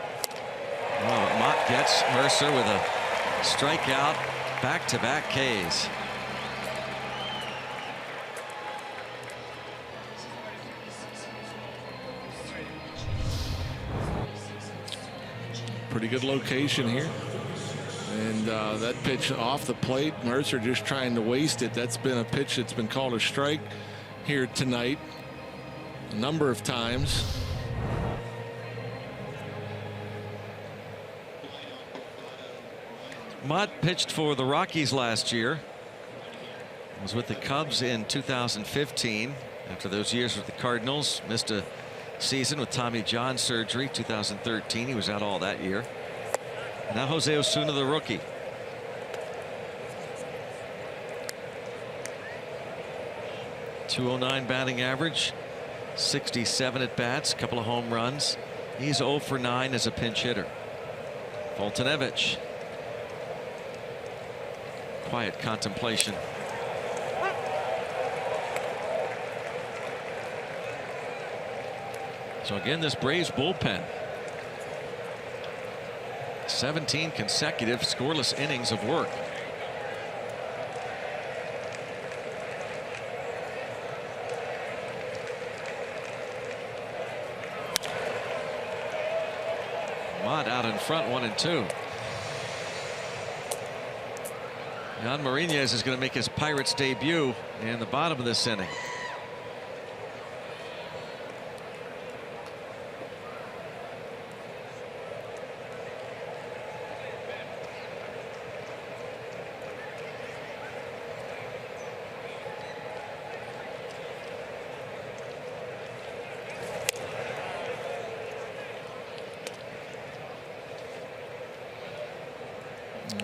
Oh, Mott gets Mercer with a strikeout. Back-to-back Ks. Pretty good location here. And that pitch off the plate, Mercer just trying to waste it. That's been a pitch that's been called a strike here tonight a number of times. Mott pitched for the Rockies last year. Was with the Cubs in 2015. After those years with the Cardinals, missed a season with Tommy John surgery. 2013, he was out all that year. Now Jose Osuna, the rookie. .209 batting average, 67 at bats, couple of home runs. He's 0 for 9 as a pinch hitter. Foltynewicz. Quiet contemplation. So again, this Braves bullpen. 17 consecutive scoreless innings of work. Mott out in front, 1-2. Jan Marinez is going to make his Pirates debut in the bottom of this inning.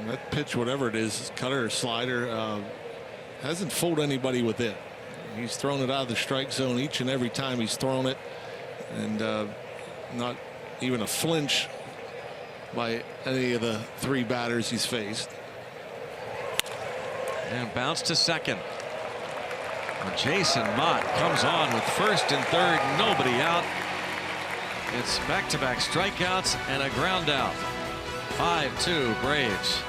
That pitch, whatever it is, cutter or slider, hasn't fooled anybody with it. He's thrown it out of the strike zone each and every time he's thrown it, and not even a flinch by any of the three batters he's faced. And bounce to second. Well, Jason Mott comes on with first and third, nobody out. It's back-to-back strikeouts and a ground out. 5-2 Braves.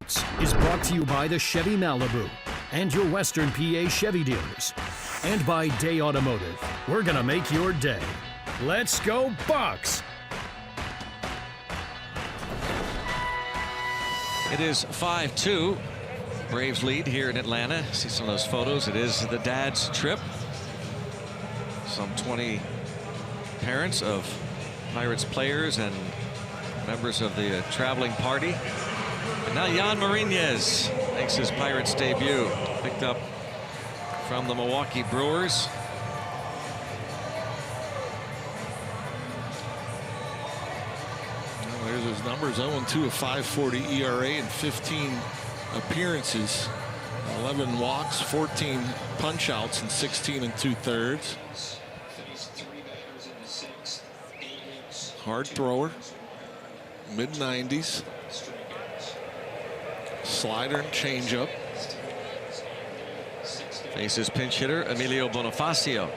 Sports is brought to you by the Chevy Malibu and your Western PA Chevy dealers. And by Day Automotive. We're going to make your day. Let's go Bucks! It is 5-2. Braves lead here in Atlanta. See some of those photos. It is the dad's trip. Some 20 parents of Pirates players and members of the traveling party. And now Jan Marinez makes his Pirates debut. Picked up from the Milwaukee Brewers. Well, there's his numbers. 0-2, a 5.40 ERA in 15 appearances. 11 walks, 14 punch outs, and 16 2/3. Hard thrower, mid-90s. Slider and changeup. Faces pinch hitter Emilio Bonifacio.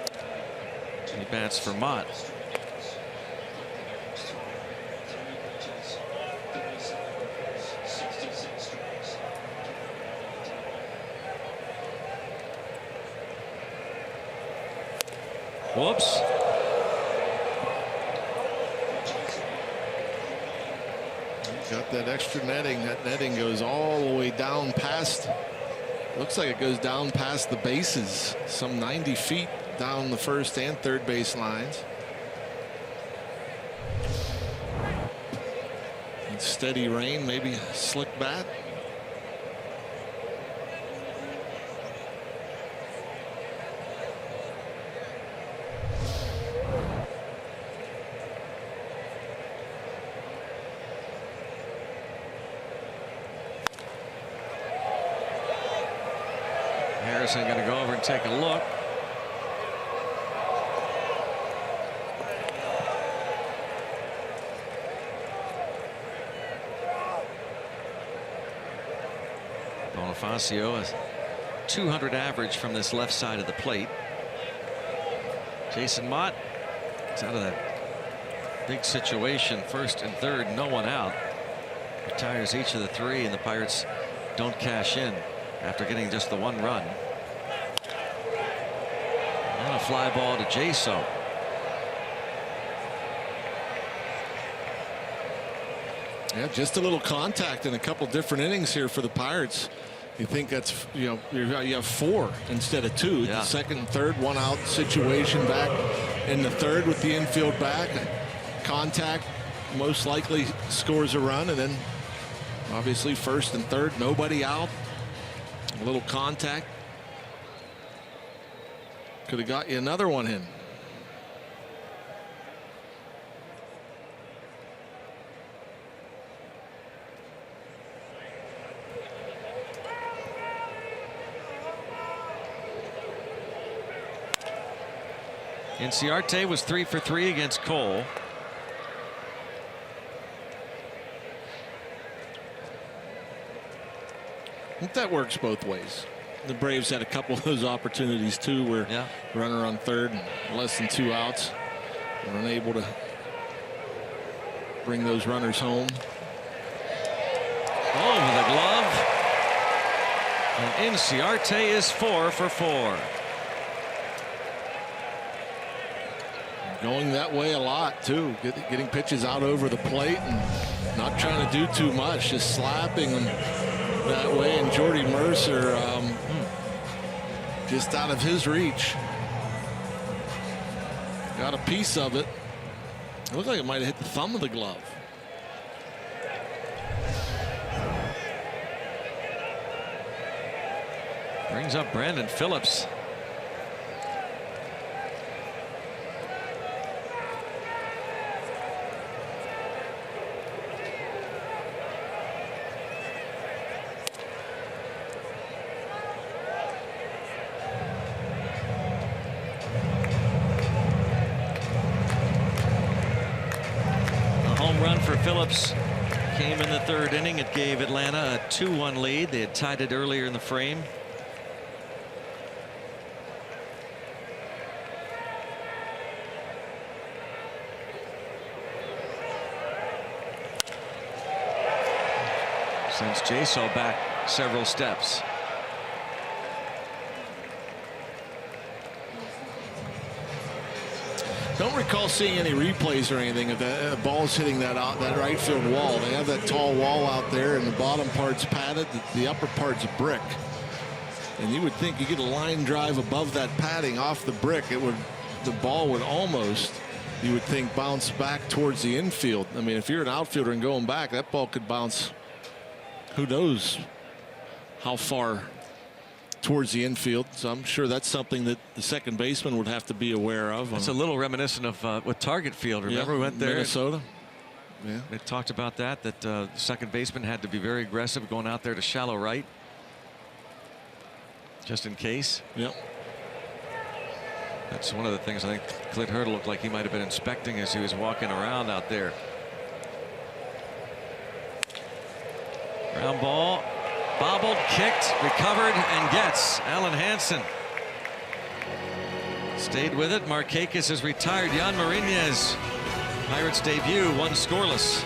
He bats for Mott. Whoops. Got that extra netting. That netting goes all the way down past. Looks like it goes down past the bases. Some 90 feet down the first and third base lines. And steady rain, maybe a slick bat. Harrison going to go over and take a look. Bonifacio, a 200 average from this left side of the plate. Jason Mott is out of that big situation. First and third, no one out. Retires each of the three, and the Pirates don't cash in after getting just the one run. And a fly ball to Jaso. Yeah, just a little contact in a couple different innings here for the Pirates. You think that's, you have 4 instead of 2. Yeah. The second and third, one out situation back in the third with the infield back. Contact most likely scores a run, and then obviously first and third, nobody out. A little contact could have got you another one in. Inciarte was 3 for 3 against Cole. I think that works both ways. The Braves had a couple of those opportunities too, where runner on third and less than 2 outs, were unable to bring those runners home. Over the glove. And Inciarte is 4 for 4. Going that way a lot too, getting pitches out over the plate and not trying to do too much, just slapping them that way. And Jordy Mercer just out of his reach. Got a piece of it. It looked like it might have hit the thumb of the glove. Brings up Brandon Phillips. Phillips came in the third inning. It gave Atlanta a 2-1 lead. They had tied it earlier in the frame. Sends Jaso back several steps. Don't recall seeing any replays or anything of that ball's hitting that right field wall. They have that tall wall out there, and the bottom part's padded, the upper part's brick. And you would think you get a line drive above that padding off the brick, the ball would almost, you would think, bounce back towards the infield. I mean, if you're an outfielder and going back, that ball could bounce, who knows how far towards the infield. So I'm sure that's something that the second baseman would have to be aware of. It's a little reminiscent of with Target Field. Remember, we went there, Minnesota. Yeah, they talked about that the second baseman had to be very aggressive going out there to shallow right, just in case. Yep. That's one of the things I think Clint Hurdle looked like he might have been inspecting as he was walking around out there. Ground ball, bobbled, kicked, recovered, and gets Alan Hansen. Stayed with it. Markakis is retired. Jan Marinez, Pirates debut, one scoreless.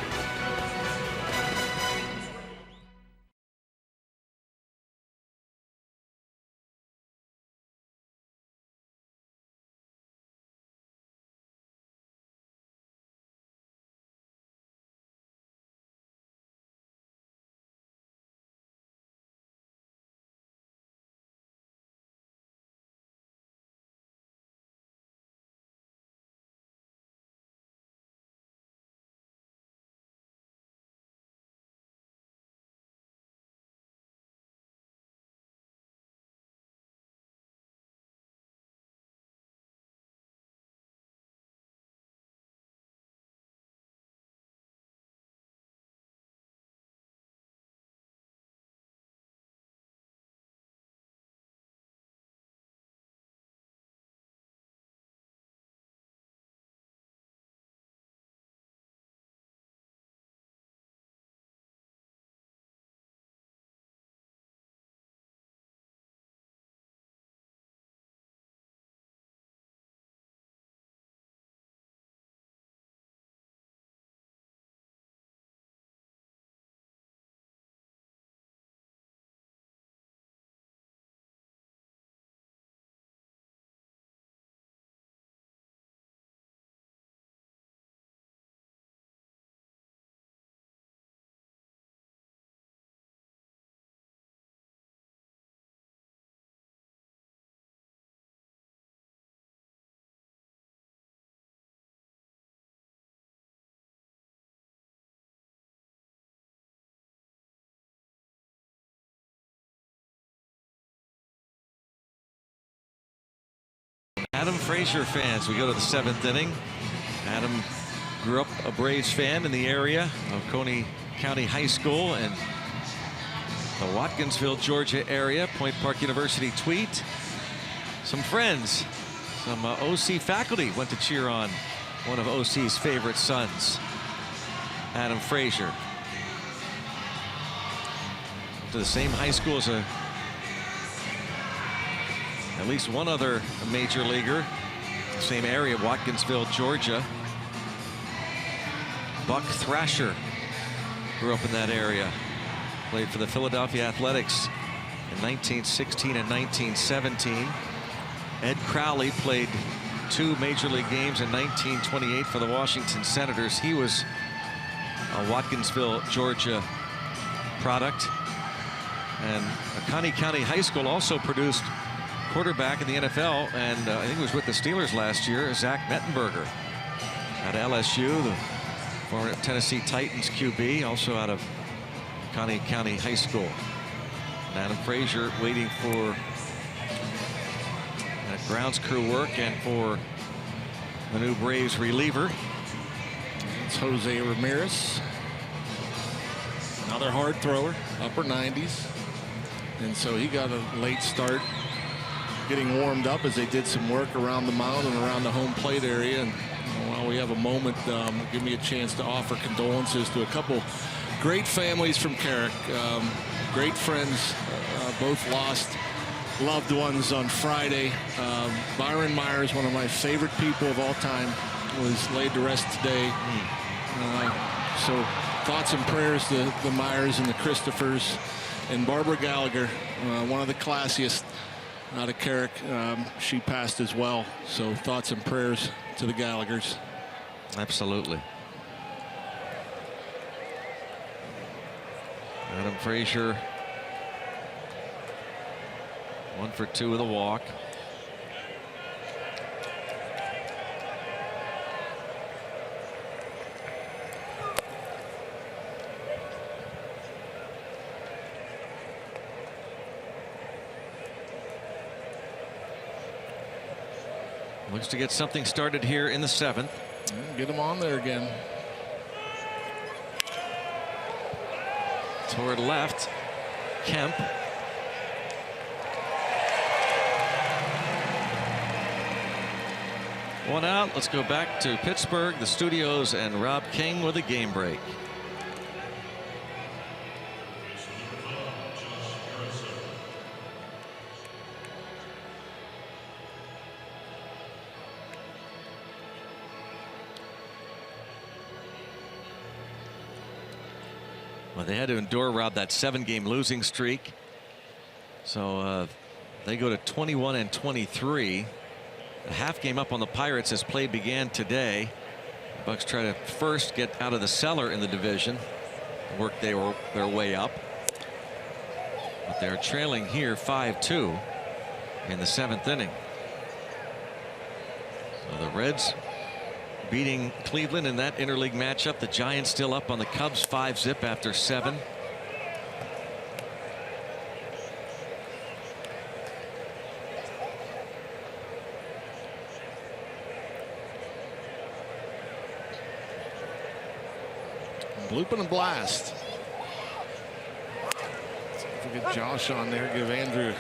Adam Frazier fans, we go to the seventh inning. Adam grew up a Braves fan in the area of Coney County High School and the Watkinsville, Georgia area. Point Park University tweet. Some friends, some OC faculty went to cheer on one of OC's favorite sons, Adam Frazier. To the same high school as at least one other major leaguer, same area, Watkinsville, Georgia. Buck Thrasher grew up in that area. Played for the Philadelphia Athletics in 1916 and 1917. Ed Crowley played 2 major league games in 1928 for the Washington Senators. He was a Watkinsville, Georgia product. And Coney County High School also produced quarterback in the NFL, and I think he was with the Steelers last year, Zach Mettenberger out of LSU, the former Tennessee Titans QB, also out of Coney County High School. And Adam Frazier waiting for grounds crew work and for the new Braves reliever. It's Jose Ramirez, another hard thrower, upper 90s, and so he got a late start getting warmed up as they did some work around the mound and around the home plate area. And while we have a moment, give me a chance to offer condolences to a couple great families from Carrick. Great friends, both lost loved ones on Friday. Byron Myers, one of my favorite people of all time, was laid to rest today. So thoughts and prayers to the Myers and the Christophers and Barbara Gallagher, one of the classiest out of Carrick. She passed as well. So thoughts and prayers to the Gallaghers. Absolutely. Adam Frazier 1 for 2 with a walk. Looks to get something started here in the 7th. Get him on there again. Toward left, Kemp. One out. Let's go back to Pittsburgh, the studios, and Rob King with a game break. Well, they had to endure, Rob, that 7-game losing streak. So they go to 21-23. A half game up on the Pirates as play began today. The Bucks try to first get out of the cellar in the division, work their way up. But they're trailing here 5-2 in the 7th inning. So the Reds beating Cleveland in that interleague matchup. The Giants still up on the Cubs 5-zip after 7. Blooping and blast. If we get Josh on there, give Andrew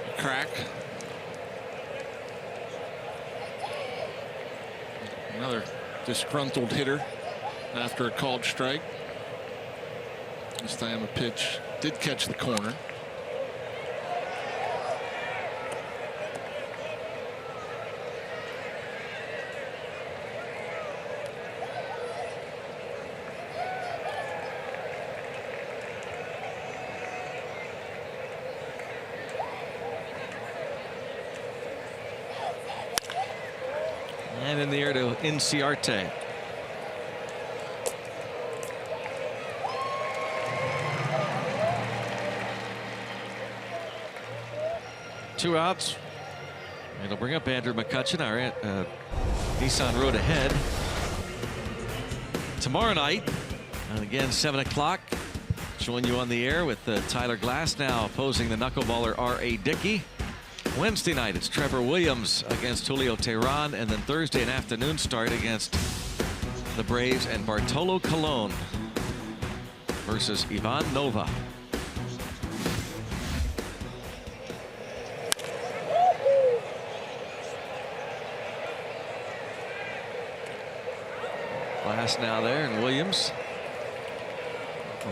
a crack. Another disgruntled hitter after a called strike. This time a pitch did catch the corner. And in the air to Inciarte. Two outs. It'll bring up Andrew McCutchen. Our Nissan Road ahead tomorrow night, and again 7 o'clock. Join you on the air with Tyler Glass now opposing the knuckleballer R.A. Dickey. Wednesday night, it's Trevor Williams against Julio Teheran, and then Thursday an afternoon start against the Braves and Bartolo Colon versus Ivan Nova. Glass now there, and Williams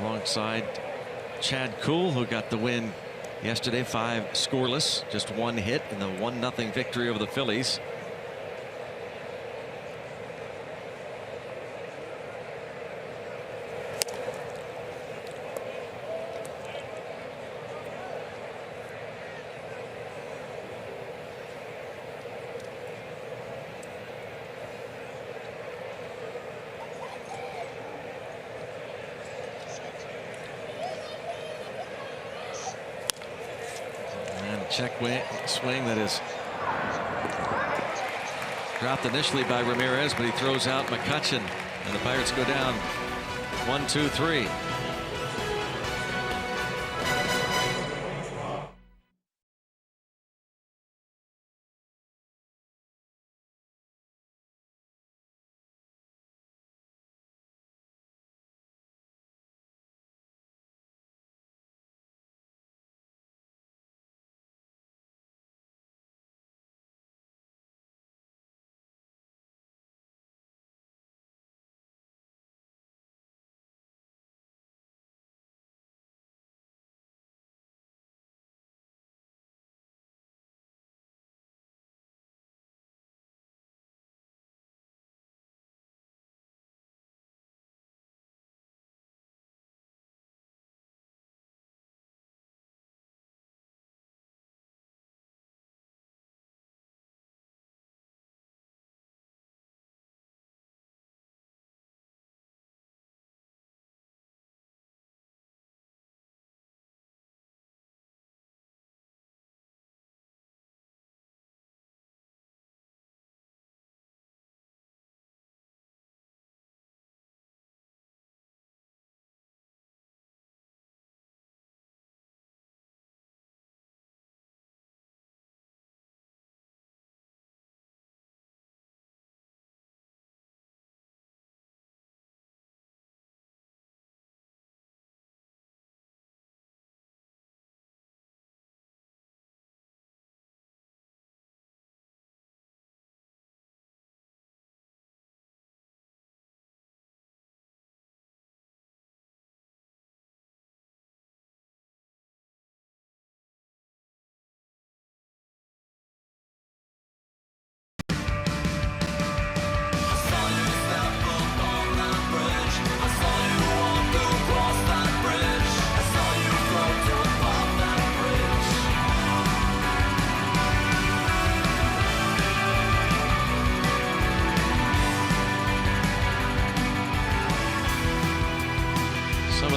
alongside Chad Kuhl, who got the win yesterday, 5 scoreless, just 1 hit in the 1-0 victory over the Phillies. Check swing that is dropped initially by Ramirez, but he throws out McCutchen, and the Pirates go down 1-2-3.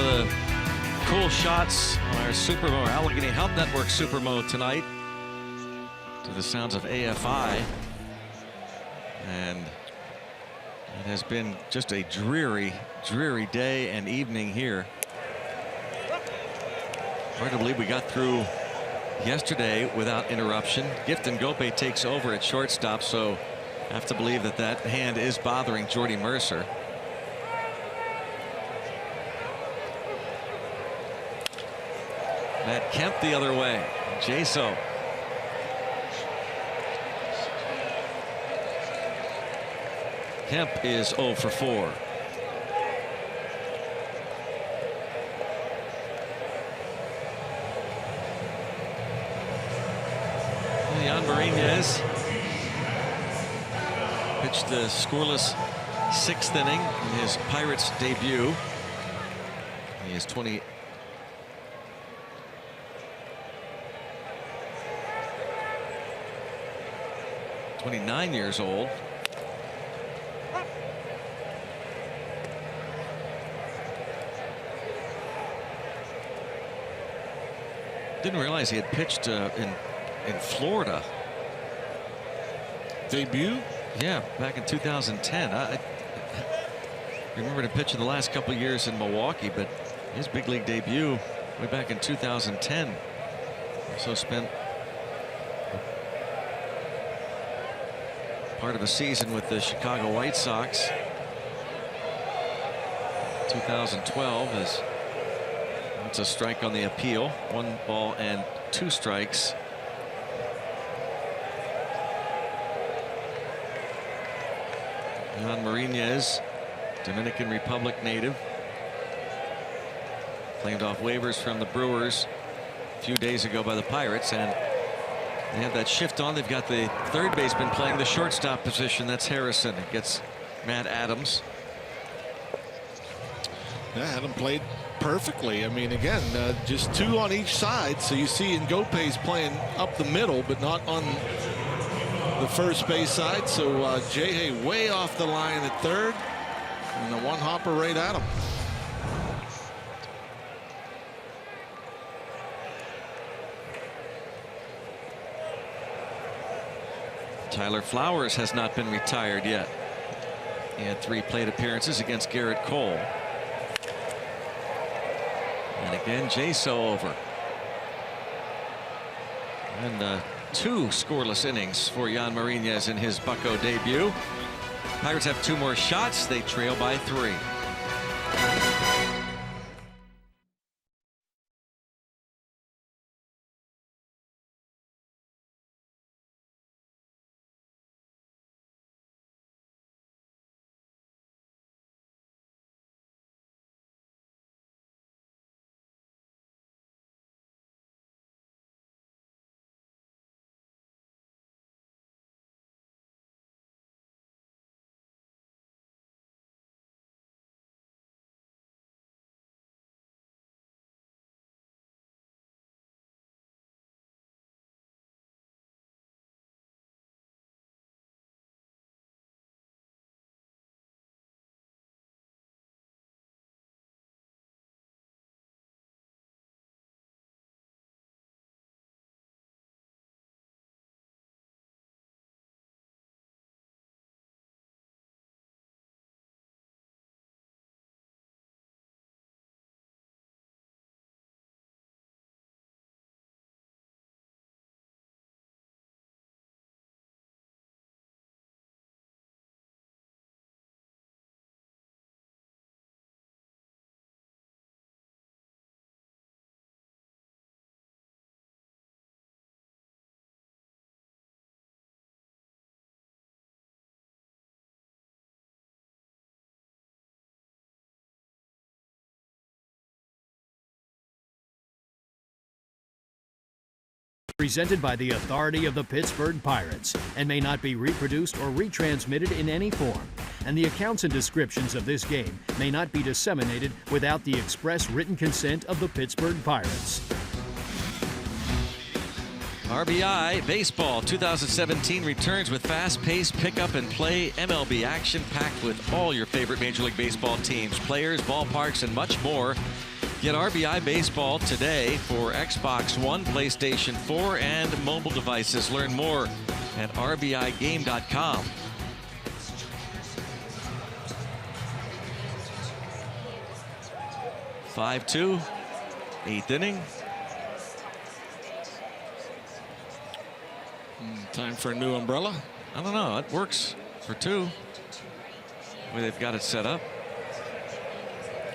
of the cool shots on our Supermo, our Allegheny Health Network Supermo tonight, to the sounds of AFI. And it has been just a dreary, dreary day and evening here. Hard to believe we got through yesterday without interruption. Gifton Gope takes over at shortstop, so I have to believe that that hand is bothering Jordy Mercer. Matt Kemp the other way. Jaso. Kemp is 0 for 4. Yan Marinez pitched the scoreless 6th inning in his Pirates debut. He is 29 years old. Didn't realize he had pitched in Florida. Debut? Yeah, back in 2010. I remember him pitching the last couple of years in Milwaukee, but his big league debut way back in 2010. Also spent part of a season with the Chicago White Sox. 2012 is it's a strike on the appeal. 1 ball and 2 strikes. Yan Marinez, Dominican Republic native, claimed off waivers from the Brewers a few days ago by the Pirates, and they have that shift on. They've got the third baseman playing the shortstop position. That's Harrison. It gets Matt Adams. Yeah, Adam played perfectly. I mean, again, just 2 on each side. So you see Ngope's playing up the middle, but not on the first base side. So Jay way off the line at third, and the 1-hopper right at him. Tyler Flowers has not been retired yet. He had 3 plate appearances against Garrett Cole. And again, Jaso over. And 2 scoreless innings for Yan Marinez in his Bucco debut. Pirates have 2 more shots. They trail by 3. Presented by the authority of the Pittsburgh Pirates and may not be reproduced or retransmitted in any form. And the accounts and descriptions of this game may not be disseminated without the express written consent of the Pittsburgh Pirates. RBI Baseball 2017 returns with fast-paced pick-up-and-play MLB action packed with all your favorite Major League Baseball teams, players, ballparks, and much more. Get RBI Baseball today for Xbox One, PlayStation 4, and mobile devices. Learn more at rbigame.com. Five-two, 8th inning. Time for a new umbrella. I don't know. It works for two. The way they've got it set up.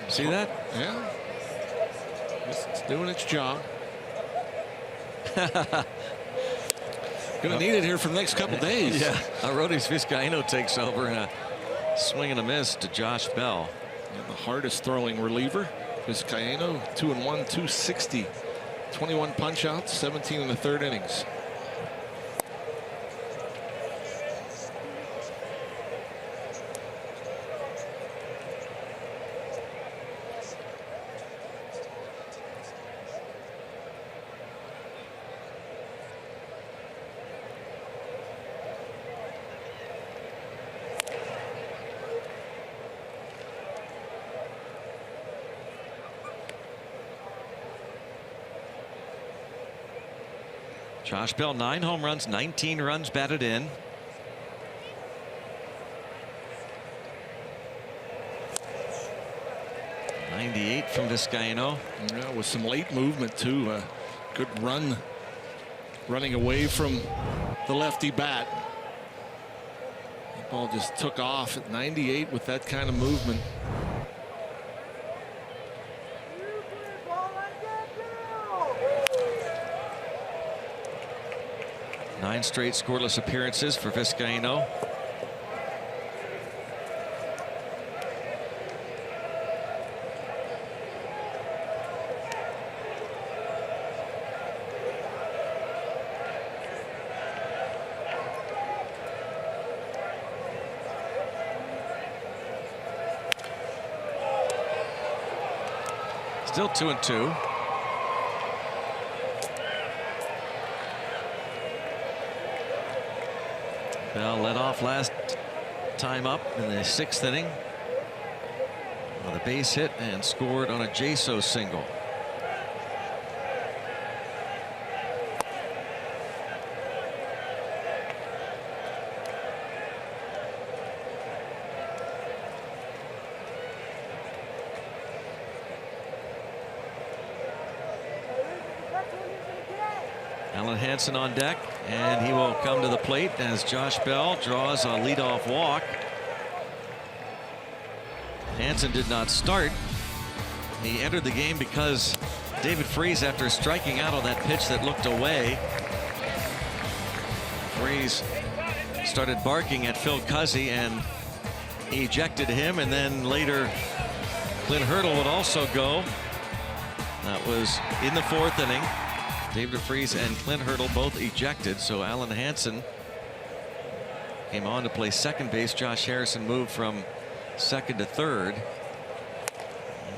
See that? Yeah. It's doing its job. Gonna need it here for the next couple days. Yeah. Arodys Vizcaíno takes over in a swing and a miss to Josh Bell. And the hardest throwing reliever. Vizcaíno, 2-1, 260. 21 punch outs, 17 in the third innings. Josh Bell, 9 home runs, 19 runs batted in. .98 from Vizcaíno. Yeah, with some late movement too. Good run, running away from the lefty bat. The ball just took off at 98 with that kind of movement. Nine straight scoreless appearances for Vizcaíno. Still 2-2. Bell led off last time up in the 6th inning with a base hit and scored on a Jaso single. Alan Hansen on deck, and he will come to the plate as Josh Bell draws a leadoff walk. Hansen did not start. He entered the game because David Freese, after striking out on that pitch that looked away, Freese started barking at Phil Cuzzy and ejected him, and then later Clint Hurdle would also go. That was in the 4th inning. David Freese and Clint Hurdle both ejected, so Alan Hansen came on to play second base. Josh Harrison moved from second to third.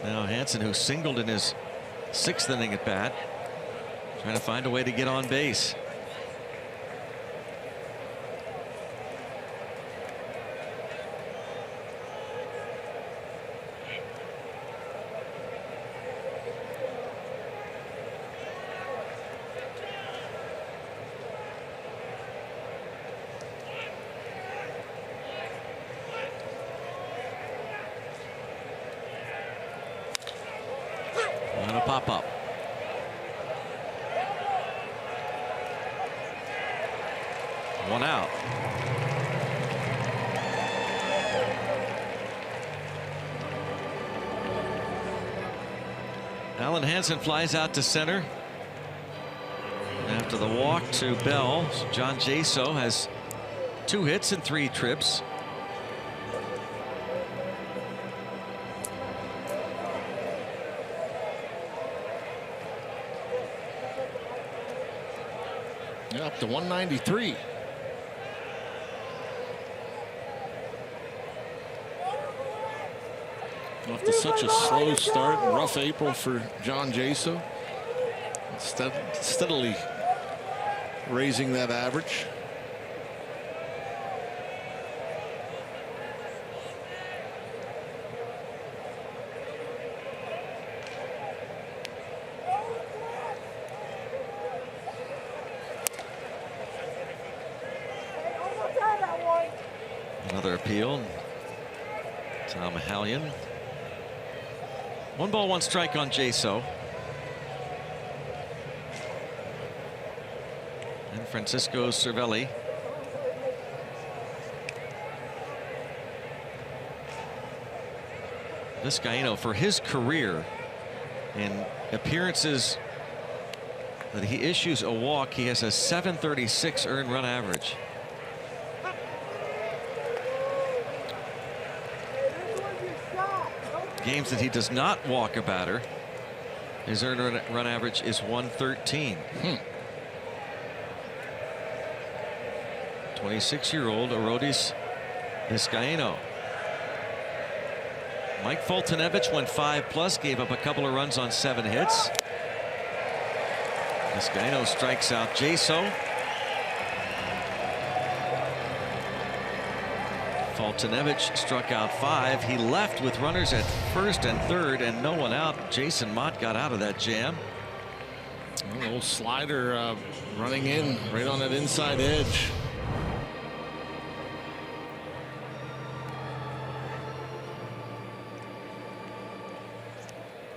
Now Hansen, who singled in his 6th inning at bat, trying to find a way to get on base. Pop up. One out. Alan Hansen flies out to center. After the walk to Bell, John Jaso has 2 hits and 3 trips. Up to 193. After such a slow start and rough April for John Jaso, steadily raising that average. Another appeal. Tom Hallion. 1 ball, 1 strike on Jaso. And Francisco Cervelli. Vizcaino, for his career in appearances that he issues a walk, he has a 736 earned run average. Games that he does not walk a batter, his earned run average is 113. 26-year-old Arodys Vizcaino. Mike Foltynewicz went 5+, gave up a couple of runs on 7 hits. Vizcaino strikes out Jaso. Foltynewicz struck out 5. He left with runners at first and third and no one out. Jason Mott got out of that jam. A little slider running in right on that inside edge.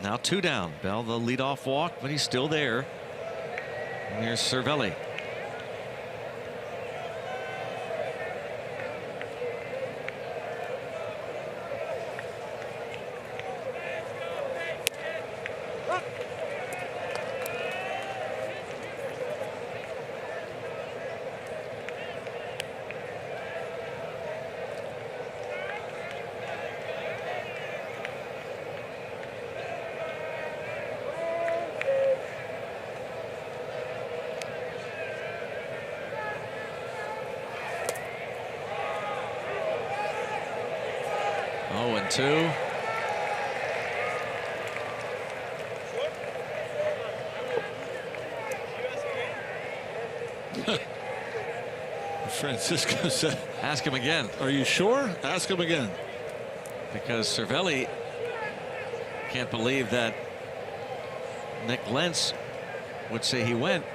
Now 2 down. Bell the leadoff walk, but he's still there. And here's Cervelli. Oh, and 2. Francisco said, ask him again. Are you sure? Ask him again. Because Cervelli can't believe that Nick Lentz would say he went.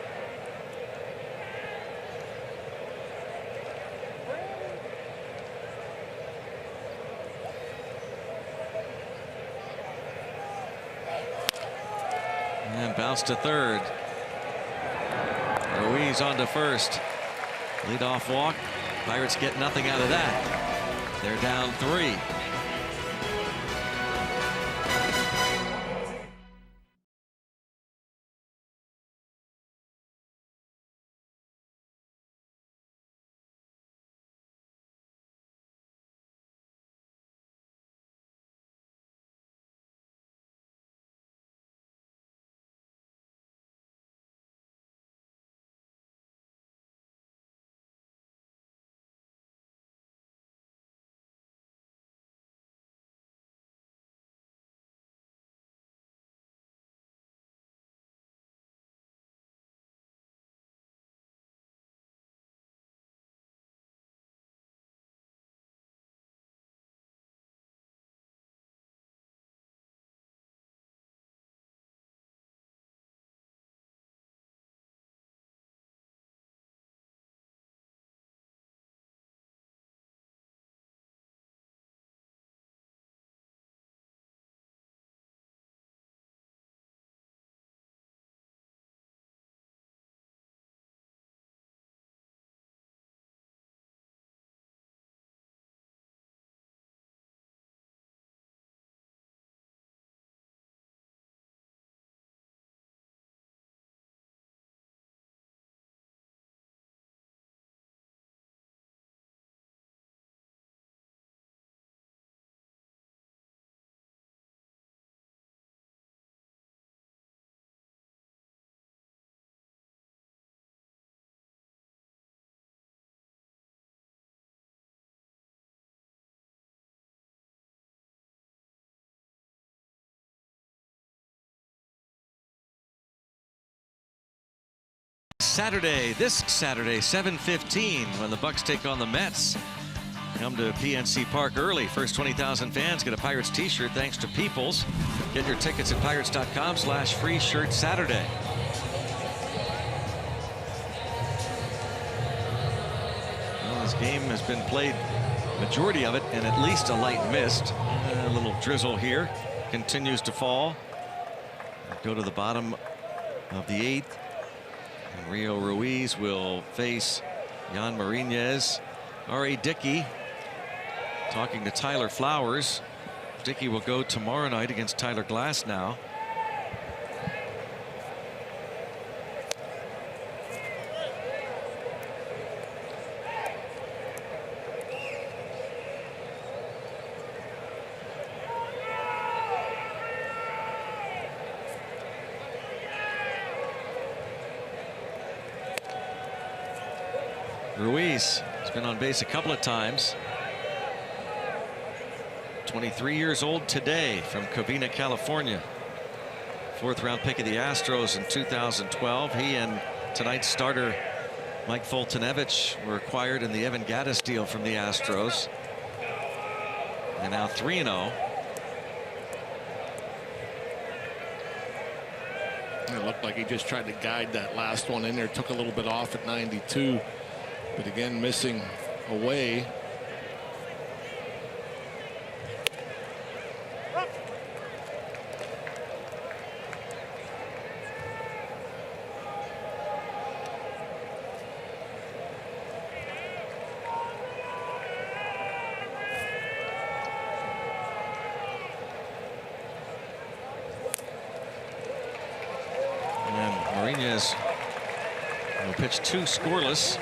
And bounce to third. Ruiz on to first. Leadoff walk. Pirates get nothing out of that. They're down 3. Saturday, this Saturday, 7:15, when the Bucks take on the Mets. Come to PNC Park early. First 20,000 fans get a Pirates t-shirt thanks to Peoples. Get your tickets at pirates.com/free shirt Saturday. Well, this game has been played, majority of it, in at least a light mist. A little drizzle here continues to fall. Go to the bottom of the 8th. And Rio Ruiz will face Jan Marinez. R.A. Dickey talking to Tyler Flowers. Dickey will go tomorrow night against Tyler Glasnow. Ruiz has been on base a couple of times. 23 years old today, from Covina, California. 4th round pick of the Astros in 2012. He and tonight's starter Mike Foltynewicz were acquired in the Evan Gattis deal from the Astros. And now 3-0. It looked like he just tried to guide that last one in there. Took a little bit off at 92. But again, missing away. And Marinez will pitch 2 scoreless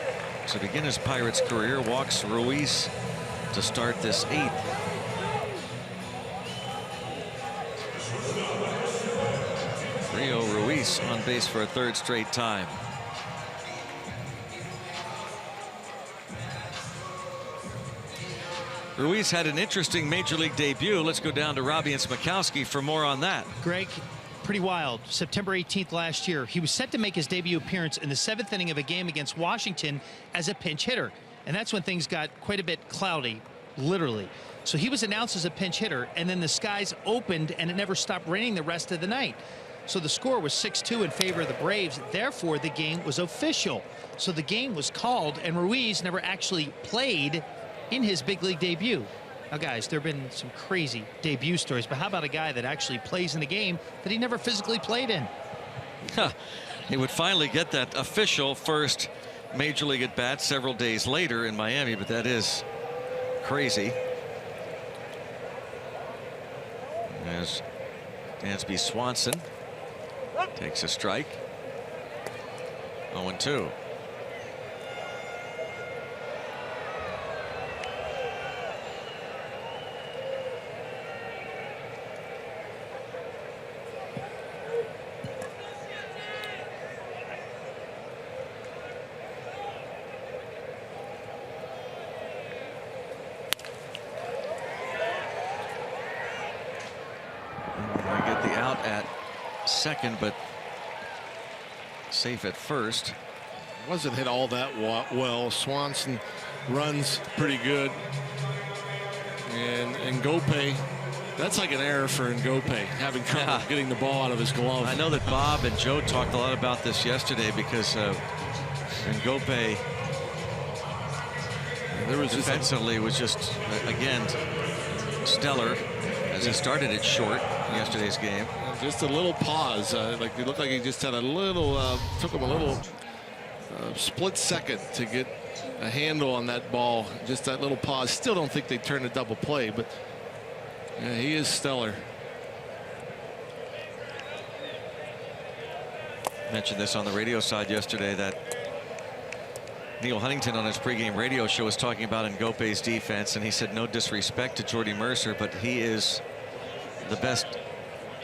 to begin his Pirates career. Walks Ruiz to start this 8th. Rio Ruiz on base for a 3rd straight time. Ruiz had an interesting major league debut. Let's go down to Robbie and Smikowski for more on that. Greg, pretty wild. September 18th last year, he was set to make his debut appearance in the 7th inning of a game against Washington as a pinch hitter. And that's when things got quite a bit cloudy, literally. So he was announced as a pinch hitter, and then the skies opened and it never stopped raining the rest of the night. So the score was 6-2 in favor of the Braves. Therefore, the game was official. So the game was called, and Ruiz never actually played in his big league debut. Now, guys, there have been some crazy debut stories, but how about a guy that actually plays in a game that he never physically played in? He would finally get that official first major league at bat several days later in Miami, but that is crazy. As Dansby Swanson takes a strike. 0-2. Second, but safe at first. Wasn't hit all that well. Swanson runs pretty good. And Ngope, that's like an error for Ngope, having trouble getting the ball out of his glove. I know that Bob and Joe talked a lot about this yesterday because Ngope defensively was just, again, stellar as he started it short in yesterday's game. Just a little pause. Like it looked like he just had a little, took him a little split second to get a handle on that ball. Just that little pause. Still don't think they turned a double play, but yeah, he is stellar. Mentioned this on the radio side yesterday that Neil Huntington on his pregame radio show was talking about Ngope's defense, and he said no disrespect to Jordy Mercer, but he is the best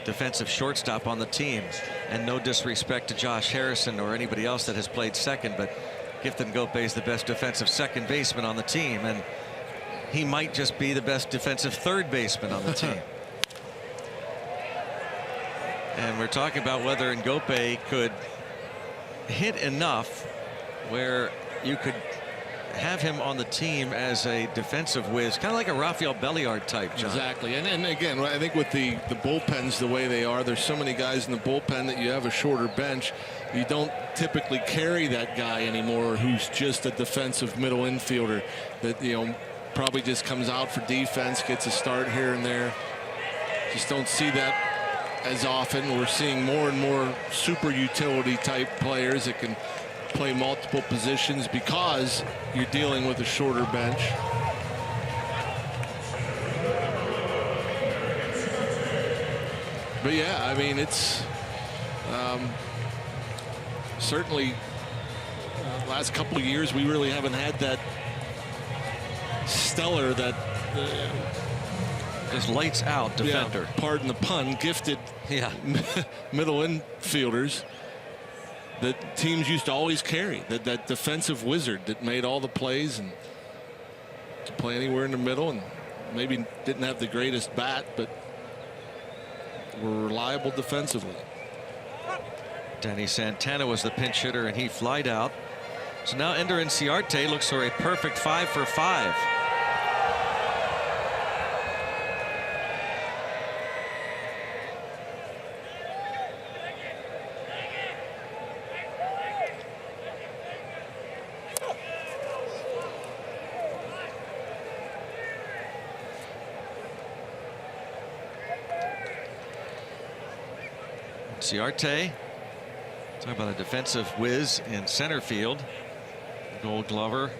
defensive shortstop on the team, and no disrespect to Josh Harrison or anybody else that has played second, but Gifton Ngope is the best defensive second baseman on the team, and he might just be the best defensive third baseman on the team. And we're talking about whether Ngope could hit enough where you could have him on the team as a defensive whiz, kind of like a Rafael Belliard type, John. Exactly. And again, I think with the bullpens the way they are, there's so many guys in the bullpen that you have a shorter bench. You don't typically carry that guy anymore who's just a defensive middle infielder that, you know, probably just comes out for defense, gets a start here and there. Just don't see that as often. We're seeing more and more super utility type players that can play multiple positions because you're dealing with a shorter bench. But yeah, I mean, it's certainly last couple of years we really haven't had that stellar, that just lights out defender. Yeah, pardon the pun, gifted middle infielders that teams used to always carry. That defensive wizard that made all the plays and could play anywhere in the middle, and maybe didn't have the greatest bat, but were reliable defensively. Danny Santana was the pinch hitter, and he flied out. So now Ender Inciarte looks for a perfect 5 for 5. Inciarte, talk about a defensive whiz in center field. Gold Glover.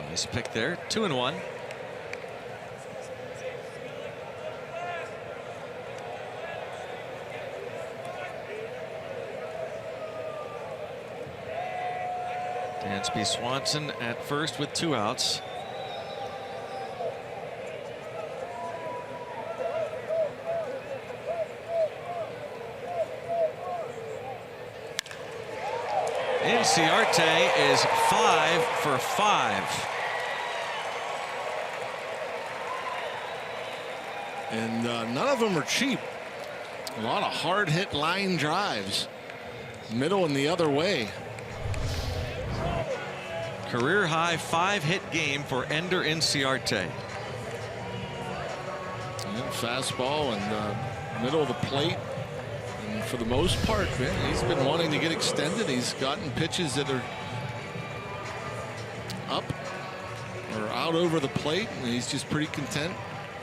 Nice pick there. 2-1. Dansby Swanson at first with 2 outs. Inciarte is 5 for 5. And none of them are cheap. A lot of hard hit line drives. Middle and the other way. Career high 5-hit game for Ender Inciarte. And fastball and middle of the plate. And for the most part, man, he's been wanting to get extended. He's gotten pitches that are up or out over the plate, and he's just pretty content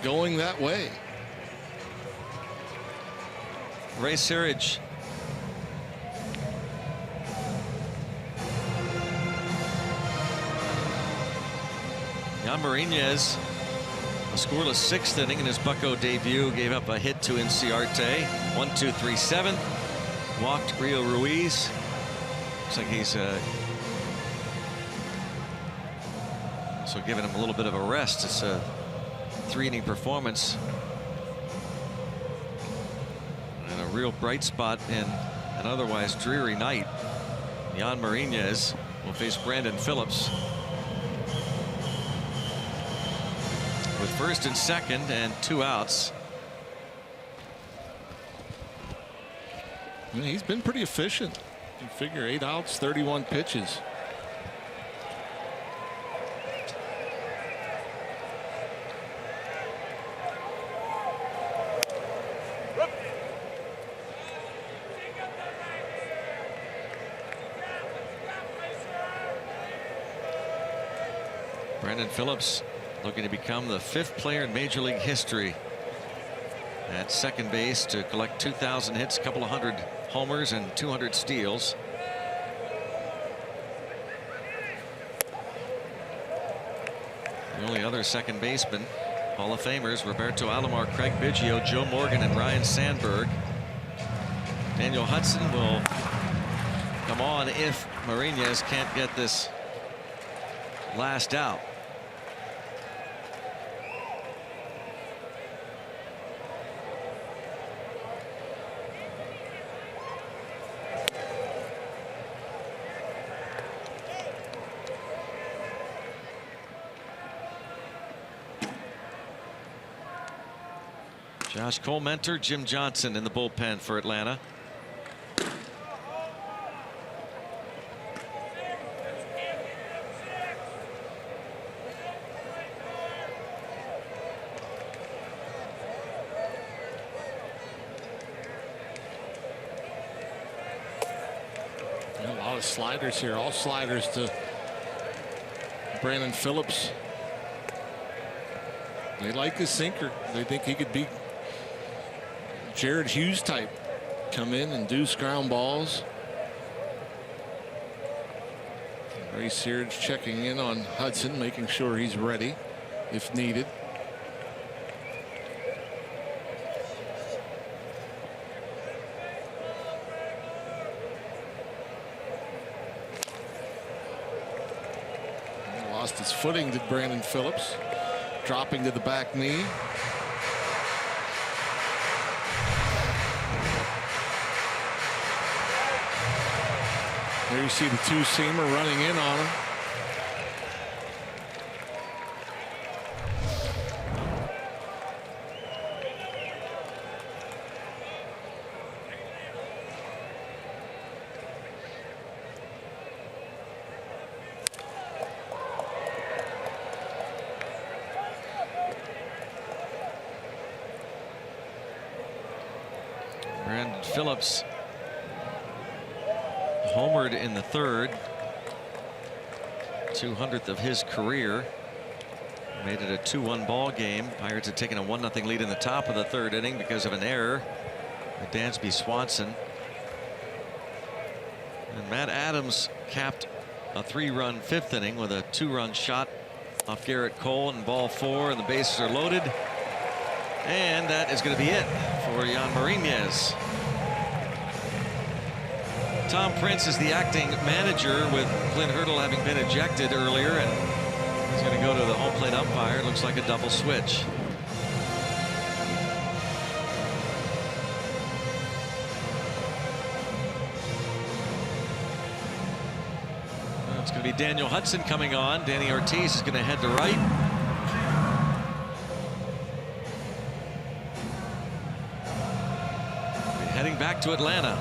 going that way. Ray Searage. Jan Marinez, a scoreless 6th inning in his Bucco debut, gave up a hit to Inciarte. 1-2-3-7. Walked Rio Ruiz. Looks like he's also giving him a little bit of a rest. It's a 3-inning performance. And a real bright spot in an otherwise dreary night. Jan Marinez will face Brandon Phillips. With first and second and 2 outs. Yeah, he's been pretty efficient. You figure 8 outs, 31 pitches. Brandon Phillips looking to become the 5th player in Major League history at second base to collect 2,000 hits, a couple of hundred homers, and 200 steals. The only other second baseman, Hall of Famers, Roberto Alomar, Craig Biggio, Joe Morgan, and Ryan Sandberg. Daniel Hudson will come on if Marinez can't get this last out. Josh Cole mentor Jim Johnson in the bullpen for Atlanta. A lot of sliders here, all sliders to Brandon Phillips. They like his sinker. They think he could be Jared Hughes type. Come in and do ground balls. Ray Searage checking in on Hudson, making sure he's ready if needed. Lost his footing, did Brandon Phillips, dropping to the back knee. There you see the two-seamer running in on him. Brandon Phillips homered in the third, 200th of his career. Made it a 2-1 ball game. Pirates had taken a 1-0 lead in the top of the third inning because of an error by Dansby Swanson. And Matt Adams capped a 3-run fifth inning with a 2-run shot off Garrett Cole in ball 4, and the bases are loaded. And that is going to be it for Jan Marinez. Tom Prince is the acting manager, with Clint Hurdle having been ejected earlier, and he's going to go to the home plate umpire. It looks like a double switch. Well, it's going to be Daniel Hudson coming on. Danny Ortiz is going to head to right. Heading back to Atlanta.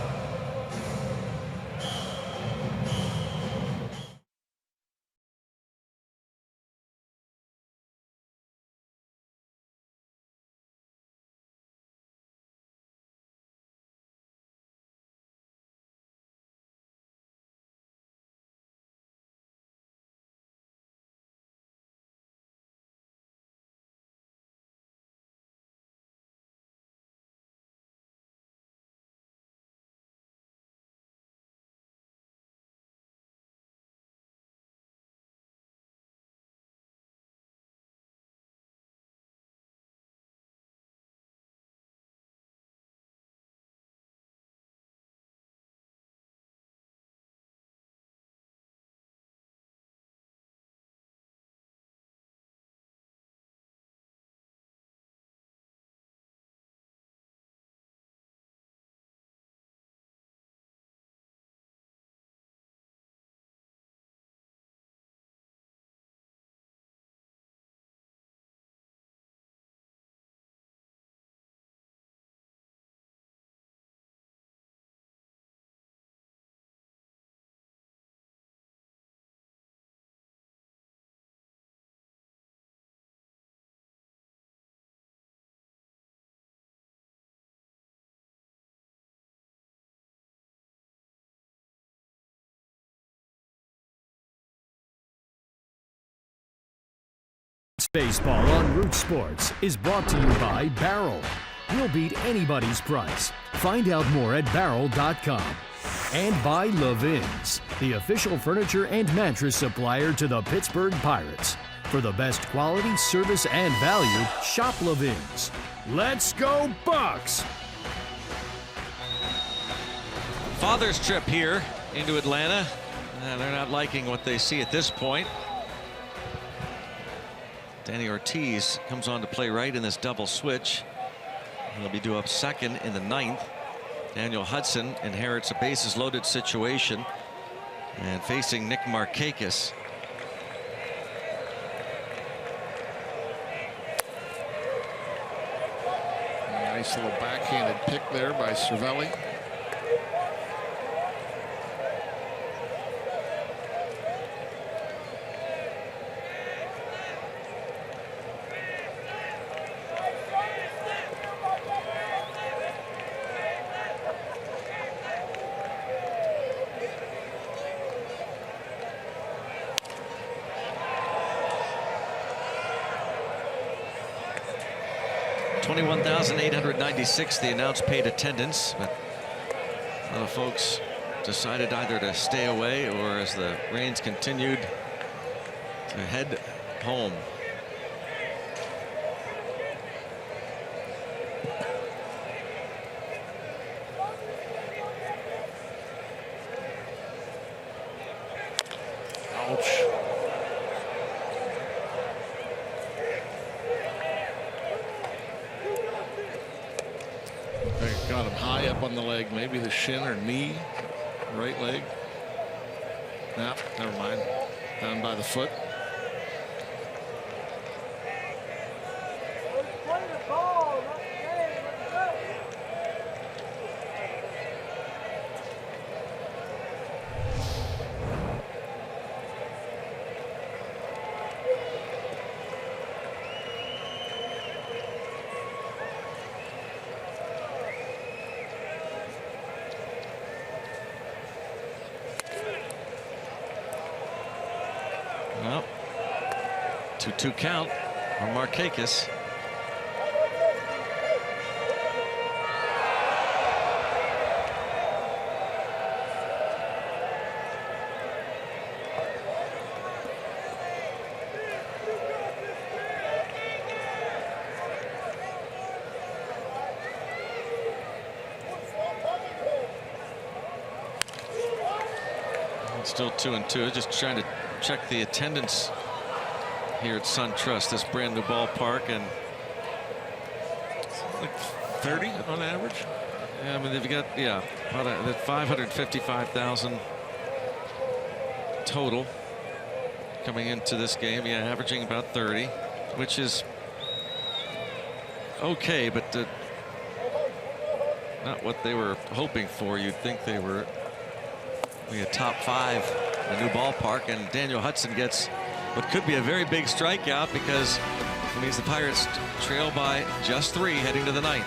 Baseball on Root Sports is brought to you by Barrel. We'll beat anybody's price. Find out more at barrel.com. And by Levin's, the official furniture and mattress supplier to the Pittsburgh Pirates. For the best quality, service, and value, shop Levin's. Let's go Bucks! Father's trip here into Atlanta. They're not liking what they see at this point. Danny Ortiz comes on to play right in this double switch. He'll be due up second in the 9th. Daniel Hudson inherits a bases loaded situation and facing Nick Markakis. Nice little backhanded pick there by Cervelli. $21,896 the announced paid attendance, but a lot of folks decided either to stay away or, as the rains continued, to head home. Ouch. Got him high up on the leg, maybe the shin or knee, right leg. Nah, never mind. Down by the foot. Well, 2-2 count on Markakis. Still 2-2. Just trying to check the attendance here at SunTrust, this brand new ballpark, and like 30 on average. Yeah, I mean they've got about 555,000 total coming into this game. Yeah, averaging about 30, which is okay, but not what they were hoping for. You'd think they were a top 5 in a new ballpark, and Daniel Hudson gets what could be a very big strikeout because it means the Pirates trail by just 3 heading to the 9th.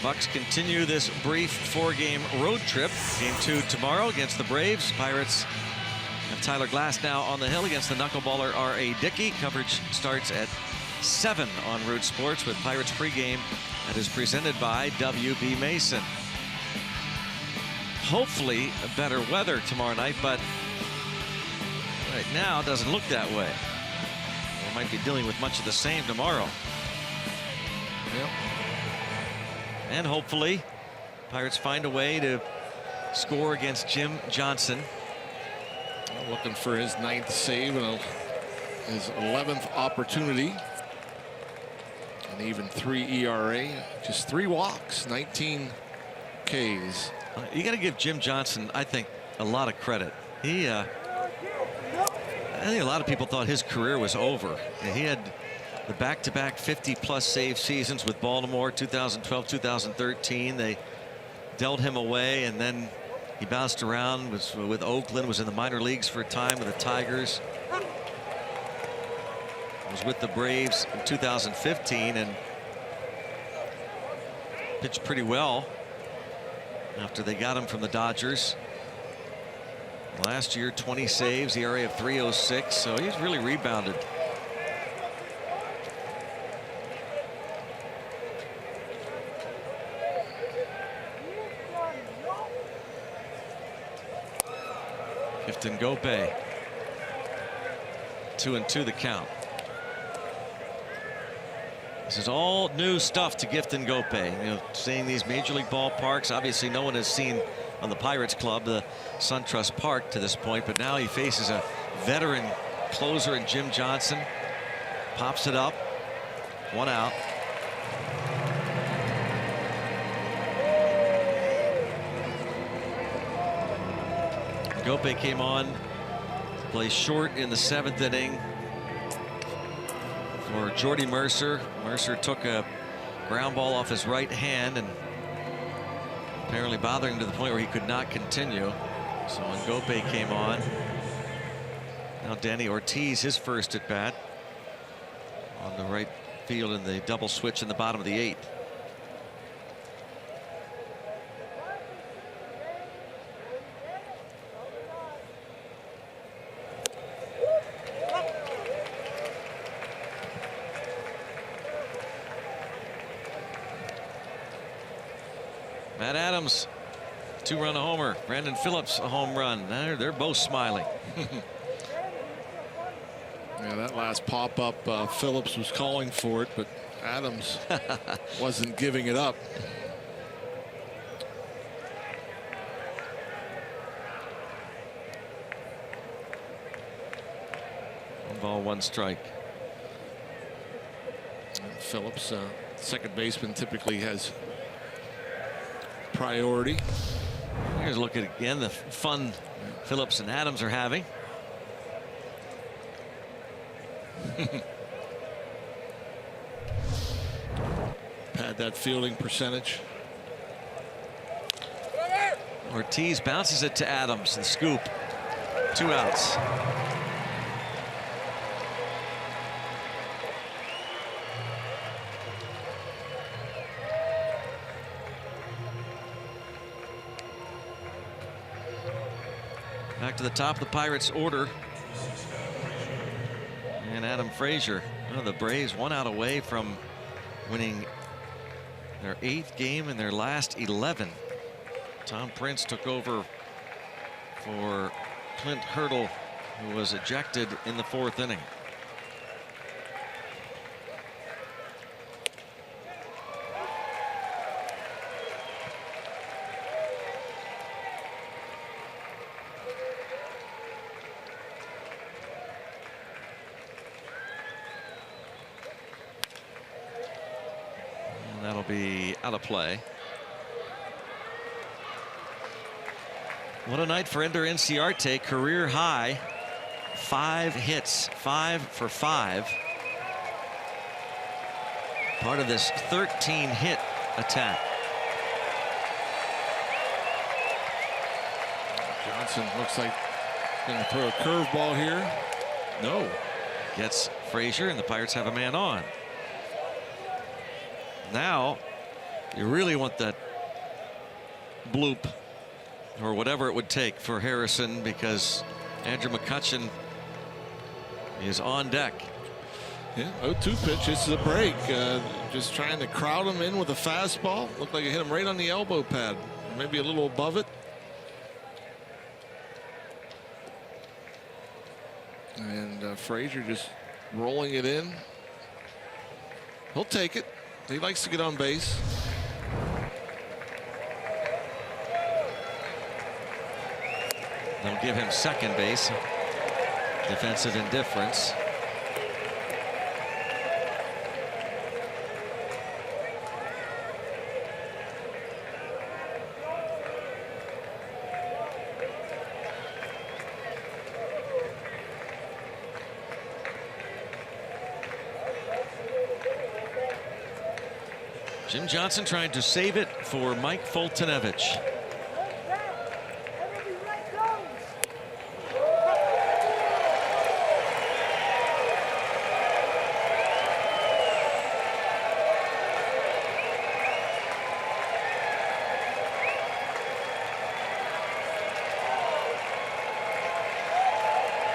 Bucks continue this brief 4-game road trip. Game 2 tomorrow against the Braves. Pirates have Tyler Glass now on the hill against the knuckleballer R.A. Dickey. Coverage starts at 7 on Root Sports with Pirates pregame that is presented by W.B. Mason. Hopefully better weather tomorrow night, but right now it doesn't look that way. We might be dealing with much of the same tomorrow. Yep. And hopefully Pirates find a way to score against Jim Johnson Looking for his 9th save and his 11th opportunity. And even 3 ERA, just 3 walks, 19 Ks. You got to give Jim Johnson, I think, a lot of credit. I think a lot of people thought his career was over. He had the back-to-back 50-plus save seasons with Baltimore, 2012, 2013. They dealt him away, and then he bounced around, was with Oakland, was in the minor leagues for a time with the Tigers. Was with the Braves in 2015 and pitched pretty well after they got him from the Dodgers. Last year, 20 saves, ERA of 3.06, so he's really rebounded. Gifton Gope. 2-2 the count. This is all new stuff to Gifton Gope. You know, seeing these major league ballparks. Obviously, no one has seen on the Pirates Club the SunTrust Park to this point, but now he faces a veteran closer in Jim Johnson. Pops it up. 1 out. Gope came on to play short in the 7th inning for Jordy Mercer. Mercer took a ground ball off his right hand and apparently bothering him to the point where he could not continue. So when Gope came on, now Danny Ortiz, his first at bat on the right field in the double switch in the bottom of the 8th. Matt Adams, 2-run homer. Brandon Phillips, a home run. They're both smiling. Yeah, that last pop-up, Phillips was calling for it, but Adams wasn't giving it up. One ball, 1 strike. And Phillips, second baseman, typically has priority. Here's a look at again the fun Phillips and Adams are having. Had that fielding percentage. Ortiz bounces it to Adams. The scoop. 2 outs. Back to the top of the Pirates order. And Adam Frazier. Oh, the Braves 1 out away from winning their 8th game in their last 11. Tom Prince took over for Clint Hurdle, who was ejected in the 4th inning. That'll be out of play. What a night for Ender Inciarte. Career high 5 hits, 5 for 5. Part of this 13 hit attack. Johnson looks like going to throw a curveball here. No. Gets Frazier, and the Pirates have a man on. Now you really want that bloop or whatever it would take for Harrison, because Andrew McCutchen is on deck. Yeah, 0-2 pitch. This is a break. Just trying to crowd him in with a fastball. Looked like it hit him right on the elbow pad, maybe a little above it. And Frazier just rolling it in. He'll take it. He likes to get on base. They'll give him second base. Defensive indifference. Jim Johnson trying to save it for Mike Foltynewicz.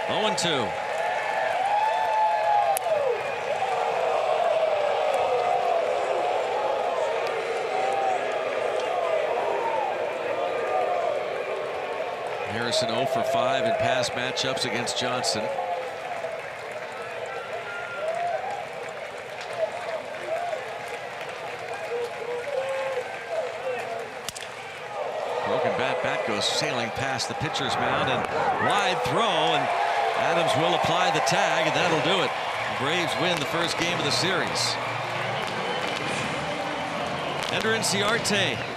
Oh, 0-2. Harrison 0 for 5 in past matchups against Johnson. Broken bat goes sailing past the pitcher's mound, and wide throw, and Adams will apply the tag, and that'll do it. The Braves win the first game of the series. Ender Inciarte